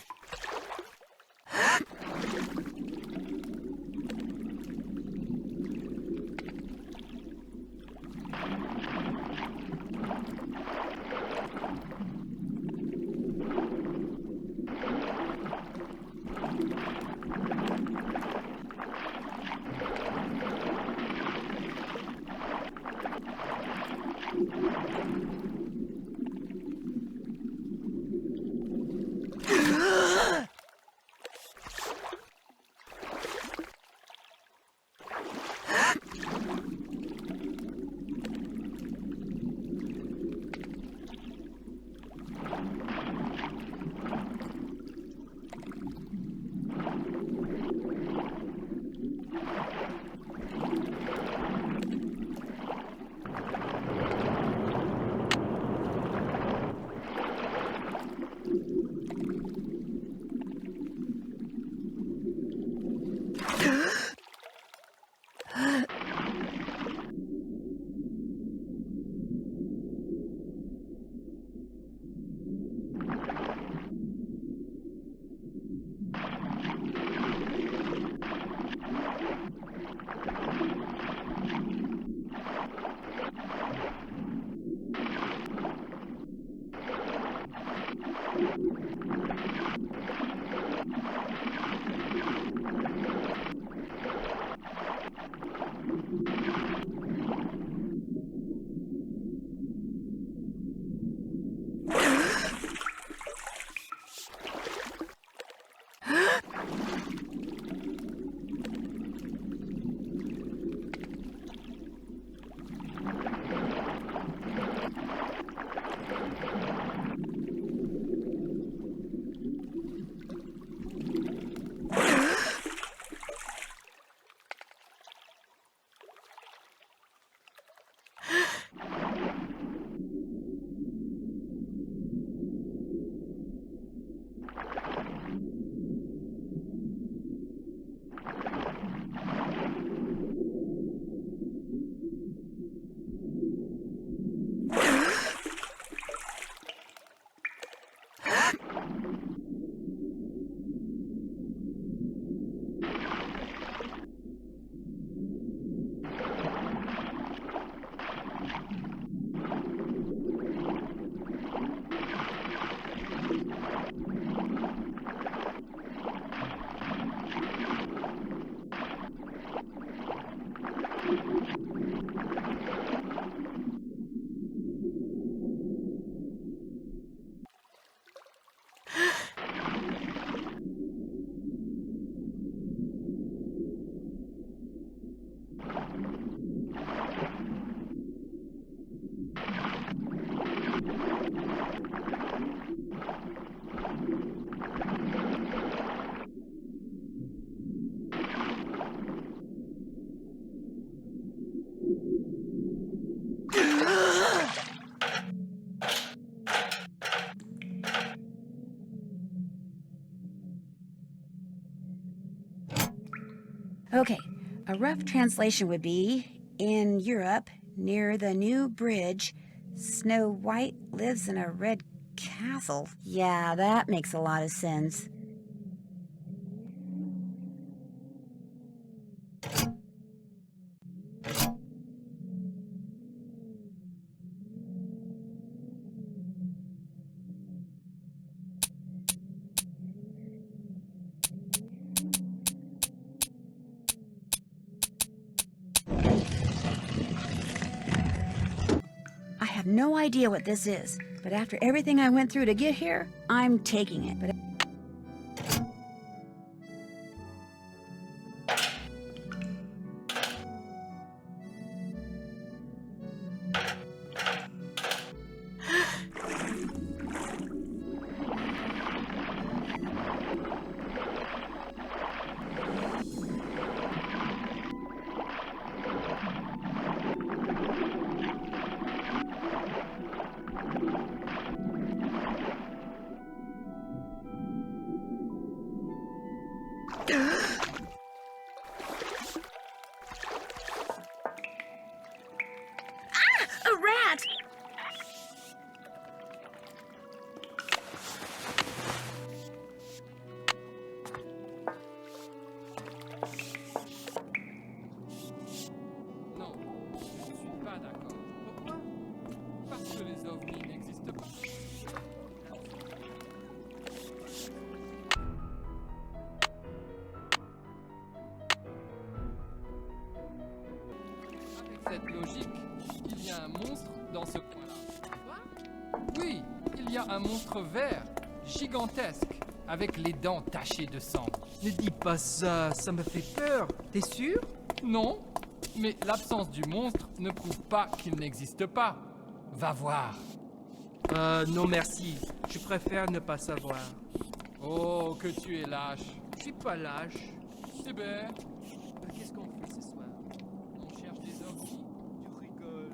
Okay, a rough translation would be, in Europe, near the new bridge, Snow White lives in a red castle. Yeah, that makes a lot of sense. I have no idea what this is, but after everything I went through to get here, I'm taking it. But A rat! Non, je ne suis pas d'accord. Pourquoi? Parce que les ovnis n'existent pas. Avec cette logique, il y a un monstre dans ce coin-là. Quoi? Oui, il y a un monstre vert, gigantesque, avec les dents tachées de sang. Ne dis pas ça, ça me fait peur. T'es sûr? Non, mais l'absence du monstre ne prouve pas qu'il n'existe pas. Va voir. Non merci. Je préfère ne pas savoir. Oh, que tu es lâche. Je suis pas lâche. C'est bien. Qu'est-ce qu'on fait ce soir? On cherche des ovnis. Tu rigoles.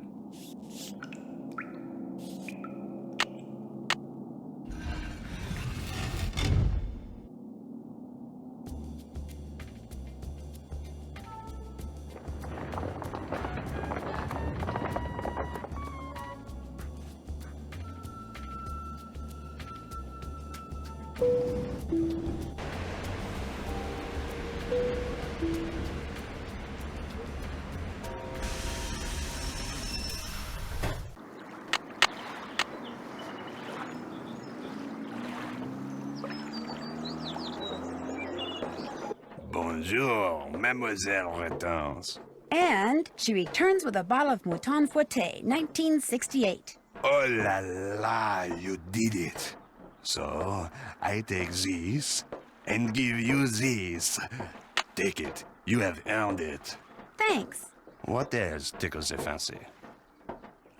Bonjour, Mademoiselle Hortense. And she returns with a bottle of Mouton Foueté, 1968. Oh la la, you did it. So, I take this and give you this. Take it. You have earned it. Thanks. What else tickles your fancy?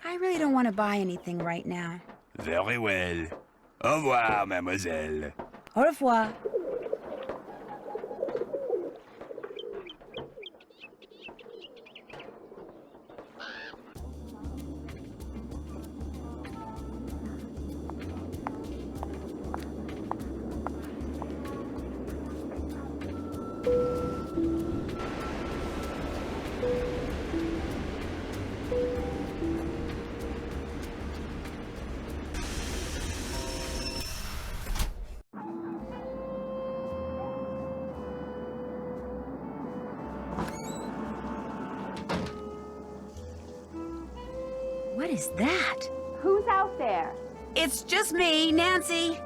I really don't want to buy anything right now. Very well. Au revoir, mademoiselle. Au revoir. What is that? Who's out there? It's just me, Nancy.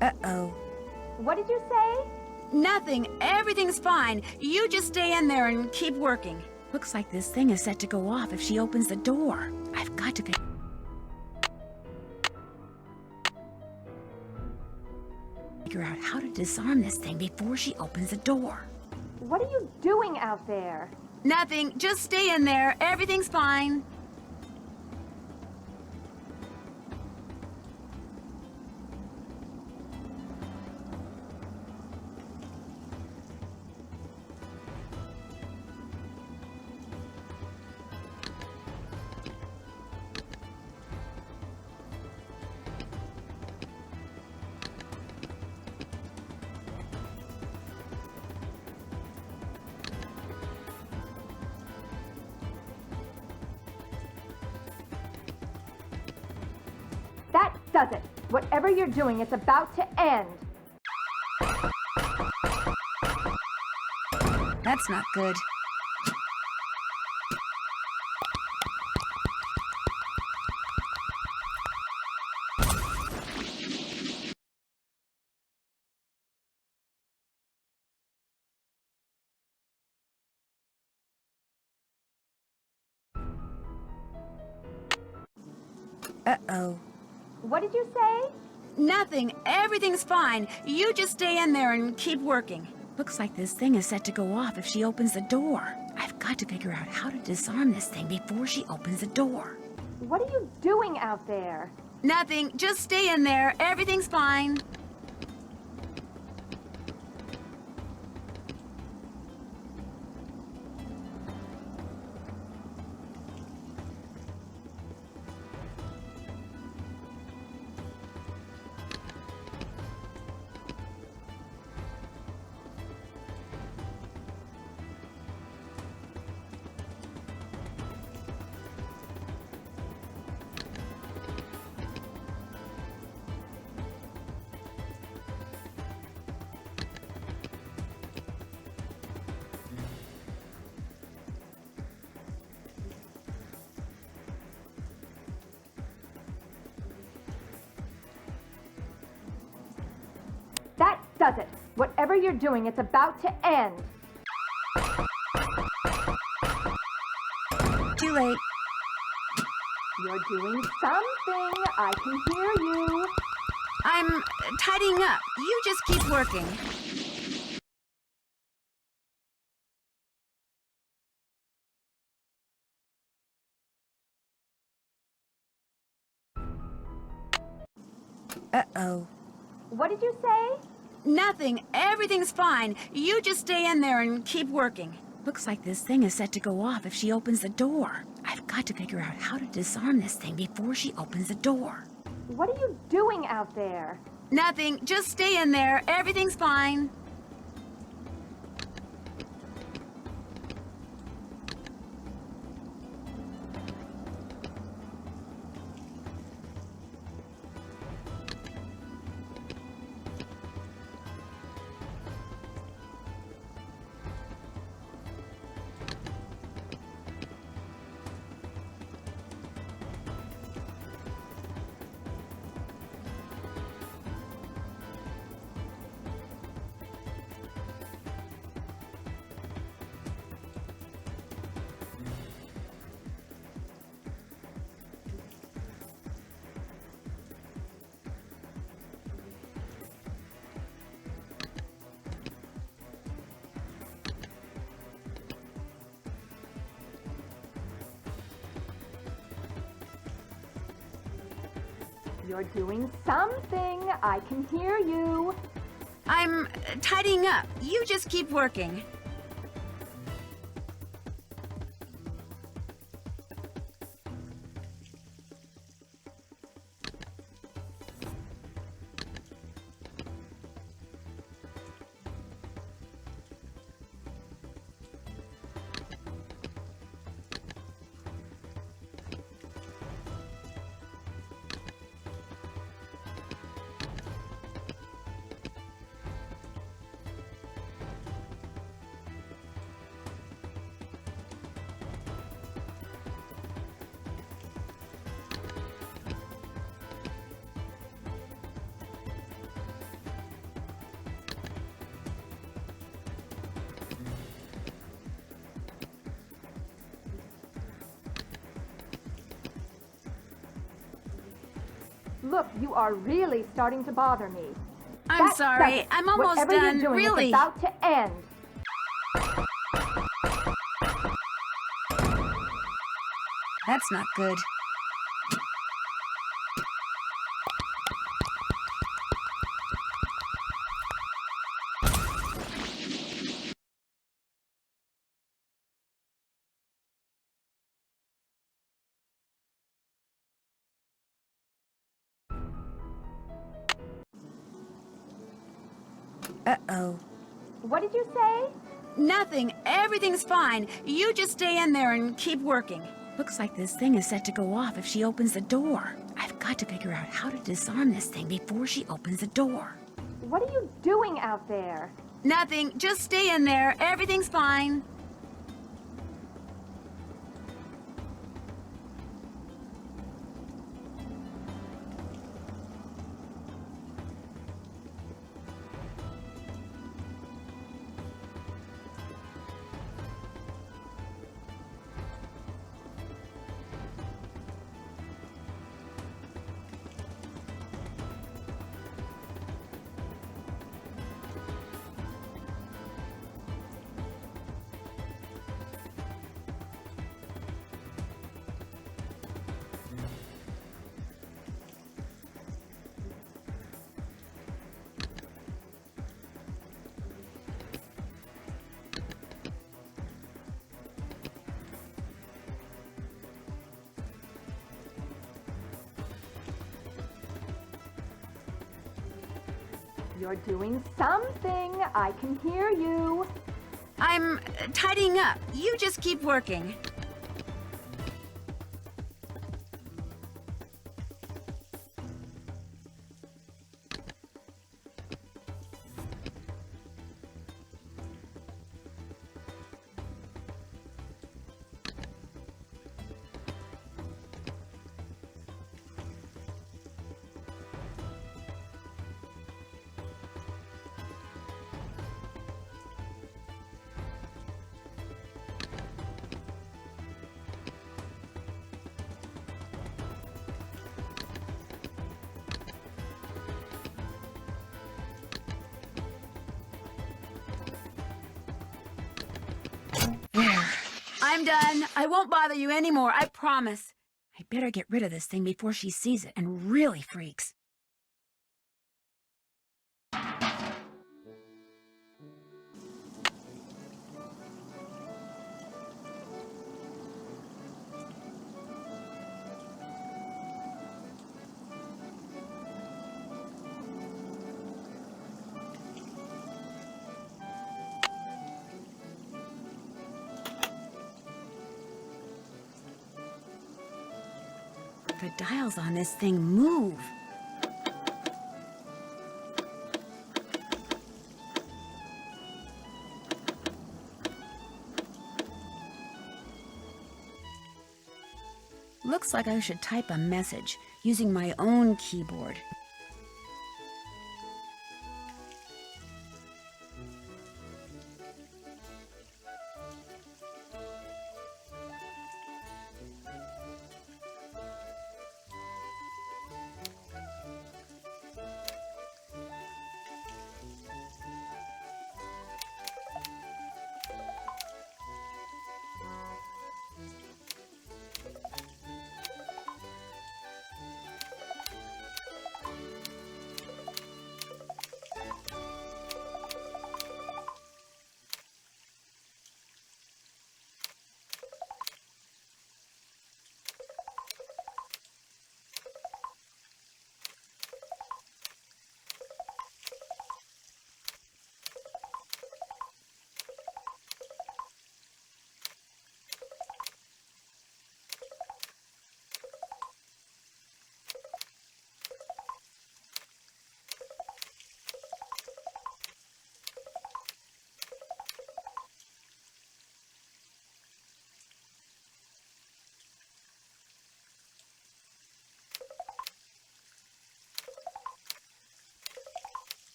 Uh-oh. What did you say? Nothing. Everything's fine. You just stay in there and keep working. Looks like this thing is set to go off if she opens the door. I've got to figure out how to disarm this thing before she opens the door. What are you doing out there? Nothing. Just stay in there. Everything's fine. does it. Whatever you're doing, it's about to end. That's not good. Uh-oh. What did you say? Nothing. Everything's fine. You just stay in there and keep working. Looks like this thing is set to go off if she opens the door. I've got to figure out how to disarm this thing before she opens the door. What are you doing out there? Nothing. Just stay in there. Everything's fine. That does it. Whatever you're doing, it's about to end. Too late. You're doing something. I can hear you. I'm tidying up. You just keep working. Uh-oh. What did you say? Nothing. Everything's fine. You just stay in there and keep working. Looks like this thing is set to go off if she opens the door. I've got to figure out how to disarm this thing before she opens the door. What are you doing out there? Nothing. Just stay in there. Everything's fine. You're doing something. I can hear you. I'm tidying up. You just keep working. Look, you are really starting to bother me. I'm That sorry. does it. I'm almost Whatever done. You're doing, Really. It's about to end. That's not good. Uh-oh. What did you say? Nothing. Everything's fine. You just stay in there and keep working. Looks like this thing is set to go off if she opens the door. I've got to figure out how to disarm this thing before she opens the door. What are you doing out there? Nothing. Just stay in there. Everything's fine. You're doing something. I can hear you. I'm tidying up. You just keep working. I'm done. I won't bother you anymore, I promise. I better get rid of this thing before she sees it and really freaks. The dials on this thing move. Looks like I should type a message using my own keyboard.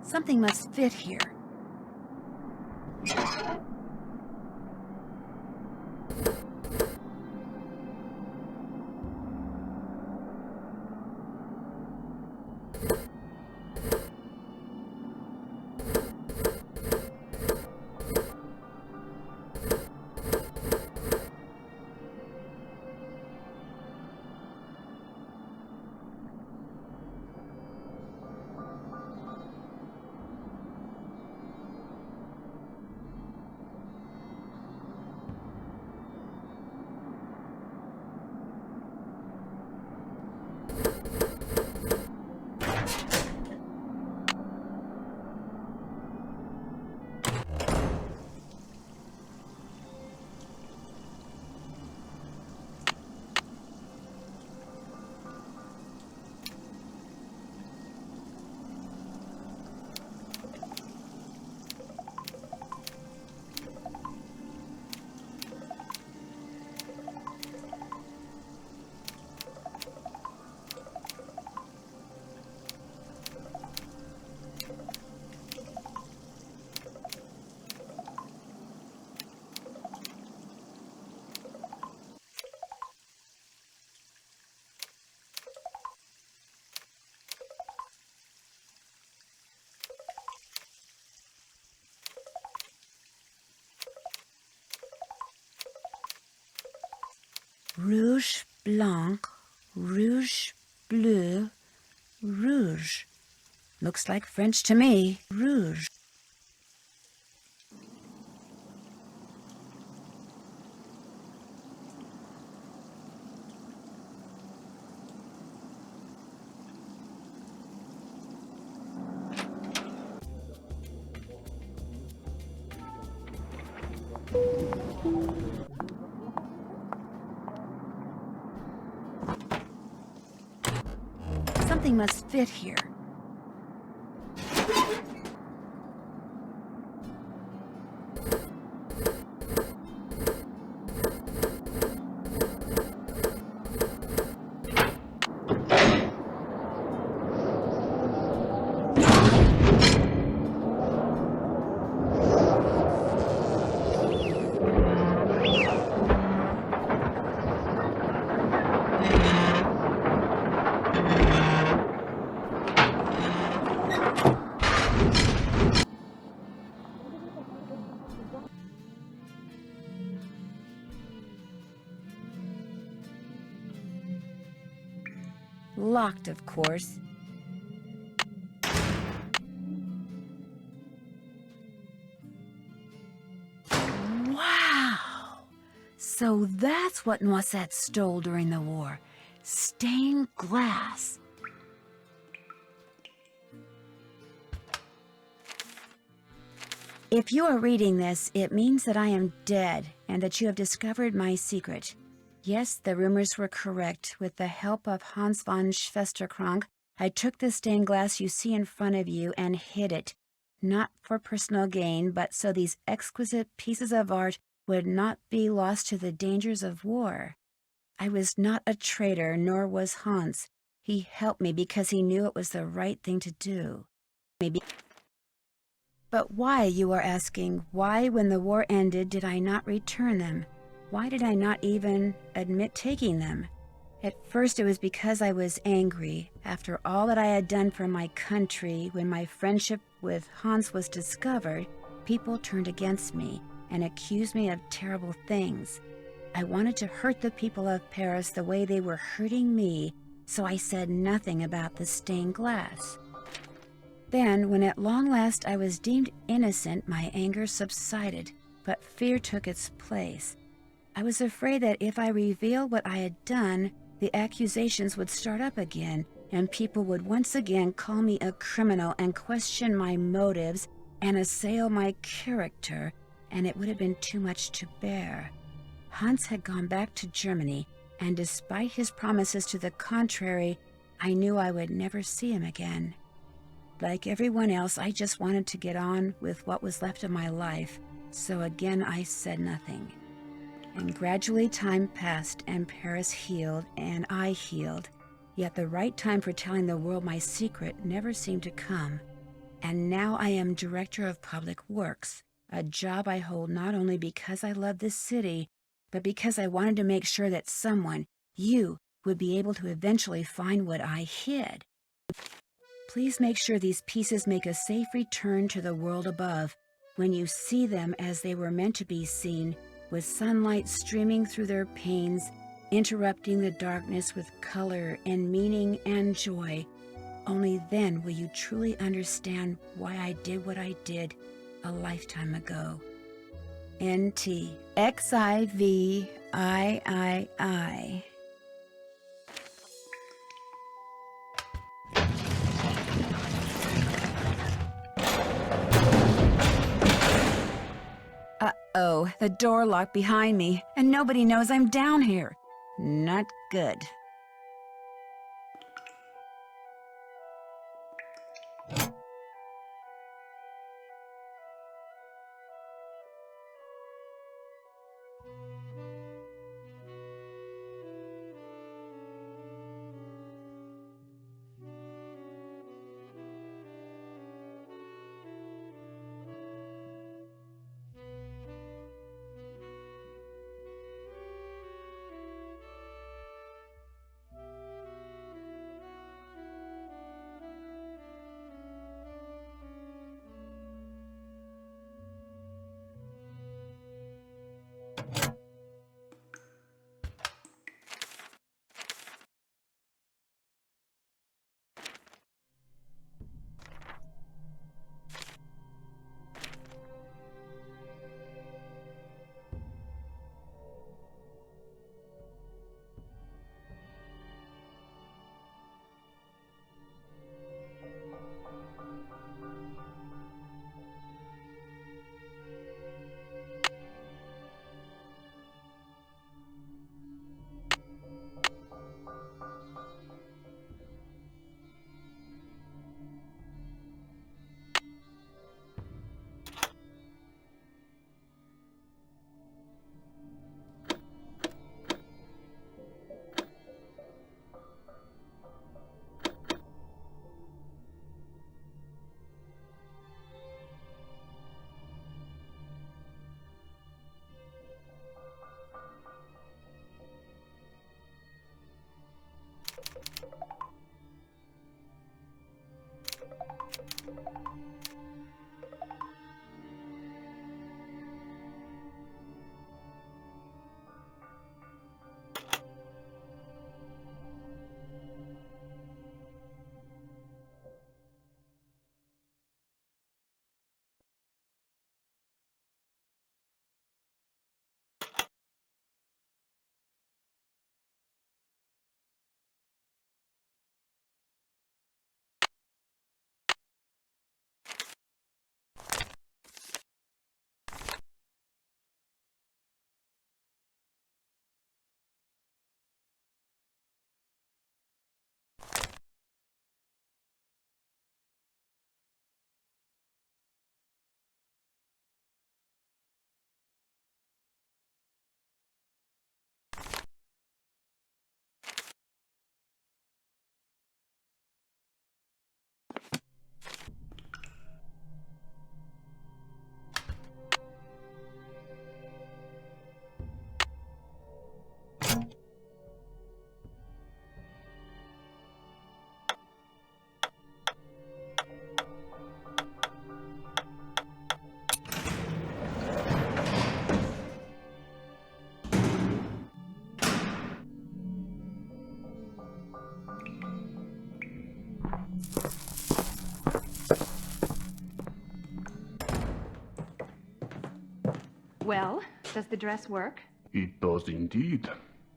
Something must fit here. Rouge, blanc, rouge, bleu, rouge. Looks like French to me. Rouge. Something must fit here. Locked, of course. Wow! So that's what Noisette stole during the war. Stained glass. If you are reading this, it means that I am dead and that you have discovered my secret. Yes, the rumors were correct. With the help of Hans von Schwesterkrank, I took the stained glass you see in front of you and hid it. Not for personal gain, but so these exquisite pieces of art would not be lost to the dangers of war. I was not a traitor, nor was Hans. He helped me because he knew it was the right thing to do. Maybe. But why, you are asking, why when the war ended did I not return them? Why did I not even admit taking them? At first it was because I was angry. After all that I had done for my country, when my friendship with Hans was discovered, people turned against me and accused me of terrible things. I wanted to hurt the people of Paris the way they were hurting me, so I said nothing about the stained glass. Then, when at long last I was deemed innocent, my anger subsided, but fear took its place. I was afraid that if I revealed what I had done, the accusations would start up again, and people would once again call me a criminal and question my motives and assail my character, and it would have been too much to bear. Hans had gone back to Germany, and despite his promises to the contrary, I knew I would never see him again. Like everyone else, I just wanted to get on with what was left of my life, so again I said nothing. And gradually time passed, and Paris healed, and I healed. Yet the right time for telling the world my secret never seemed to come. And now I am Director of Public Works, a job I hold not only because I love this city, but because I wanted to make sure that someone, you, would be able to eventually find what I hid. Please make sure these pieces make a safe return to the world above, when you see them as they were meant to be seen, with sunlight streaming through their panes, interrupting the darkness with color and meaning and joy. Only then will you truly understand why I did what I did a lifetime ago. N.T. Xivii. Uh-oh, the door locked behind me, and nobody knows I'm down here. Not good. Well, does the dress work? It does indeed.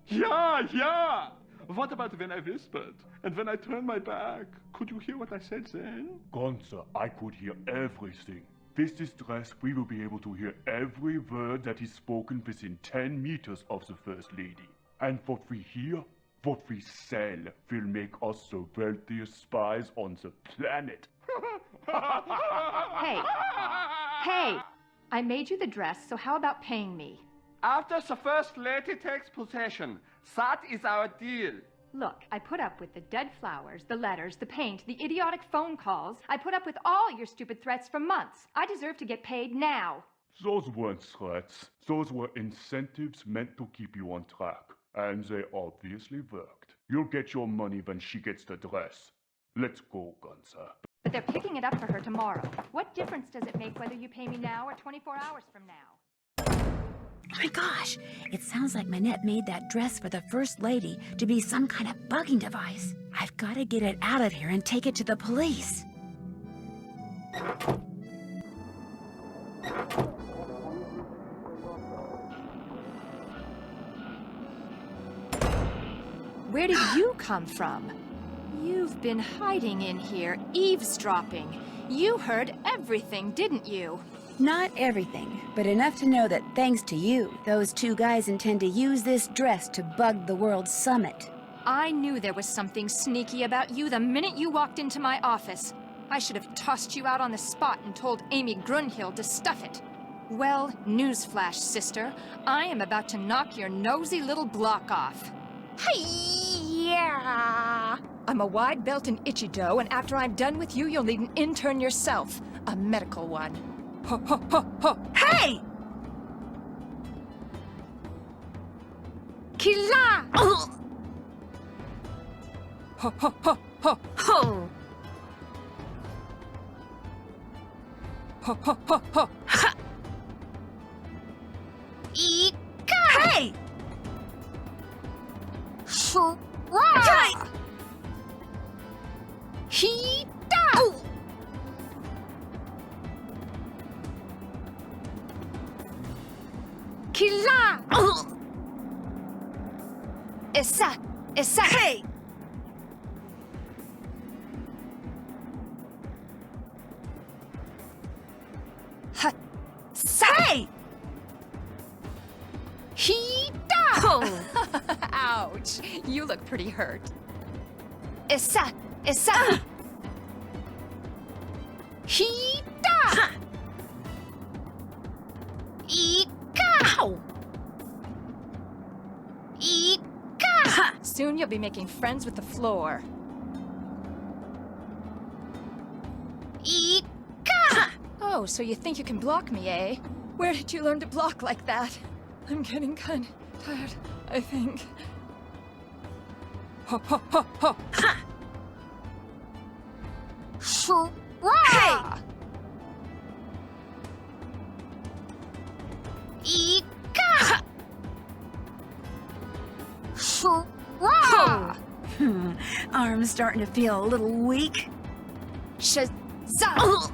Yeah! What about when I whispered? And when I turned my back? Could you hear what I said then? Gunther, I could hear everything. With this dress, we will be able to hear every word that is spoken within 10 meters of the First Lady. And what we hear, what we sell, will make us the wealthiest spies on the planet. Hey! Hey! I made you the dress, so how about paying me? After the First Lady takes possession, that is our deal. Look, I put up with the dead flowers, the letters, the paint, the idiotic phone calls. I put up with all your stupid threats for months. I deserve to get paid now. Those weren't threats. Those were incentives meant to keep you on track. And they obviously worked. You'll get your money when she gets the dress. Let's go, Gunther. But they're picking it up for her tomorrow. What difference does it make whether you pay me now or 24 hours from now? Oh my gosh, it sounds like Manette made that dress for the First Lady to be some kind of bugging device. I've got to get it out of here and take it to the police. Where did you come from? You've been hiding in here, eavesdropping. You heard everything, didn't you? Not everything, but enough to know that thanks to you, those two guys intend to use this dress to bug the World Summit. I knew there was something sneaky about you the minute you walked into my office. I should have tossed you out on the spot and told Amy Grunhill to stuff it. Well, newsflash, sister. I am about to knock your nosy little block off. Hi-ya! I'm a wide belt in Ichido, and after I'm done with you, you'll need an intern yourself. A medical one. Ho, ho, ho, ho. Hey! Kila! Ho, ho, ho, ho. Ho! Ho, ho, ho, ho. Ha! Ika! Hey! Shura! Hita! Oh! Kila! Oh! Esa! Esa! Hey! Ha! Sa! Hey! Hita! Oh! Ouch! You look pretty hurt. Esa! Esa! Hita! Ika! Ow! Ika! Soon you'll be making friends with the floor. Ika! Oh, so you think you can block me, eh? Where did you learn to block like that? I'm getting kind of tired, I think. Ho, ho, ho, ho! Ha! Shura! Hey! Ika! Shura! Arm's starting to feel a little weak. Shazza! Oh!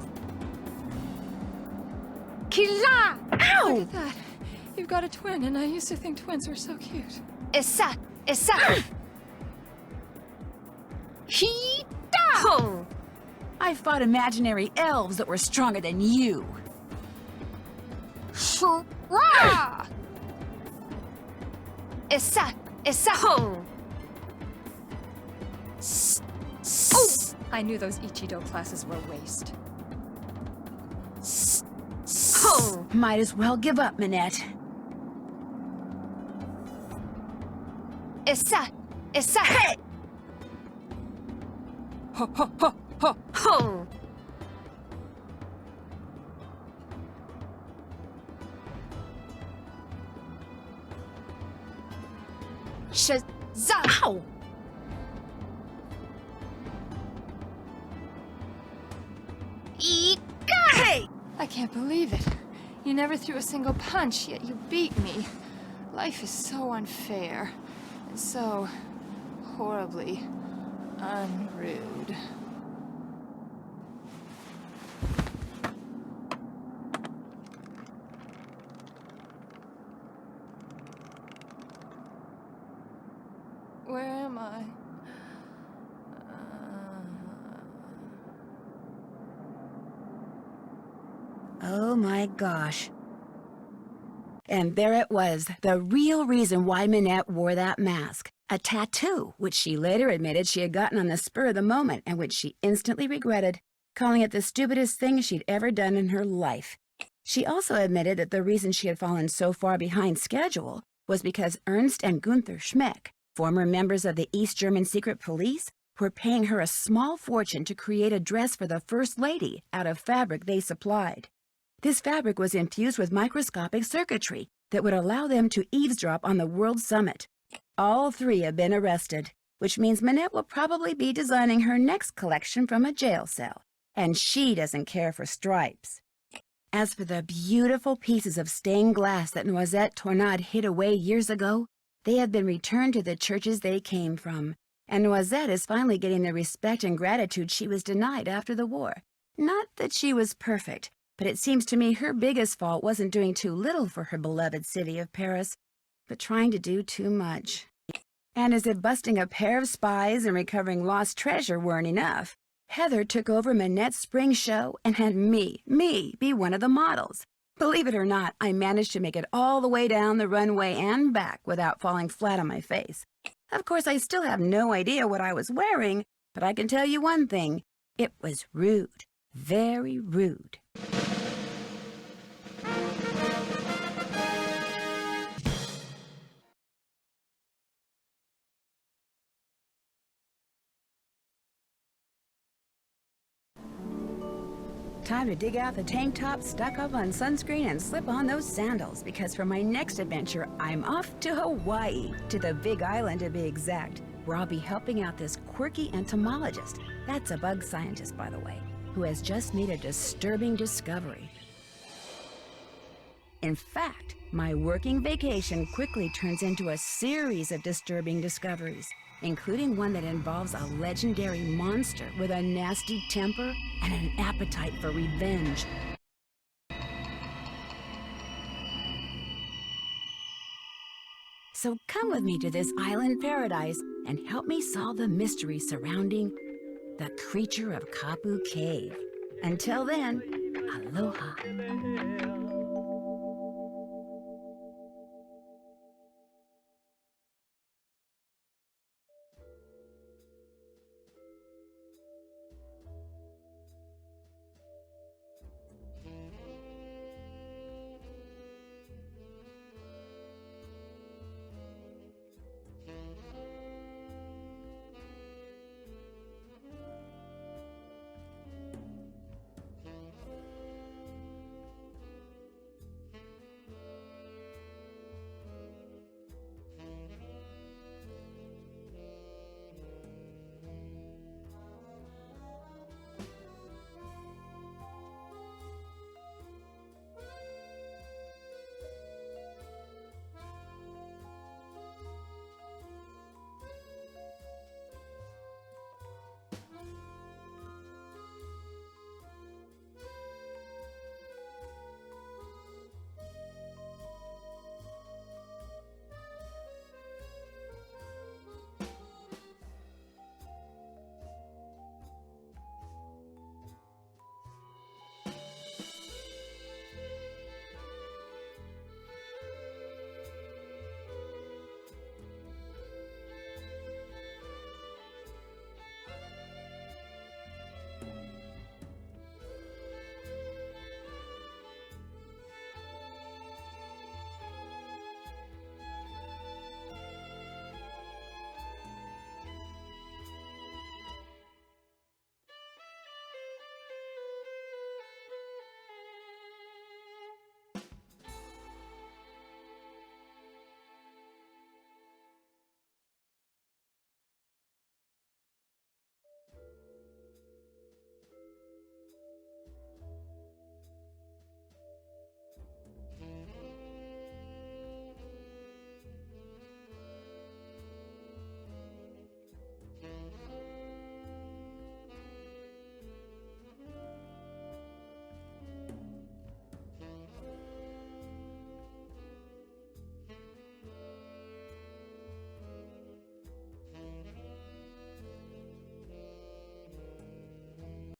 Kila! Ow! Look at that. You've got a twin, and I used to think twins were so cute. Issa! Hita! Oh! I fought imaginary elves that were stronger than you. Shura! Issa! Oh! I knew those Ichido classes were a waste. Oh! Might as well give up, Manette. Issa! Hey! Ho, ho, ho, ho! Oh! Shazza! Ow! Ika! Hey! I can't believe it. You never threw a single punch, yet you beat me. Life is so unfair. And so horribly unrude. am I? Oh my gosh. And there it was, the real reason why Manette wore that mask. A tattoo, which she later admitted she had gotten on the spur of the moment and which she instantly regretted, calling it the stupidest thing she'd ever done in her life. She also admitted that the reason she had fallen so far behind schedule was because Ernst and Gunther Schmeck, former members of the East German secret police, were paying her a small fortune to create a dress for the First Lady out of fabric they supplied. This fabric was infused with microscopic circuitry that would allow them to eavesdrop on the World Summit. All three have been arrested, which means Manette will probably be designing her next collection from a jail cell, and she doesn't care for stripes. As for the beautiful pieces of stained glass that Noisette Tornade hid away years ago, they have been returned to the churches they came from, and Noisette is finally getting the respect and gratitude she was denied after the war. Not that she was perfect, but it seems to me her biggest fault wasn't doing too little for her beloved city of Paris, but trying to do too much. And as if busting a pair of spies and recovering lost treasure weren't enough, Heather took over Manette's spring show and had me, be one of the models. Believe it or not, I managed to make it all the way down the runway and back without falling flat on my face. Of course, I still have no idea what I was wearing, but I can tell you one thing. It was rude. Very rude. Time to dig out the tank top, stock up on sunscreen, and slip on those sandals, because for my next adventure, I'm off to Hawaii, to the Big Island to be exact, where I'll be helping out this quirky entomologist, that's a bug scientist by the way, who has just made a disturbing discovery. In fact, my working vacation quickly turns into a series of disturbing discoveries, including one that involves a legendary monster with a nasty temper and an appetite for revenge. So come with me to this island paradise and help me solve the mystery surrounding the creature of Kapu Cave. Until then, aloha.